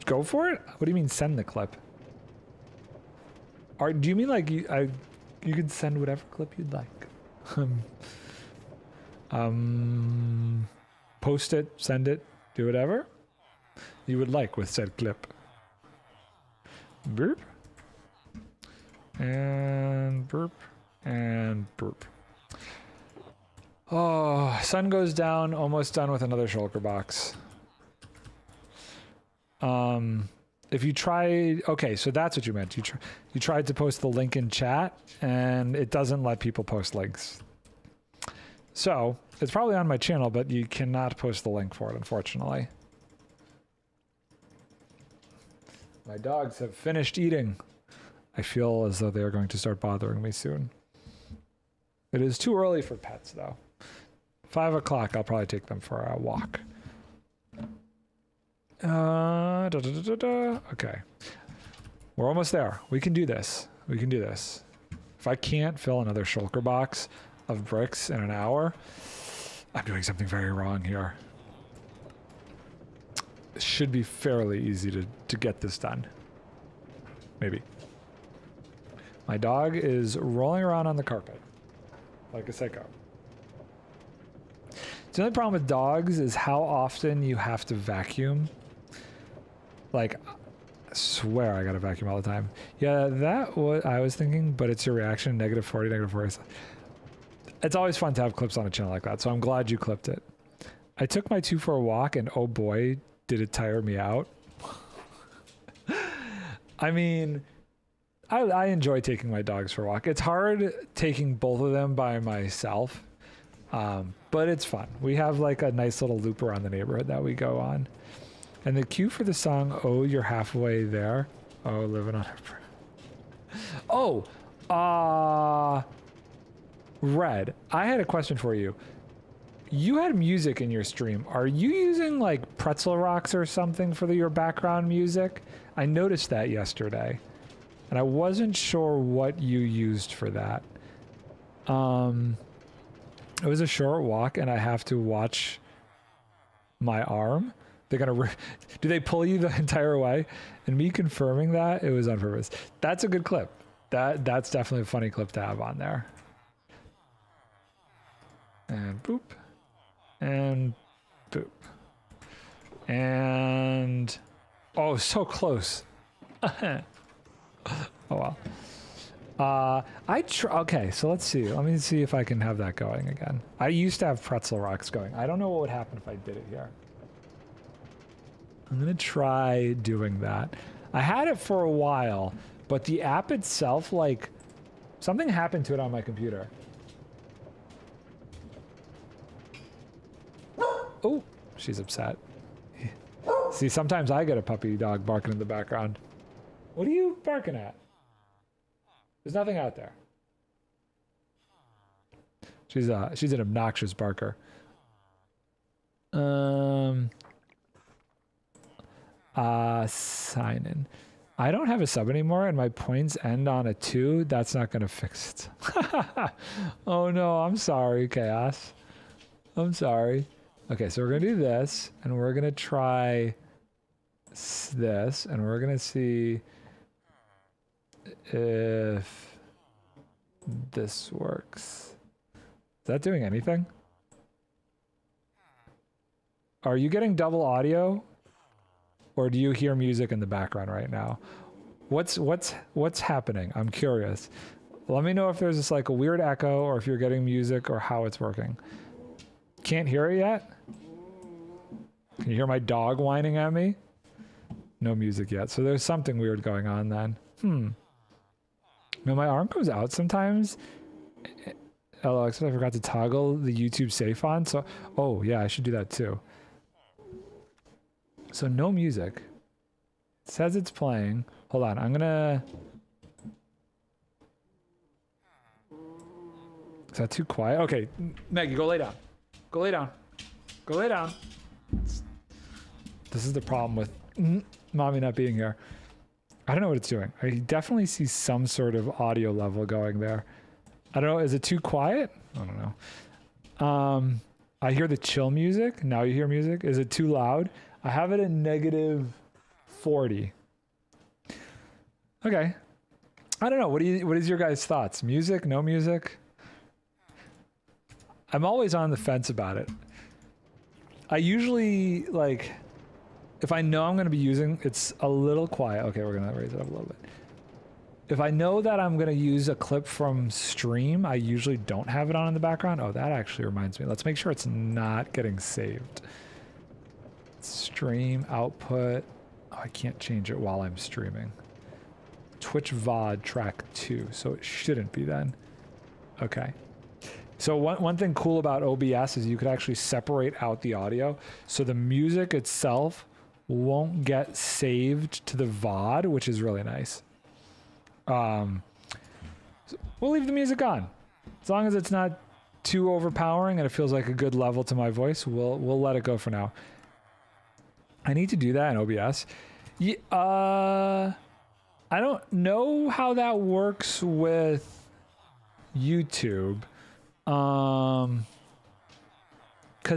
Go for it? What do you mean send the clip? Do you mean like you could send whatever clip you'd like? Post it, send it, do whatever you would like with said clip. Burp. And burp. And burp. Oh, sun goes down, almost done with another shulker box. If you try, okay, so that's what you meant. You tried to post the link in chat, and it doesn't let people post links. So it's probably on my channel, but you cannot post the link for it, unfortunately. My dogs have finished eating. I feel as though they are going to start bothering me soon. It is too early for pets, though. 5 o'clock, I'll probably take them for a walk. Okay. We're almost there. We can do this. We can do this. If I can't fill another shulker box of bricks in an hour, I'm doing something very wrong here. It should be fairly easy to get this done. Maybe. My dog is rolling around on the carpet like a psycho. The only problem with dogs is how often you have to vacuum. Like, I swear I gotta vacuum all the time. Yeah, that what I was thinking, but it's your reaction, -40, -40. It's always fun to have clips on a channel like that, so I'm glad you clipped it. I took my 2 for a walk, and oh boy, did it tire me out. I mean, I enjoy taking my dogs for a walk. It's hard taking both of them by myself, but it's fun. We have like a nice little loop around the neighborhood that we go on. And the cue for the song, "Oh, You're Halfway There." Oh, living on a... Oh, Red, I had a question for you. You had music in your stream. Are you using like pretzel rocks or something for your background music? I noticed that yesterday, and I wasn't sure what you used for that. It was a short walk, and I have to watch my arm. They're gonna do they pull you the entire way? And me confirming that it was on purpose. That's a good clip. That's definitely a funny clip to have on there. And boop. And boop. And oh, so close. Oh well. Okay, so let's see. Let me see if I can have that going again. I used to have pretzel rocks going. I don't know what would happen if I did it here. I'm gonna try doing that. I had it for a while, but the app itself, like, something happened to it on my computer. Oh, she's upset. See, sometimes I get a puppy dog barking in the background. What are you barking at? There's nothing out there. She's an obnoxious barker. Sign in. I don't have a sub anymore and my points end on a 2. That's not gonna fix it. Oh no, I'm sorry, Chaos. I'm sorry. Okay, so we're gonna do this and we're gonna try this and we're gonna see if this works. Is that doing anything? Are you getting double audio? Or do you hear music in the background right now? What's happening? I'm curious. Let me know if there's just like a weird echo or if you're getting music or how it's working. Can't hear it yet? Can you hear my dog whining at me? No music yet. So there's something weird going on then. No, my arm goes out sometimes. Alex, I forgot to toggle the YouTube safe on. So, oh yeah, I should do that too. So no music. It says it's playing. Hold on, I'm gonna... Is that too quiet? Okay, Maggie, go lay down. Go lay down. Go lay down. This is the problem with mommy not being here. I don't know what it's doing. I definitely see some sort of audio level going there. I don't know, is it too quiet? I don't know. I hear the chill music. Now you hear music. Is it too loud? I have it at -40. Okay. I don't know. What is your guys' thoughts? Music? No music? I'm always on the fence about it. I usually, like, if I know I'm going to be using, it's a little quiet. Okay, we're going to raise it up a little bit. If I know that I'm going to use a clip from stream, I usually don't have it on in the background. Oh, that actually reminds me. Let's make sure it's not getting saved. Stream output. Oh, I can't change it while I'm streaming. Twitch VOD track 2. So it shouldn't be then. Okay. So one thing cool about OBS is you could actually separate out the audio. So the music itself won't get saved to the VOD, which is really nice. So we'll leave the music on. As long as it's not too overpowering and it feels like a good level to my voice, we'll let it go for now. I need to do that in OBS. Yeah, I don't know how that works with YouTube. Because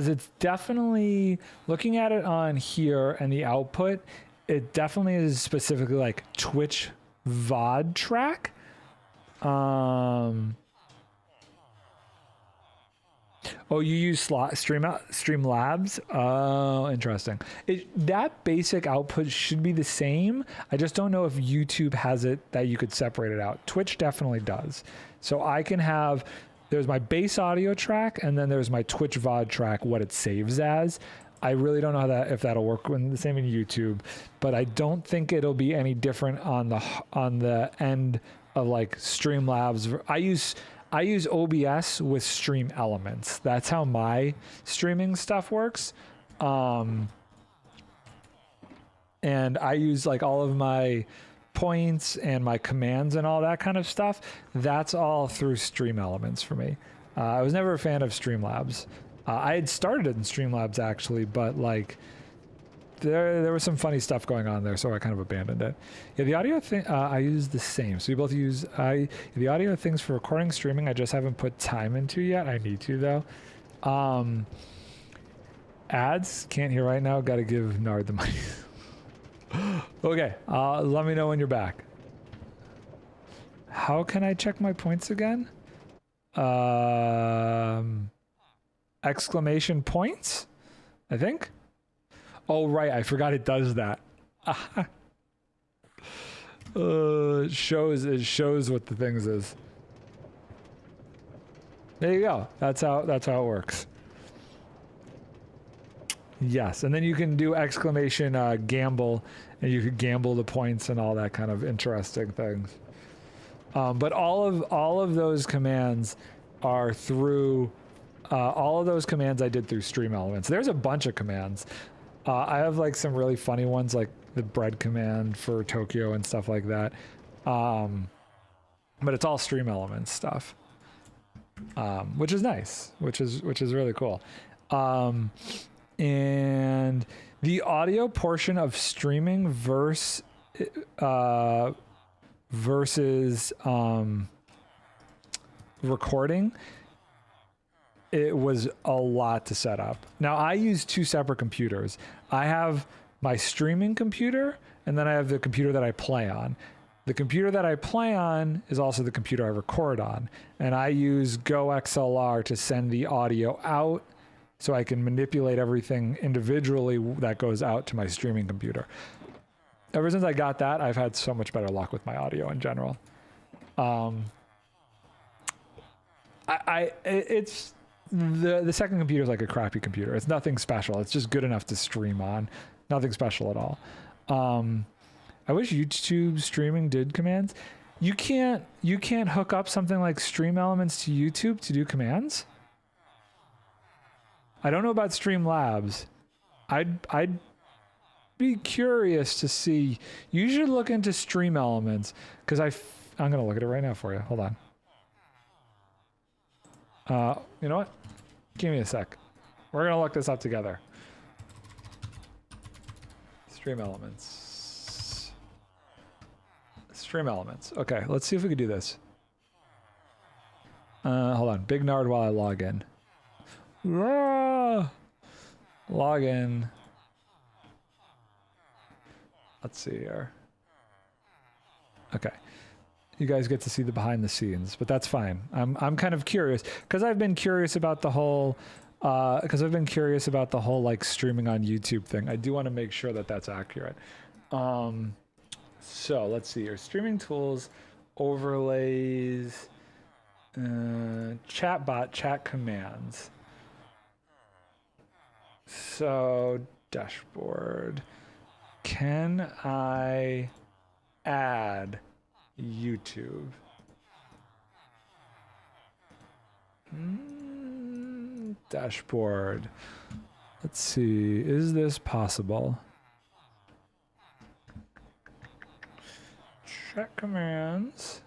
it's definitely, looking at it on here and the output, it definitely is specifically like Twitch VOD track. Oh, you use Streamlabs? Oh, interesting. That basic output should be the same. I just don't know if YouTube has it that you could separate it out. Twitch definitely does. So I can have, there's my base audio track and then there's my Twitch VOD track, what it saves as. I really don't know how if that'll work when the same in YouTube, but I don't think it'll be any different on the end of like Streamlabs. I use OBS with Stream Elements. That's how my streaming stuff works. And I use like all of my points and my commands and all that kind of stuff. That's all through Stream Elements for me. I was never a fan of Streamlabs. I had started in Streamlabs actually, but like there was some funny stuff going on there, so I kind of abandoned it. Yeah, the audio thing, I use the same. So we both use, the audio things for recording, streaming, I just haven't put time into yet. I need to though. Ads, can't hear right now. Got to give Nard the money. Okay, let me know when you're back. How can I check my points again? Exclamation points, I think. Oh, right. I forgot it does that. It shows what the things is. There you go. That's how it works. Yes, and then you can do exclamation gamble, and you could gamble the points and all that kind of interesting things. But all of those commands are through. All of those commands I did through Stream Elements. There's a bunch of commands. I have like some really funny ones, like the bread command for Tokyo and stuff like that. But it's all Stream Elements stuff, which is nice, which is really cool. And the audio portion of streaming versus recording, it was a lot to set up. Now I use two separate computers. I have my streaming computer, and then I have the computer that I play on. The computer that I play on is also the computer I record on, and I use GoXLR to send the audio out so I can manipulate everything individually that goes out to my streaming computer. Ever since I got that, I've had so much better luck with my audio in general. It's the second computer is like a crappy computer. It's nothing special. It's just good enough to stream on. Nothing special at all. I wish YouTube streaming did commands. You can't hook up something like Stream Elements to YouTube to do commands. I don't know about Streamlabs. I'd be curious to see. You should look into Stream Elements, because I'm gonna look at it right now for you. Hold on. You know what? Give me a sec. We're gonna look this up together. Stream Elements. Stream Elements. Okay, let's see if we can do this. Hold on. Big Nard while I log in. Log in. Let's see here. Okay. You guys get to see the behind the scenes, but that's fine. I'm kind of curious because I've been curious about the whole like streaming on YouTube thing. I do want to make sure that that's accurate. So let's see here. Streaming tools, overlays, chatbot, chat commands. So dashboard. Can I add YouTube? Dashboard. Let's see. Is this possible? Chat commands.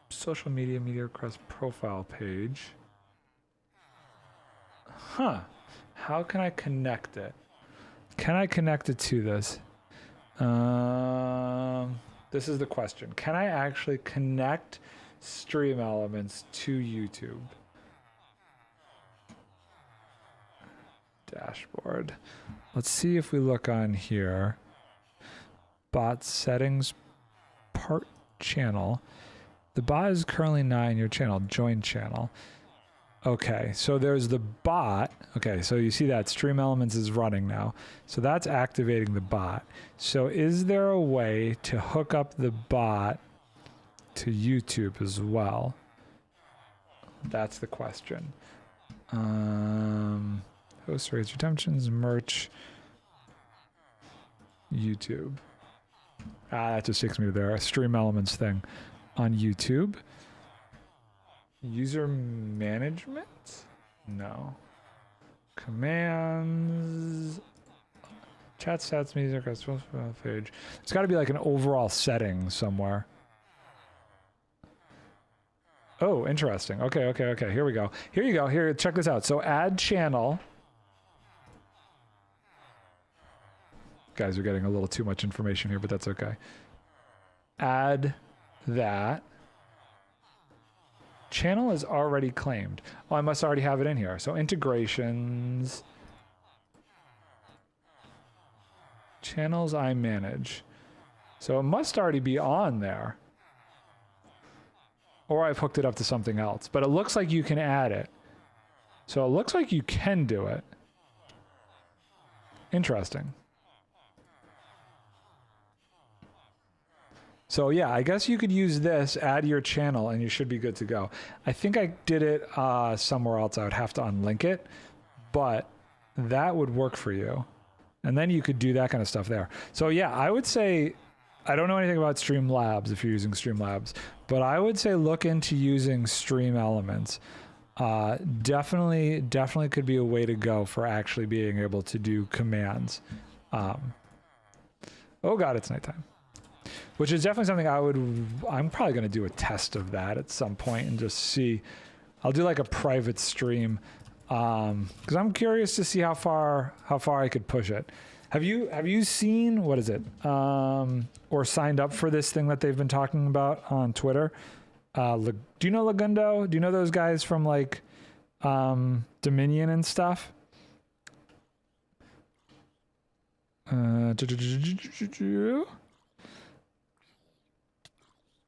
Social media request profile page. Huh. How can I connect it? Can I connect it to this? This is the question. Can I actually connect Stream Elements to YouTube? Dashboard. Let's see if we look on here. Bot settings, part channel. The bot is currently not in your channel. Join channel. Okay, so there's the bot. Okay, so you see that Stream Elements is running now. So that's activating the bot. So is there a way to hook up the bot to YouTube as well? That's the question. Host rates, redemptions, merch, YouTube. That just takes me to their Stream Elements thing on YouTube. User management? No. Commands. Chat stats, music, page. It's got to be like an overall setting somewhere. Oh, interesting. Okay. Here we go. Here you go. Here, check this out. So add channel. Guys are getting a little too much information here, but that's okay. Add that. Channel is already claimed. Oh, I must already have it in here. So integrations. Channels I manage. So it must already be on there. Or I've hooked it up to something else. But it looks like you can add it. So it looks like you can do it. Interesting. So yeah, I guess you could use this, add your channel, and you should be good to go. I think I did it somewhere else. I would have to unlink it, but that would work for you. And then you could do that kind of stuff there. So yeah, I would say, I don't know anything about Streamlabs if you're using Streamlabs, but I would say look into using Stream Elements. Definitely could be a way to go for actually being able to do commands. Oh God, it's nighttime. Which is definitely something I'm probably going to do a test of that at some point and just see. I'll do like a private stream because I'm curious to see how far I could push it. Have you seen, what is it, or signed up for this thing that they've been talking about on Twitter? Do you know Lagundo? Do you know those guys from like Dominion and stuff?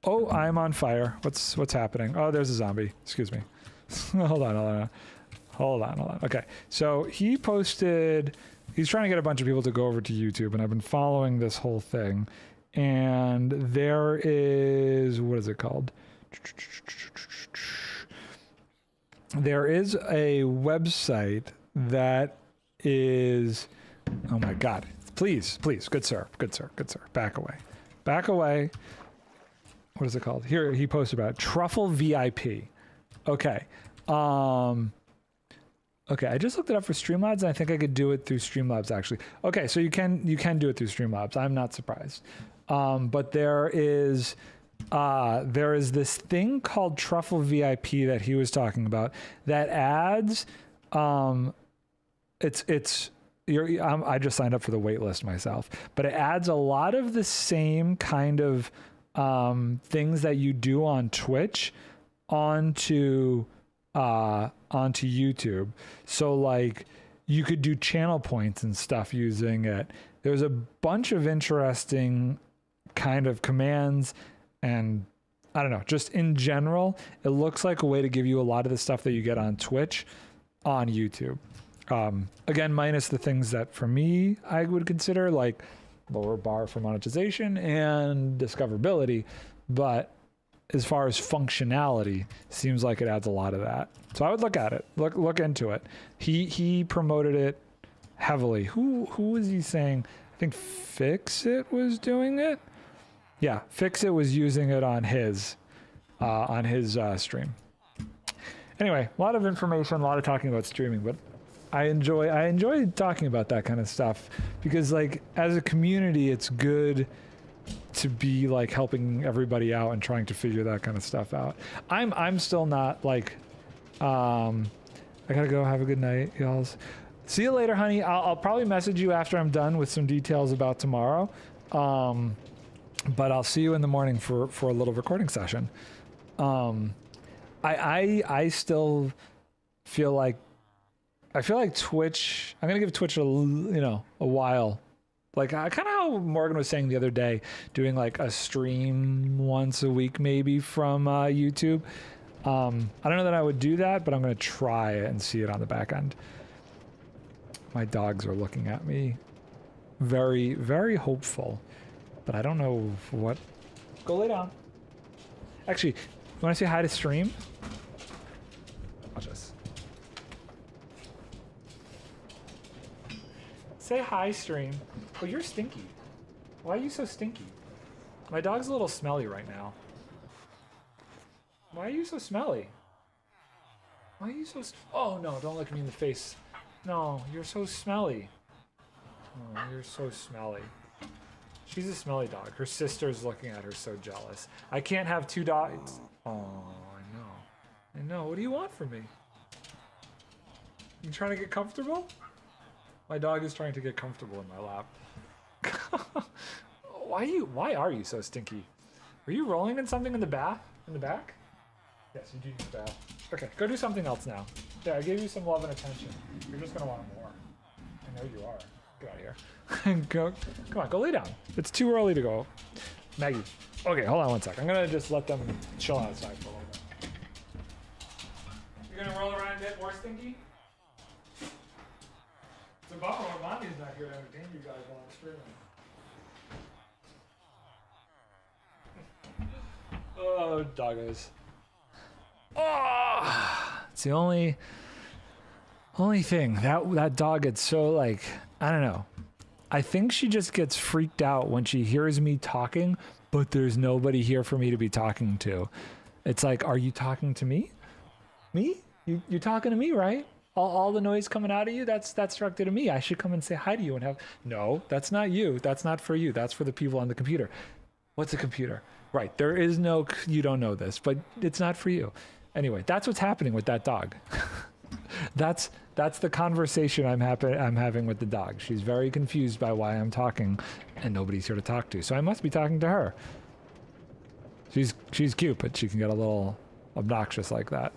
Oh, I'm on fire. What's happening? Oh, there's a zombie. Excuse me. Hold on. Okay. So he posted, he's trying to get a bunch of people to go over to YouTube, and I've been following this whole thing. And there is, what is it called? There is a website that is, oh my God. Please, good sir. Back away. What is it called? Here, he posted about it. Truffle VIP. Okay. Okay, I just looked it up for Streamlabs, and I think I could do it through Streamlabs, actually. Okay, so you can do it through Streamlabs. I'm not surprised. But there is this thing called Truffle VIP that he was talking about that adds, I just signed up for the wait list myself, but it adds a lot of the same kind of things that you do on Twitch onto YouTube. So like you could do channel points and stuff using it. There's a bunch of interesting kind of commands, and I don't know, just in general, it looks like a way to give you a lot of the stuff that you get on Twitch on YouTube. Again, minus the things that for me, I would consider like lower bar for monetization and discoverability. But as far as functionality, seems like it adds a lot of that. So I would look at it, look into it. He promoted it heavily. Who was he saying? I think Fixit was doing it. Yeah, Fixit was using it on his stream. Anyway, a lot of information, a lot of talking about streaming, but I enjoy talking about that kind of stuff because like as a community, it's good to be like helping everybody out and trying to figure that kind of stuff out. I'm still not like, I gotta go. Have a good night, y'all. See you later, honey. I'll probably message you after I'm done with some details about tomorrow. But I'll see you in the morning for a little recording session. I still feel like Twitch, I'm gonna give Twitch a while. Like kind of how Morgan was saying the other day, doing like a stream once a week maybe from YouTube. I don't know that I would do that, but I'm gonna try it and see it on the back end. My dogs are looking at me very, very hopeful, but I don't know what. Go lay down. Actually, you wanna say hi to stream? Watch this. Say hi, stream. Oh, you're stinky. Why are you so stinky? My dog's a little smelly right now. Why are you so smelly? Why are you so oh no, don't look me in the face. No, you're so smelly. Oh, you're so smelly. She's a smelly dog. Her sister's looking at her so jealous. I can't have two dogs. Oh, I know. What do you want from me? You trying to get comfortable? My dog is trying to get comfortable in my lap. Why are you so stinky? Were you rolling in something in the bath? In the back? Yes, you do use the bath. Okay, go do something else now. Yeah, I gave you some love and attention. You're just gonna want more. I know you are. Get out of here. Come on, go lay down. It's too early to go. Maggie. Okay, hold on one sec. I'm gonna just let them chill outside for a little bit. You're gonna roll around and get more stinky? It's a bummer when Mommy's not here to entertain you guys while I'm streaming. Oh, doggos. Oh, it's the only thing. That dog gets so like, I don't know. I think she just gets freaked out when she hears me talking, but there's nobody here for me to be talking to. It's like, are you talking to me? Me? You're talking to me, right? All the noise coming out of you, that's directed at me. I should come and say hi to you and have... No, that's not you. That's not for you. That's for the people on the computer. What's a computer? Right, there is no... You don't know this, but it's not for you. Anyway, that's what's happening with that dog. That's the conversation I'm having with the dog. She's very confused by why I'm talking and nobody's here to talk to. So I must be talking to her. She's cute, but she can get a little obnoxious like that.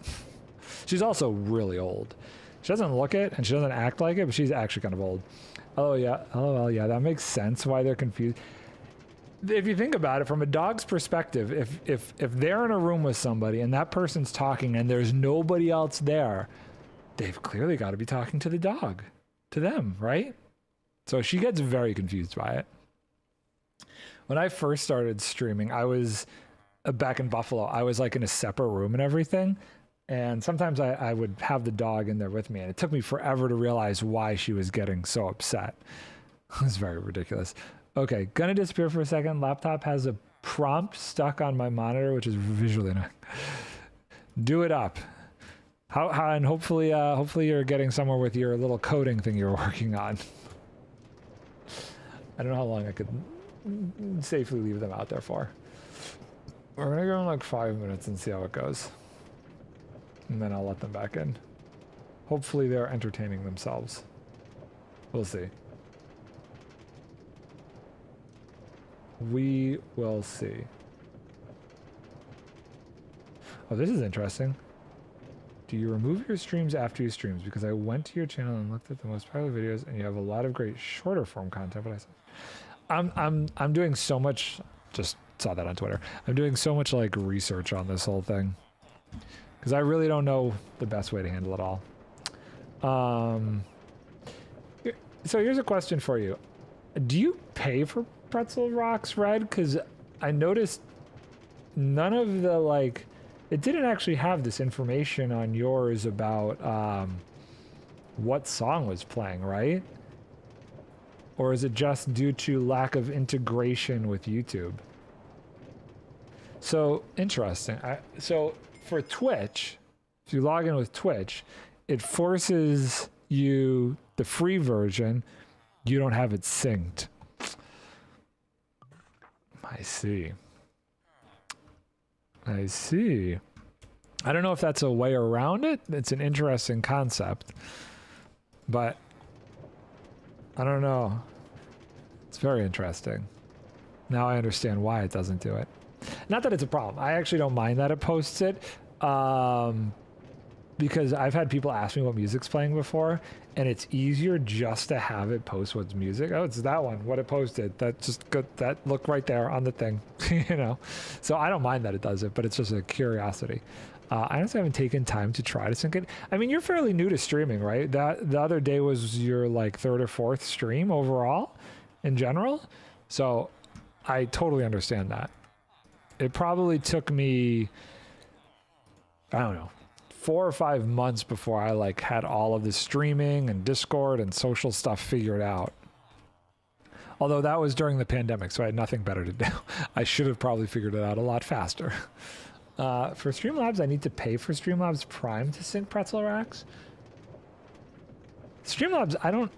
She's also really old. She doesn't look it and she doesn't act like it, but she's actually kind of old. Oh yeah, LOL, yeah, that makes sense why they're confused. If you think about it from a dog's perspective, if they're in a room with somebody and that person's talking and there's nobody else there, they've clearly got to be talking to the dog, to them, right? So she gets very confused by it. When I first started streaming, I was back in Buffalo. I was like in a separate room and everything. And sometimes I would have the dog in there with me, and it took me forever to realize why she was getting so upset. It was very ridiculous. Okay, gonna disappear for a second. Laptop has a prompt stuck on my monitor, which is visually annoying. Do it up. How and hopefully you're getting somewhere with your little coding thing you're working on. I don't know how long I could safely leave them out there for. We're gonna go in like 5 minutes and see how it goes. And then I'll let them back in. Hopefully they're entertaining themselves. We'll see. We will see. Oh, this is interesting. Do you remove your streams after your streams? Because I went to your channel and looked at the most popular videos, and you have a lot of great shorter form content. But I'm doing so much. Just saw that on Twitter. I'm doing so much like research on this whole thing. Because I really don't know the best way to handle it all. So here's a question for you. Do you pay for Pretzel Rocks, Red? Because I noticed none of the, like... It didn't actually have this information on yours about what song was playing, right? Or is it just due to lack of integration with YouTube? So, interesting. So... For Twitch, if you log in with Twitch, it forces you, the free version, you don't have it synced. I see. I see. I don't know if that's a way around it. It's an interesting concept. But I don't know. It's very interesting. Now I understand why it doesn't do it. Not that it's a problem. I actually don't mind that it posts it, because I've had people ask me what music's playing before, and it's easier just to have it post what's music. Oh, it's that one, what it posted. That just got that look right there on the thing, you know? So I don't mind that it does it, but it's just a curiosity. I honestly haven't taken time to try to sync it. I mean, you're fairly new to streaming, right? That the other day was your like 3rd or 4th stream overall in general. So I totally understand that. It probably took me, I don't know, 4 or 5 months before I like had all of the streaming and Discord and social stuff figured out. Although that was during the pandemic, so I had nothing better to do. I should have probably figured it out a lot faster. For Streamlabs, I need to pay for Streamlabs Prime to sync Pretzel Racks. Streamlabs, I don't...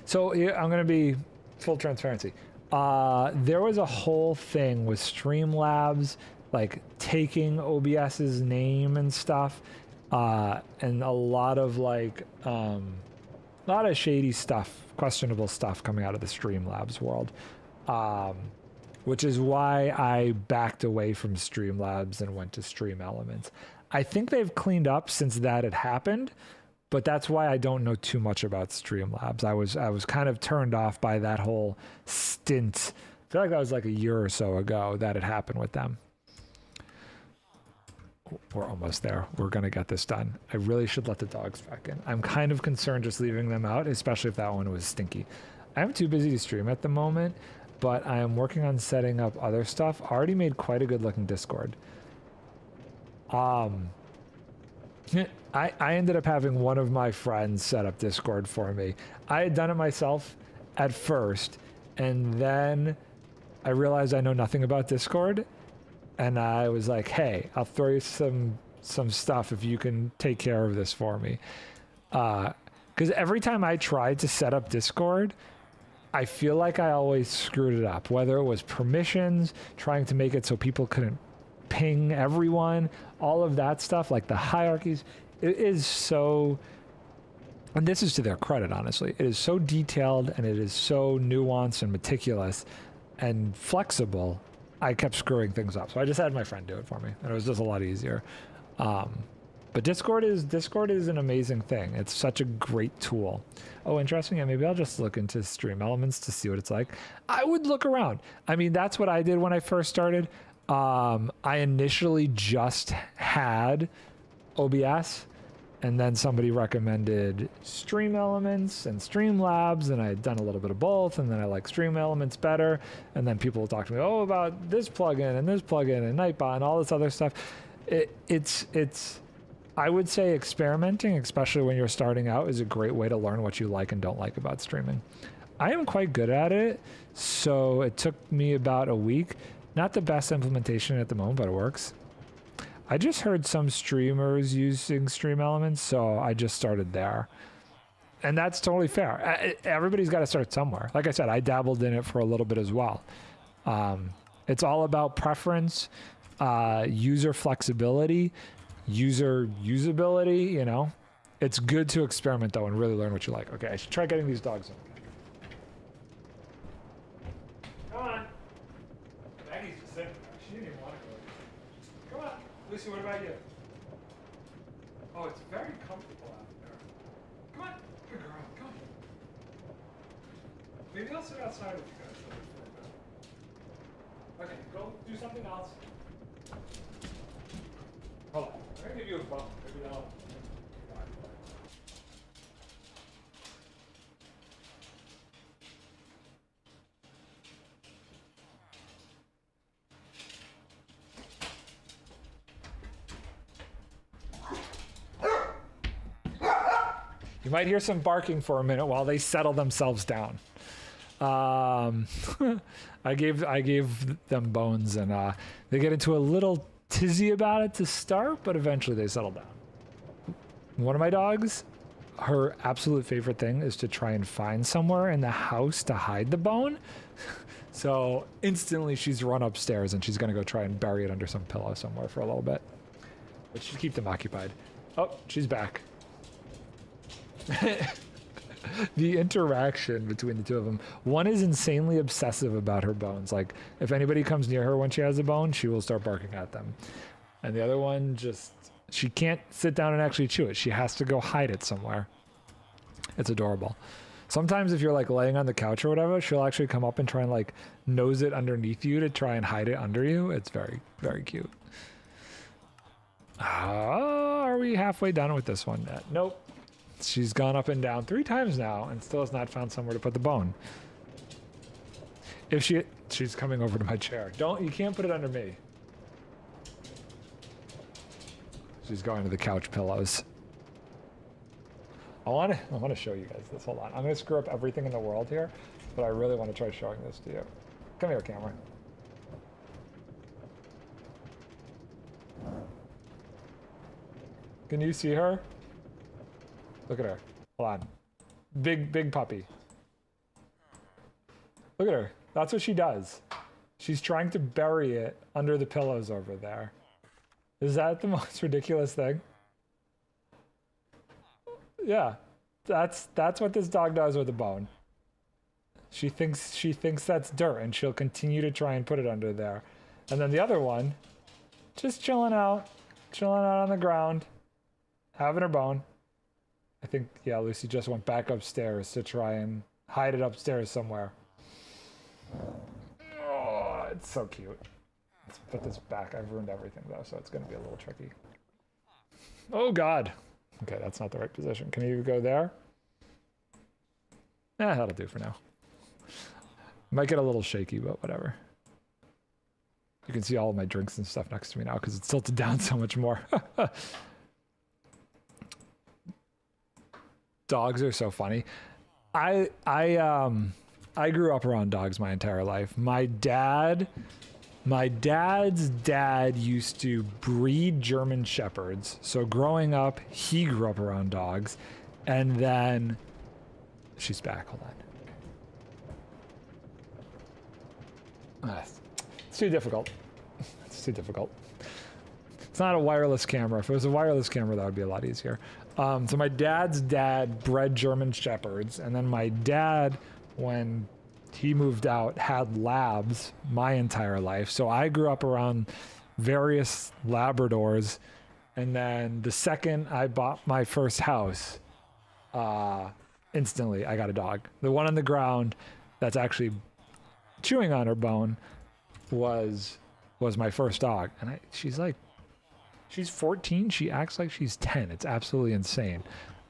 So yeah, I'm going to be full transparency. There was a whole thing with Streamlabs, like taking OBS's name and stuff, and a lot of like, a lot of shady stuff, questionable stuff coming out of the Streamlabs world, which is why I backed away from Streamlabs and went to Stream Elements. I think they've cleaned up since that had happened, but that's why I don't know too much about Streamlabs. I was kind of turned off by that whole stint. I feel like that was like a year or so ago that had happened with them. We're almost there. We're going to get this done. I really should let the dogs back in. I'm kind of concerned just leaving them out, especially if that one was stinky. I'm too busy to stream at the moment, but I am working on setting up other stuff. Already made quite a good looking Discord. I ended up having one of my friends set up Discord for me. I had done it myself at first, and then I realized I know nothing about Discord, and I was like, hey, I'll throw you some stuff if you can take care of this for me. Because every time I tried to set up Discord, I feel like I always screwed it up, whether it was permissions, trying to make it so people couldn't ping everyone, all of that stuff, like the hierarchies. It is so, and this is to their credit, honestly, it is so detailed and it is so nuanced and meticulous and flexible. I kept screwing things up, so I just had my friend do it for me, and it was just a lot easier. But Discord is an amazing thing. It's such a great tool. Oh, interesting. Yeah, maybe I'll just look into Stream Elements to see what it's like. I would look around. I mean, that's what I did when I first started. I initially just had OBS, and then somebody recommended Stream Elements and Streamlabs, and I had done a little bit of both, and then I like Stream Elements better, and then people will talk to me, oh, about this plugin and Nightbot and all this other stuff. It's I would say experimenting, especially when you're starting out, is a great way to learn what you like and don't like about streaming. I am quite good at it, so it took me about a week. Not the best implementation at the moment, but it works. I just heard some streamers using Stream Elements, so I just started there. And that's totally fair. Everybody's got to start somewhere. Like I said, I dabbled in it for a little bit as well. It's all about preference, user flexibility, user usability, you know. It's good to experiment, though, and really learn what you like. Okay, I should try getting these dogs in. Come on. Maggie's just sitting there. She didn't even want to go. Come on. Lucy, what about you? Oh, it's very comfortable out there. Come on. Good girl. Come on. Maybe I'll sit outside with you guys for a bit. Okay, go do something else. Hold on. I'm going to give you a bump. Maybe that'll... You might hear some barking for a minute while they settle themselves down. I gave them bones, and they get into a little tizzy about it to start, but eventually they settle down. One of my dogs, her absolute favorite thing is to try and find somewhere in the house to hide the bone. So instantly she's run upstairs and she's gonna go try and bury it under some pillow somewhere for a little bit, which should keep them occupied. Oh, she's back. The interaction between the two of them. One is insanely obsessive about her bones. Like, if anybody comes near her when she has a bone, she will start barking at them. And the other one just, she can't sit down and actually chew it. She has to go hide it somewhere. It's adorable. Sometimes if you're like laying on the couch or whatever, she'll actually come up and try and like nose it underneath you to try and hide it under you. It's very, very cute. Are we halfway done with this one yet? Nope. She's gone up and down 3 times now and still has not found somewhere to put the bone. If she's coming over to my chair. You can't put it under me. She's going to the couch pillows. I want to show you guys this. Hold on. I'm going to screw up everything in the world here, but I really want to try showing this to you. Come here, camera. Can you see her? Look at her. Hold on. Big puppy. Look at her. That's what she does. She's trying to bury it under the pillows over there. Is that the most ridiculous thing? Yeah. That's what this dog does with a bone. She thinks that's dirt, and she'll continue to try and put it under there. And then the other one, just chilling out on the ground, having her bone. I think, yeah, Lucy just went back upstairs to try and hide it upstairs somewhere. Oh, it's so cute. Let's put this back. I've ruined everything, though, so it's going to be a little tricky. Oh, God. Okay, that's not the right position. Can you go there? Yeah, that'll do for now. Might get a little shaky, but whatever. You can see all of my drinks and stuff next to me now because it's tilted down so much more. Dogs are so funny. I grew up around dogs my entire life. My dad's dad used to breed German Shepherds. So growing up, he grew up around dogs. And then she's back. Hold on. It's too difficult. It's too difficult. It's not a wireless camera. If it was a wireless camera, that would be a lot easier. So my dad's dad bred German Shepherds, and then my dad, when he moved out, had labs my entire life. So I grew up around various Labradors, and then the second I bought my first house, instantly I got a dog. The one on the ground that's actually chewing on her bone was my first dog, and she's 14. She acts like she's 10. It's absolutely insane.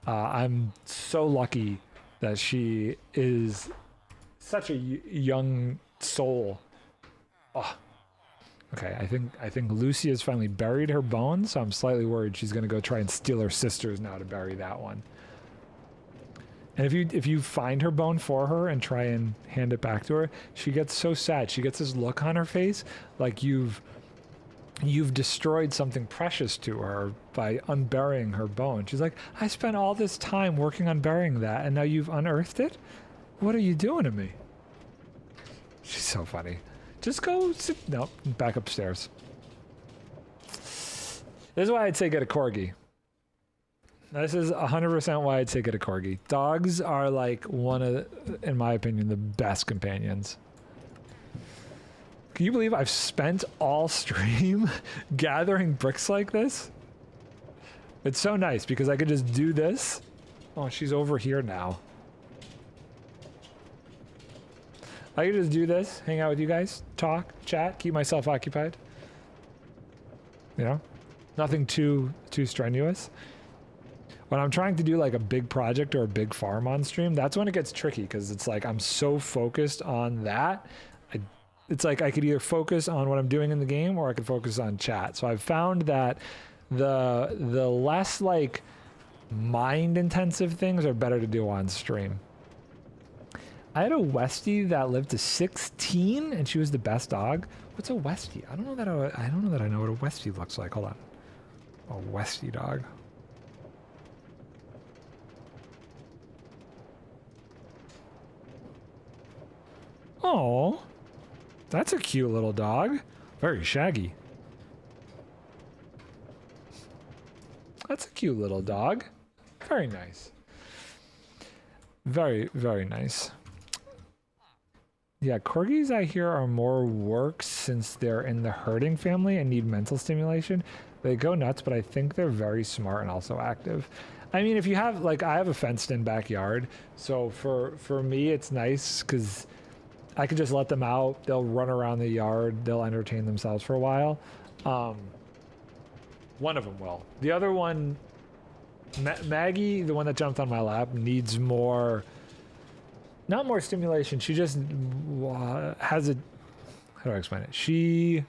I'm so lucky that she is such a young soul. Oh. Okay, I think Lucy has finally buried her bones, so I'm slightly worried she's gonna go try and steal her sister's now to bury that one. And if you find her bone for her and try and hand it back to her, she gets so sad. She gets this look on her face like you've destroyed something precious to her by unburying her bone. She's like, I spent all this time working on burying that, and now you've unearthed it? What are you doing to me? She's so funny. Just go sit. No, back upstairs. This is why I'd say get a corgi. This is 100% why I'd say get a corgi. Dogs are like in my opinion, the best companions. Can you believe I've spent all stream gathering bricks like this? It's so nice because I could just do this. Oh, she's over here now. I could just do this, hang out with you guys, talk, chat, keep myself occupied. You know? Nothing too strenuous. When I'm trying to do like a big project or a big farm on stream, that's when it gets tricky because it's like I'm so focused on that. It's like I could either focus on what I'm doing in the game or I could focus on chat. So I've found that the less like mind intensive things are better to do on stream. I had a Westie that lived to 16 and she was the best dog. What's a Westie? I don't know that I know what a Westie looks like. Hold on. A Westie dog. Oh, that's a cute little dog. Very shaggy. That's a cute little dog. Very nice. Very, very nice. Yeah, corgis I hear are more work since they're in the herding family and need mental stimulation. They go nuts, but I think they're very smart and also active. I mean, if you have, like, I have a fenced-in backyard, so for me it's nice because I could just let them out. They'll run around the yard. They'll entertain themselves for a while. One of them will. The other one, Maggie, the one that jumped on my lap, needs more... Not more stimulation. She just has a... How do I explain it? She's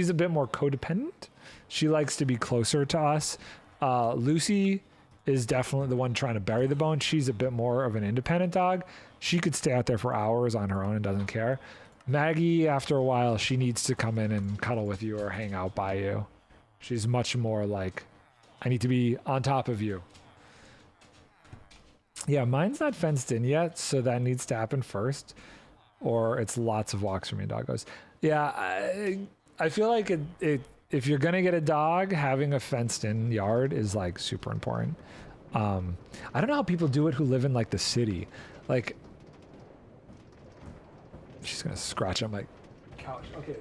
a bit more codependent. She likes to be closer to us. Lucy is definitely the one trying to bury the bone. She's a bit more of an independent dog. She could stay out there for hours on her own and doesn't care. Maggie, after a while, she needs to come in and cuddle with you or hang out by you. She's much more like, I need to be on top of you. Yeah, mine's not fenced in yet, so that needs to happen first, or it's lots of walks for me, doggos. Yeah, I feel like if you're gonna get a dog, having a fenced-in yard is like super important. I don't know how people do it who live in like the city. Like, she's gonna scratch on my couch. Okay,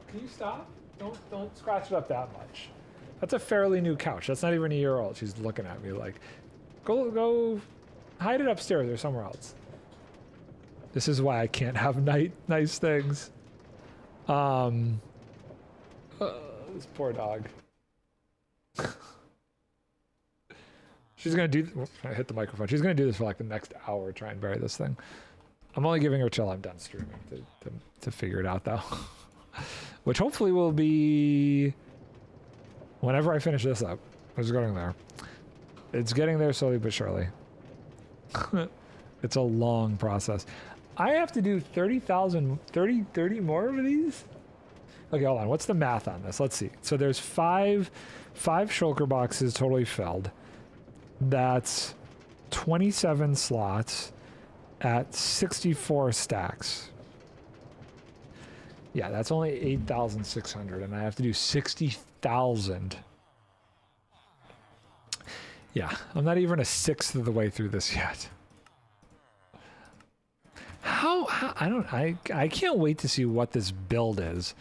can you stop? Don't scratch it up that much. That's a fairly new couch. That's not even a year old. She's looking at me like, go. Hide it upstairs or somewhere else. This is why I can't have nice things. This poor dog. She's gonna do. I hit the microphone. She's gonna do this for like the next hour. Try and bury this thing. I'm only giving her till I'm done streaming to figure it out though. Which hopefully will be whenever I finish this up. I was going there. It's getting there slowly but surely. It's a long process. I have to do 30 more of these? Okay, hold on. What's the math on this? Let's see. So there's five shulker boxes totally filled. That's 27 slots at 64 stacks. Yeah, that's only 8,600, and I have to do 60,000. Yeah, I'm not even a sixth of the way through this yet. I can't wait to see what this build is.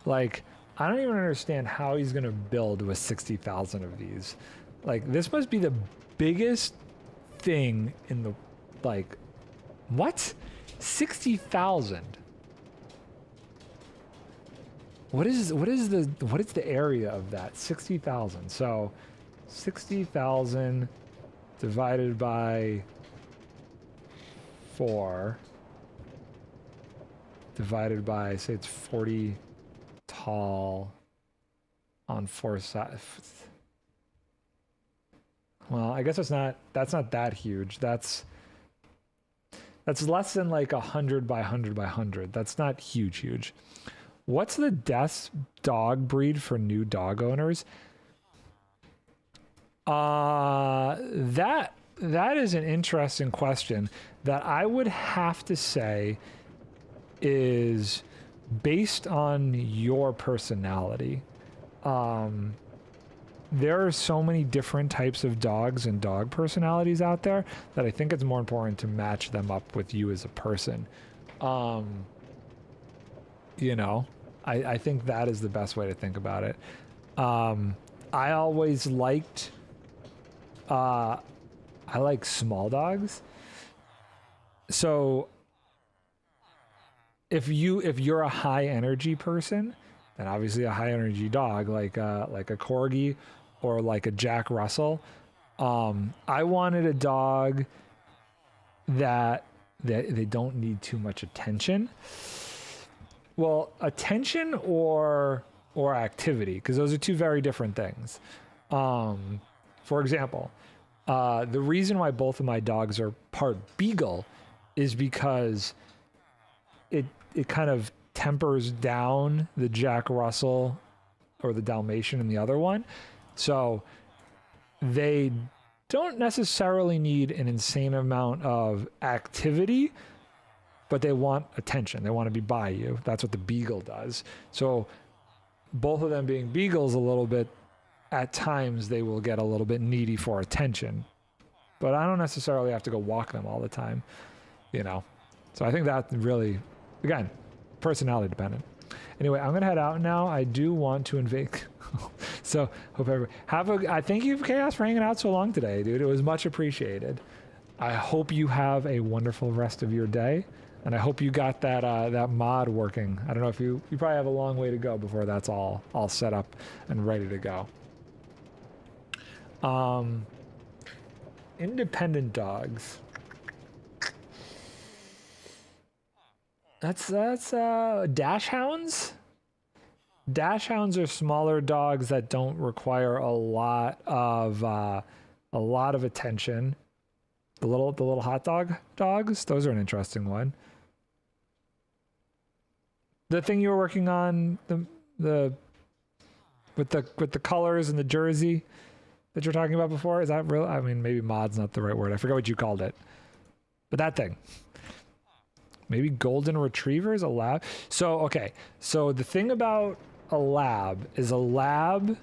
Like, I don't even understand how he's gonna build with 60,000 of these. Like, this must be the biggest thing in the, like, what? 60,000. What is the area of that? 60,000. So 60,000 divided by 4 divided by, say it's 40 tall on 4 sides. Well, I guess that's not that huge. That's less than like 100 by 100 by 100. That's not huge. What's the best dog breed for new dog owners? That is an interesting question that I would have to say is based on your personality. There are so many different types of dogs and dog personalities out there that I think it's more important to match them up with you as a person. You know, I think that is the best way to think about it. I always liked, I like small dogs. So if you're a high energy person, then obviously a high energy dog like a corgi or like a Jack Russell. I wanted a dog that they don't need too much attention. Well, attention or activity, because those are two very different things. For example, the reason why both of my dogs are part beagle is because it kind of tempers down the Jack Russell or the Dalmatian in the other one. So they don't necessarily need an insane amount of activity, but they want attention. They want to be by you. That's what the beagle does. So both of them being beagles a little bit, at times they will get a little bit needy for attention. But I don't necessarily have to go walk them all the time, you know. So I think that really, again, personality dependent. Anyway, I'm gonna head out now. I do want to invade. So hope everybody I thank you, Chaos, for hanging out so long today, dude. It was much appreciated. I hope you have a wonderful rest of your day, and I hope you got that mod working. I don't know if you probably have a long way to go before that's all set up and ready to go. Independent dogs. That's dash hounds. Dash hounds are smaller dogs that don't require a lot of attention. The little hot dog dogs, those are an interesting one. The thing you were working on, the with the colors and the jersey that you're talking about before, is that real? I mean, maybe mod's not the right word. I forget what you called it. But that thing. Maybe golden retrievers, a lab. So, okay. So the thing about a lab is having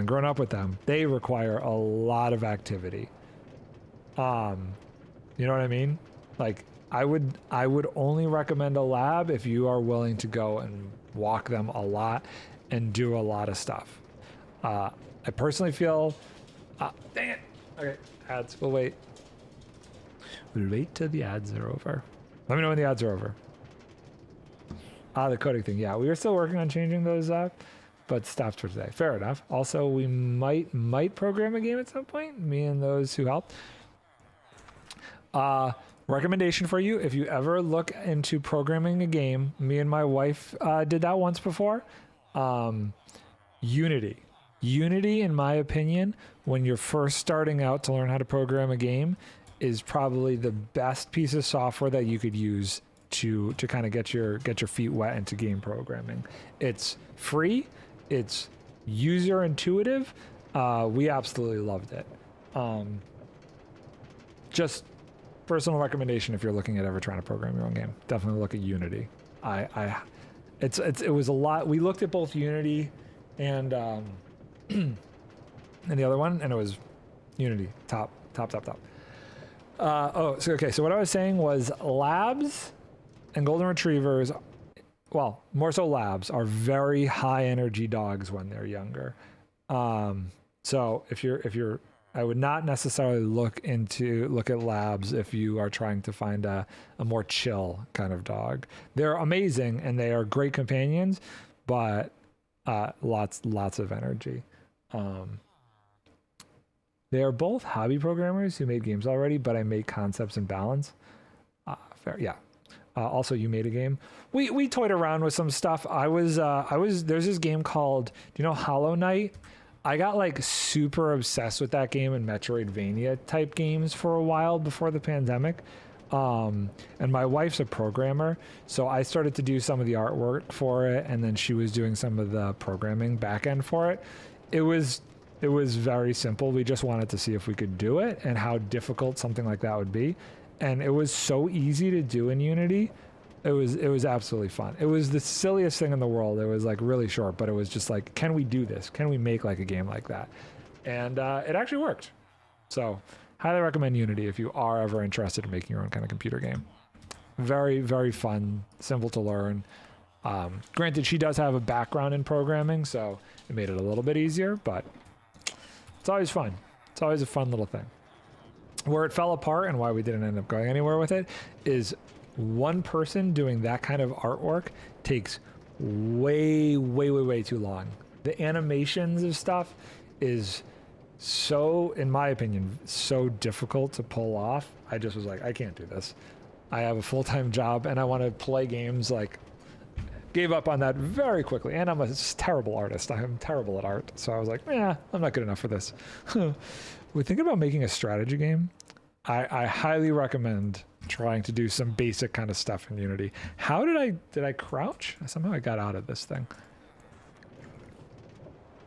grown up with them, they require a lot of activity. You know what I mean? Like, I would only recommend a lab if you are willing to go and walk them a lot and do a lot of stuff. I personally feel, dang it. Okay, ads, we'll wait. We'll wait till the ads are over. Let me know when the ads are over. The coding thing. Yeah, we are still working on changing those up, but stopped for today. Fair enough. Also, we might program a game at some point, me and those who helped. recommendation for you, if you ever look into programming a game, me and my wife did that once before. Unity. Unity, in my opinion, when you're first starting out to learn how to program a game, is probably the best piece of software that you could use to kind of get your feet wet into game programming. It's free, it's user intuitive. We absolutely loved it. Just personal recommendation if you're looking at ever trying to program your own game. Definitely look at Unity. It was a lot. We looked at both Unity and and the other one, and it was Unity. Top. So what I was saying was labs and golden retrievers, well, more so labs, are very high energy dogs when they're younger. So if you're, I would not necessarily look at labs if you are trying to find a more chill kind of dog. They're amazing and they are great companions, but lots of energy. They are both hobby programmers who made games already, but I make concepts and balance. Fair, yeah. Also, you made a game. We toyed around with some stuff. There's this game called, do you know Hollow Knight? I got like super obsessed with that game and Metroidvania type games for a while before the pandemic. And my wife's a programmer, so I started to do some of the artwork for it, and then she was doing some of the programming back end for it. It was very simple. We just wanted to see if we could do it and how difficult something like that would be. And it was so easy to do in Unity. It was absolutely fun. It was the silliest thing in the world. It was like really short, but it was just like, can we do this? Can we make like a game like that? And it actually worked. So highly recommend Unity if you are ever interested in making your own kind of computer game. Very, very fun, simple to learn. Granted, she does have a background in programming, so it made it a little bit easier, but it's always fun. It's always a fun little thing. Where it fell apart and why we didn't end up going anywhere with it is one person doing that kind of artwork takes way too long. The animations of stuff is so, in my opinion, so difficult to pull off. I just was like, I can't do this. I have a full-time job and I want to play games. Like, gave up on that very quickly. And I'm a terrible artist. I'm terrible at art. So I was like, yeah, I'm not good enough for this. We're thinking about making a strategy game. I highly recommend trying to do some basic kind of stuff in Unity. How did I crouch? Somehow I got out of this thing.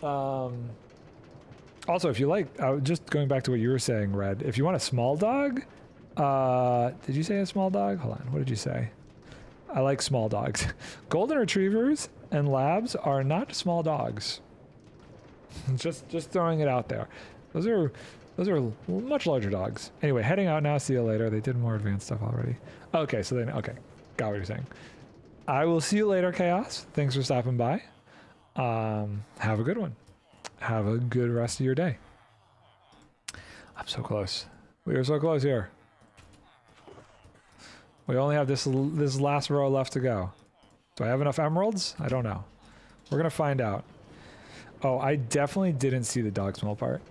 Also, if you like, just going back to what you were saying, Red, if you want a small dog, did you say a small dog? Hold on, what did you say? I like small dogs. Golden retrievers and labs are not small dogs. Just throwing it out there. Those are much larger dogs. Anyway, heading out now. See you later. They did more advanced stuff already. Okay, so then, okay. Got what you're saying. I will see you later, Chaos. Thanks for stopping by. Have a good one. Have a good rest of your day. I'm so close. We are so close here. We only have this last row left to go. Do I have enough emeralds? I don't know. We're gonna find out. Oh, I definitely didn't see the dog smell part.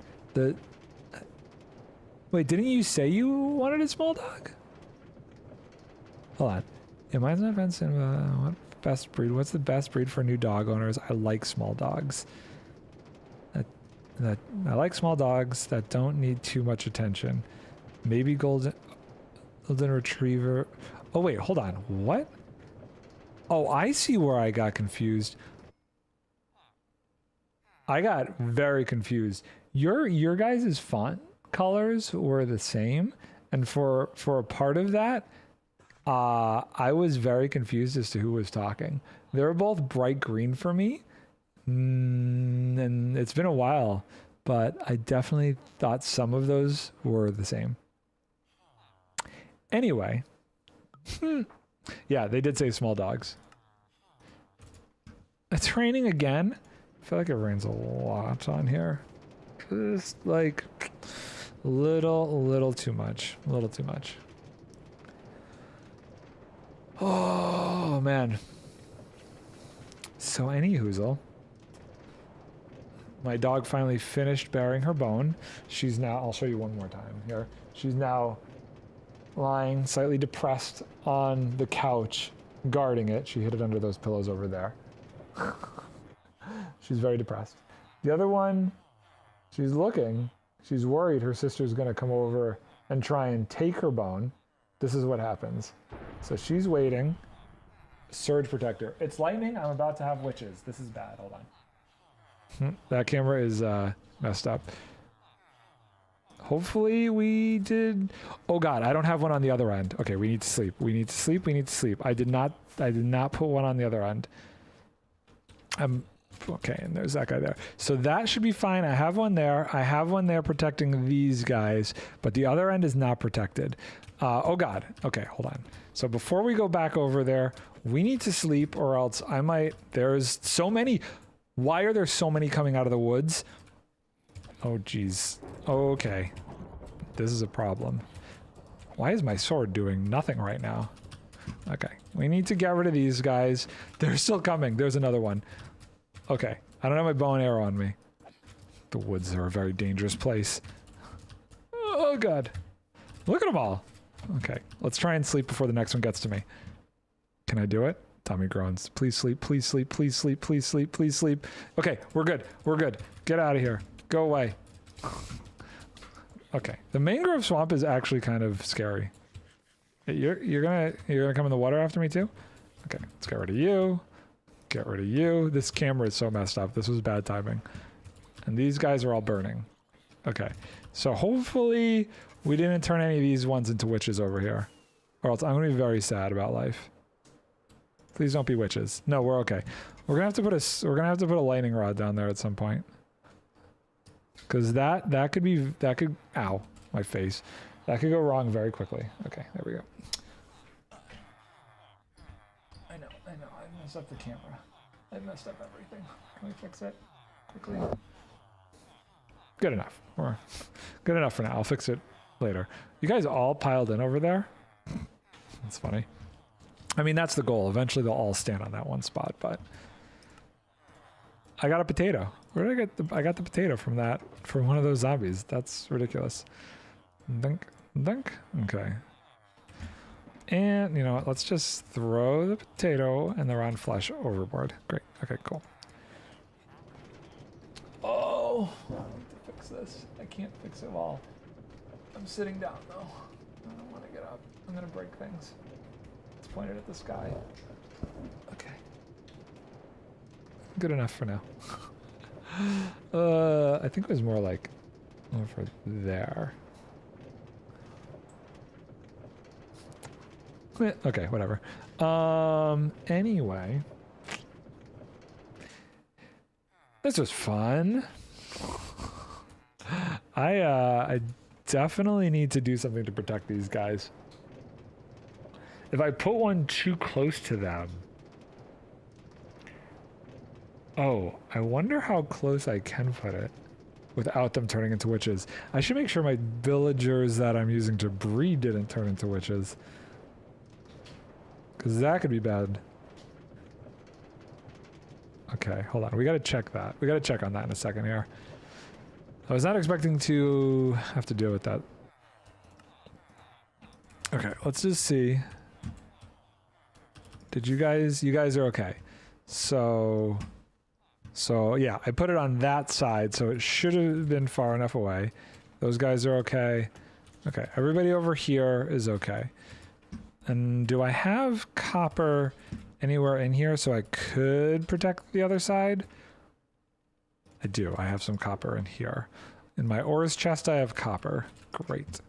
Wait, didn't you say you wanted a small dog? Hold on. Yeah, mine's not fenced in. What best breed? What's the best breed for new dog owners? I like small dogs. I like small dogs that don't need too much attention. Maybe golden retriever. Oh wait, hold on. What? Oh, I see where I got confused. I got very confused. Your guys' font colors were the same, and for a part of that, I was very confused as to who was talking. They were both bright green for me, and it's been a while, but I definitely thought some of those were the same. Anyway, yeah, they did say small dogs. It's raining again. I feel like it rains a lot on here. Just like little too much. A little too much. Oh man. So anywhoozle, my dog finally finished burying her bone. She's now, I'll show you one more time here. She's now lying slightly depressed on the couch, guarding it. She hid it under those pillows over there. She's very depressed. The other one, she's looking. She's worried her sister's going to come over and try and take her bone. This is what happens. So she's waiting. Surge protector. It's lightning. I'm about to have witches. This is bad. Hold on. That camera is messed up. Hopefully we did. Oh God, I don't have one on the other end. Okay, we need to sleep. We need to sleep. We need to sleep. I did not put one on the other end. Okay, and there's that guy there. So that should be fine. I have one there. I have one there protecting these guys, but the other end is not protected. Oh God. Okay, hold on. So before we go back over there, we need to sleep or else I might... There's so many... Why are there so many coming out of the woods? Oh, geez. Okay. This is a problem. Why is my sword doing nothing right now? Okay. We need to get rid of these guys. They're still coming. There's another one. Okay. I don't have my bow and arrow on me. The woods are a very dangerous place. Oh, God. Look at them all. Okay. Let's try and sleep before the next one gets to me. Can I do it? Tommy groans. Please sleep. Please sleep. Please sleep. Please sleep. Please sleep. Okay. We're good. We're good. Get out of here. Go away. Okay. The mangrove swamp is actually kind of scary. You're gonna come in the water after me too? Okay. Let's get rid of you. Get rid of you. This camera is so messed up. This was bad timing. And these guys are all burning. Okay. So hopefully we didn't turn any of these ones into witches over here. Or else I'm gonna be very sad about life. Please don't be witches. No, we're okay. We're gonna have to put a lightning rod down there at some point. Cause that could ow, my face. That could go wrong very quickly. Okay, there we go. I know, I messed up the camera. I messed up everything. Can we fix it quickly? Good enough. Or good enough for now. I'll fix it later. You guys all piled in over there? That's funny. I mean, that's the goal. Eventually they'll all stand on that one spot, but I got a potato. Where did I get I got the potato from one of those zombies. That's ridiculous. Dunk, dunk. Okay. And you know what? Let's just throw the potato and the round flesh overboard. Great. Okay, cool. Oh, I need to fix this. I can't fix it while I'm sitting down though. I don't want to get up. I'm gonna break things. It's pointed at the sky. Okay. Good enough for now. I think it was more like over there. Okay, whatever. Anyway. This was fun. I definitely need to do something to protect these guys. If I put one too close to them... Oh, I wonder how close I can put it without them turning into witches. I should make sure my villagers that I'm using to breed didn't turn into witches. Because that could be bad. Okay, hold on. We gotta check that. We gotta check on that in a second here. I was not expecting to have to deal with that. Okay, let's just see. Did you guys are okay. So yeah, I put it on that side, so it should have been far enough away. Those guys are okay. Okay, everybody over here is okay. And do I have copper anywhere in here so I could protect the other side? I do. I have some copper in here. In my ores chest, I have copper. Great.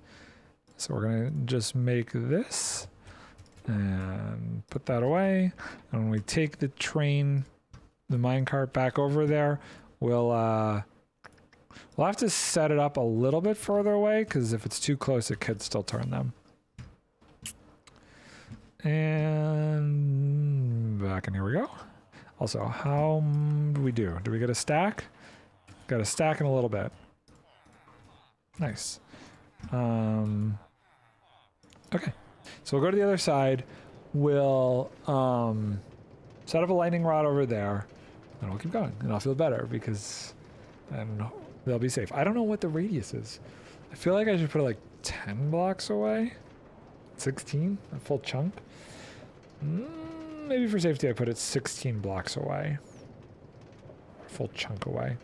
So we're going to just make this and put that away. And when we take the train, the minecart back over there, we'll have to set it up a little bit further away because if it's too close, it could still turn them. And back in here we go. Also, how do we do? Do we get a stack? Got a stack in a little bit. Nice. Okay. So we'll go to the other side. We'll set up a lightning rod over there. And we'll keep going. And I'll feel better because then they'll be safe. I don't know what the radius is. I feel like I should put it like 10 blocks away. 16? A full chunk? Maybe for safety I put it 16 blocks away. A full chunk away.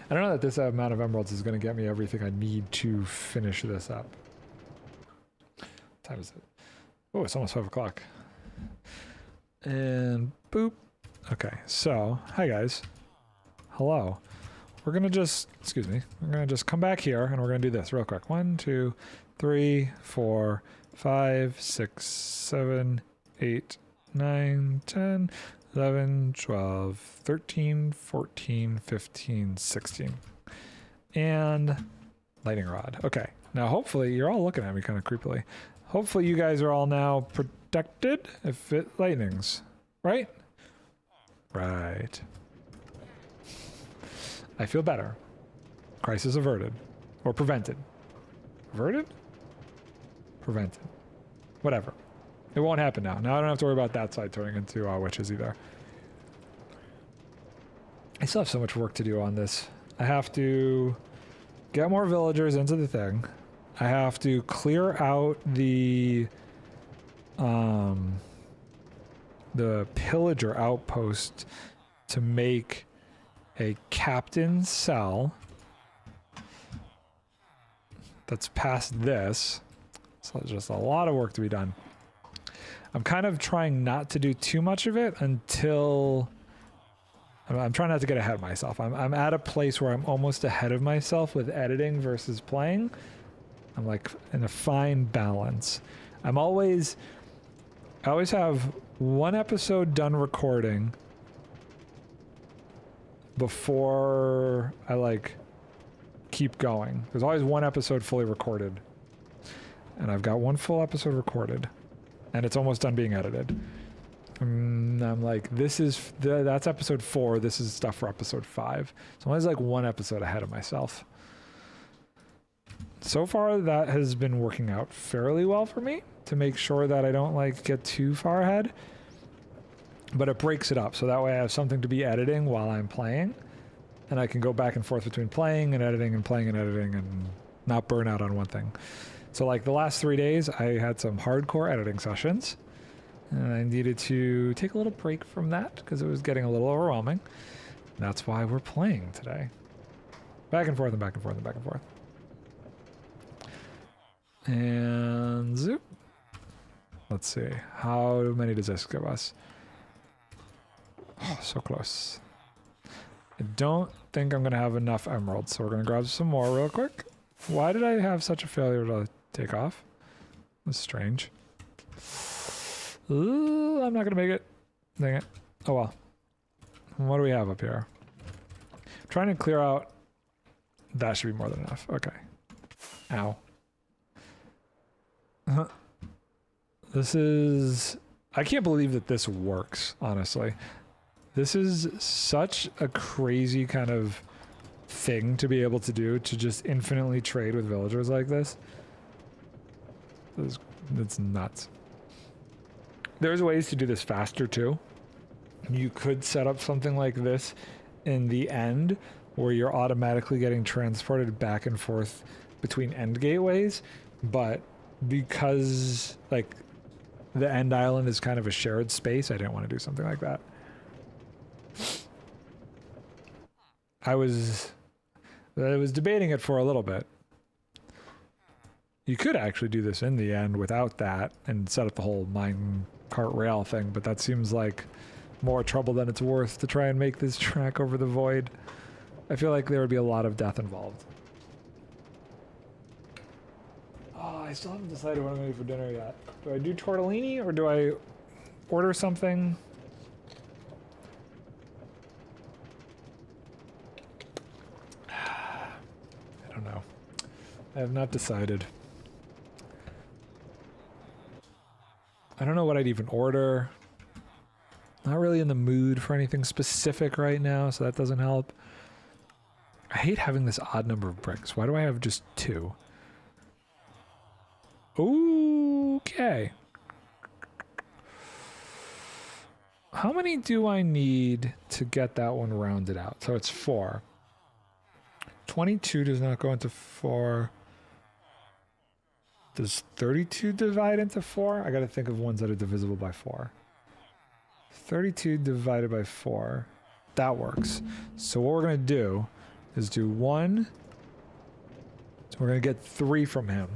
I don't know that this amount of emeralds is going to get me everything I need to finish this up. What time is it? Oh, it's almost 5 o'clock. And boop. Okay, so, hi guys. Hello. We're going to just, excuse me, we're going to just come back here and we're going to do this real quick. 1, 2, 3, 4, 5, 6, 7, 8, 9, 10, 11, 12, 13, 14, 15, 16. And lightning rod. Okay. Now, hopefully, you're all looking at me kind of creepily. Hopefully, you guys are all now protected if it lightnings. Right? Right. I feel better. Crisis averted. Or prevented. Averted? Prevented. Whatever. It won't happen now. Now I don't have to worry about that side turning into witches either. I still have so much work to do on this. I have to get more villagers into the thing. I have to clear out the pillager outpost to make a captain's cell that's past this. So there's just a lot of work to be done. I'm kind of trying not to do too much of it until... I'm trying not to get ahead of myself. I'm at a place where I'm almost ahead of myself with editing versus playing. I'm like in a fine balance. I always have one episode done recording before I like keep going. There's always one episode fully recorded. And I've got one full episode recorded. And it's almost done being edited. I'm like, that's episode 4. This is stuff for episode 5. So I'm always like one episode ahead of myself. So far, that has been working out fairly well for me to make sure that I don't like get too far ahead. But it breaks it up, so that way I have something to be editing while I'm playing. And I can go back and forth between playing and editing and playing and editing and not burn out on one thing. So like the last 3 days, I had some hardcore editing sessions. And I needed to take a little break from that because it was getting a little overwhelming. And that's why we're playing today. Back and forth and back and forth and back and forth. And zoop. Let's see. How many does this give us? Oh, so close. I don't think I'm going to have enough emeralds, so we're going to grab some more real quick. Why did I have such a failure to take off? That's strange. Ooh, I'm not going to make it. Dang it. Oh well. What do we have up here? I'm trying to clear out. That should be more than enough. Okay. Ow. This is... I can't believe that this works, honestly. This is such a crazy kind of thing to be able to do, to just infinitely trade with villagers like this. It's nuts. There's ways to do this faster too. You could set up something like this in the end where you're automatically getting transported back and forth between end gateways, but because like the end island is kind of a shared space, I didn't want to do something like that. I was debating it for a little bit. You could actually do this in the end without that and set up the whole minecart rail thing, but that seems like more trouble than it's worth to try and make this track over the void. I feel like there would be a lot of death involved. Oh, I still haven't decided what I'm going to do for dinner yet. Do I do tortellini or do I order something? I don't know. I have not decided. I don't know what I'd even order. Not really in the mood for anything specific right now, so that doesn't help. I hate having this odd number of bricks. Why do I have just 2? Okay. How many do I need to get that one rounded out? So it's 4. 22 does not go into 4. Does 32 divide into 4? I gotta think of ones that are divisible by 4. 32 divided by 4. That works. So what we're gonna do is do 1. So we're gonna get 3 from him.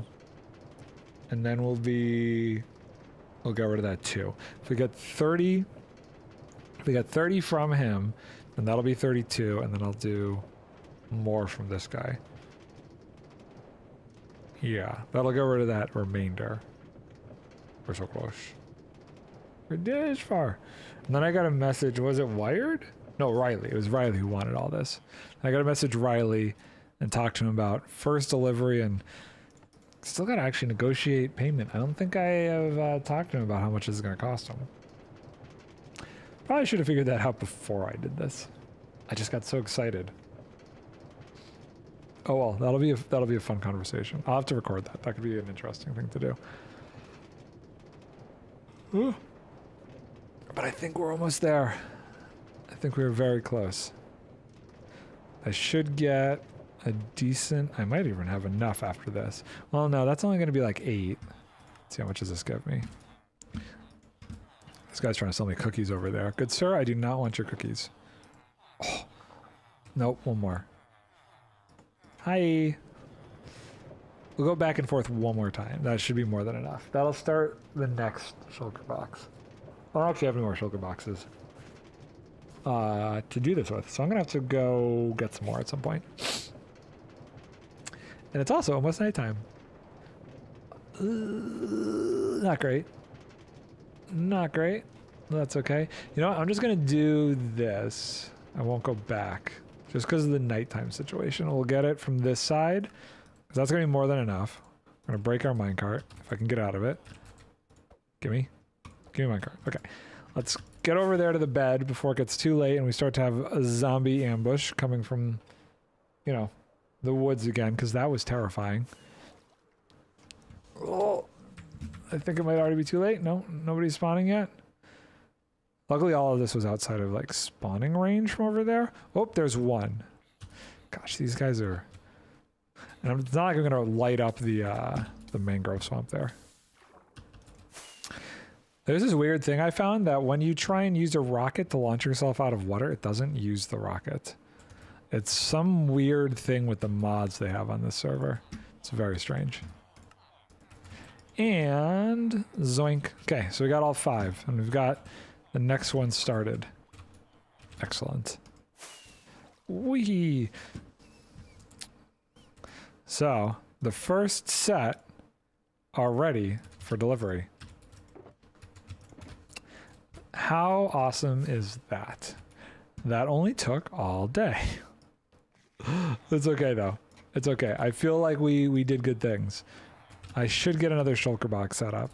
And then we'll get rid of that 2. If we get 30 from him, then that'll be 32, and then I'll do more from this guy. Yeah, that'll get rid of that remainder. We're so close. We're this far. And then I got a message, was it Wired? No, Riley. It was Riley who wanted all this. I got a message Riley and talked to him about first delivery, and still got to actually negotiate payment. I don't think I have talked to him about how much this is going to cost him. Probably should have figured that out before I did this. I just got so excited. Oh well, that'll be a fun conversation. I'll have to record that. That could be an interesting thing to do. Ooh. But I think we're almost there. I think we're very close. I should get a decent... I might even have enough after this. Well, no, that's only going to be like 8. Let's see, how much does this give me? This guy's trying to sell me cookies over there. Good sir, I do not want your cookies. Oh. Nope, one more. Hi. We'll go back and forth one more time. That should be more than enough. That'll start the next shulker box. I don't actually have any more shulker boxes to do this with, so I'm gonna have to go get some more at some point. And it's also almost nighttime. Not great. Not great. That's okay. You know what? I'm just gonna do this. I won't go back. Just because of the nighttime situation. We'll get it from this side, because that's gonna be more than enough. I'm gonna break our minecart, if I can get out of it. Give me minecart. Okay. Let's get over there to the bed before it gets too late and we start to have a zombie ambush coming from, you know, the woods again, because that was terrifying. Oh, I think it might already be too late. No, nobody's spawning yet. Luckily, all of this was outside of, like, spawning range from over there. Oh, there's one. Gosh, these guys are... And it's not like I'm going to light up the mangrove swamp there. There's this weird thing I found that when you try and use a rocket to launch yourself out of water, it doesn't use the rocket. It's some weird thing with the mods they have on this server. It's very strange. And zoink. Okay, so we got all 5, and we've got the next one started. Excellent. Whee! So, the first set are ready for delivery. How awesome is that? That only took all day. It's okay though. It's okay. I feel like we did good things. I should get another shulker box set up.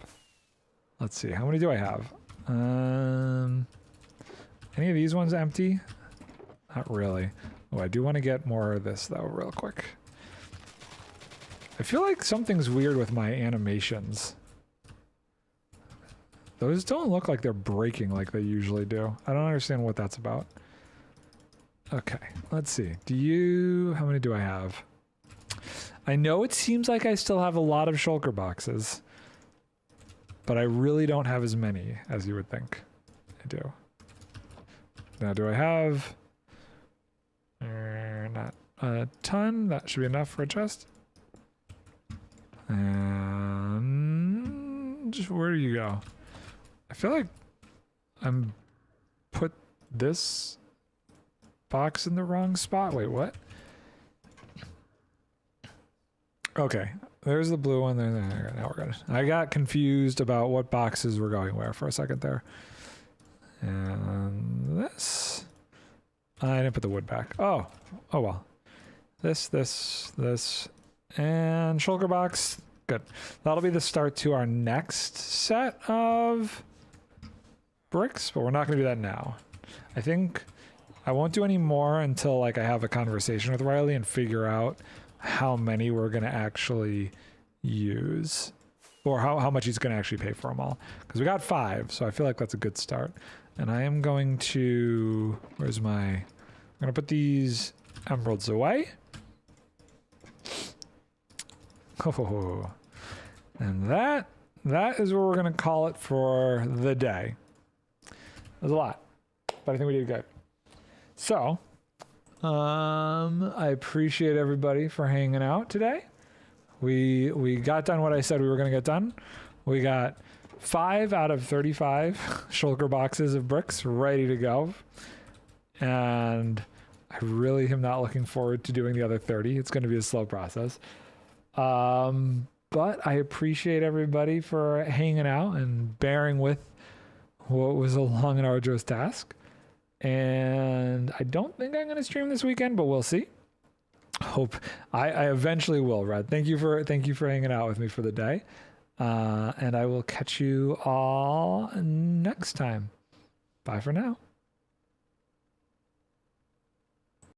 Let's see. How many do I have? Any of these ones empty? Not really. Oh, I do want to get more of this though real quick. I feel like something's weird with my animations. Those don't look like they're breaking like they usually do. I don't understand what that's about. Okay, let's see. How many do I have? I know it seems like I still have a lot of shulker boxes, but I really don't have as many as you would think I do. Now, do I have... not a ton. That should be enough for a chest. And... where do you go? I feel like I'm put this box in the wrong spot. Wait, what? Okay, there's the blue one. There. Now we're good. I got confused about what boxes were going where for a second there. And this. I didn't put the wood back. Oh well. This, and shulker box. Good. That'll be the start to our next set of bricks, but we're not going to do that now. I think I won't do any more until like I have a conversation with Riley and figure out how many we're going to actually use, or how much he's going to actually pay for them all, because we got 5, so I feel like that's a good start. And I am going to I'm going to put these emeralds away. Oh, And that is where we're going to call it for the day. There's a lot, but I think we did good. So, I appreciate everybody for hanging out today. We got done what I said we were going to get done. We got 5 out of 35 shulker boxes of bricks ready to go. And I really am not looking forward to doing the other 30. It's going to be a slow process. But I appreciate everybody for hanging out and bearing with what was a long and arduous task. And I don't think I'm going to stream this weekend, but we'll see. Hope I eventually will, Red. Thank you for hanging out with me for the day. And I will catch you all next time. Bye for now.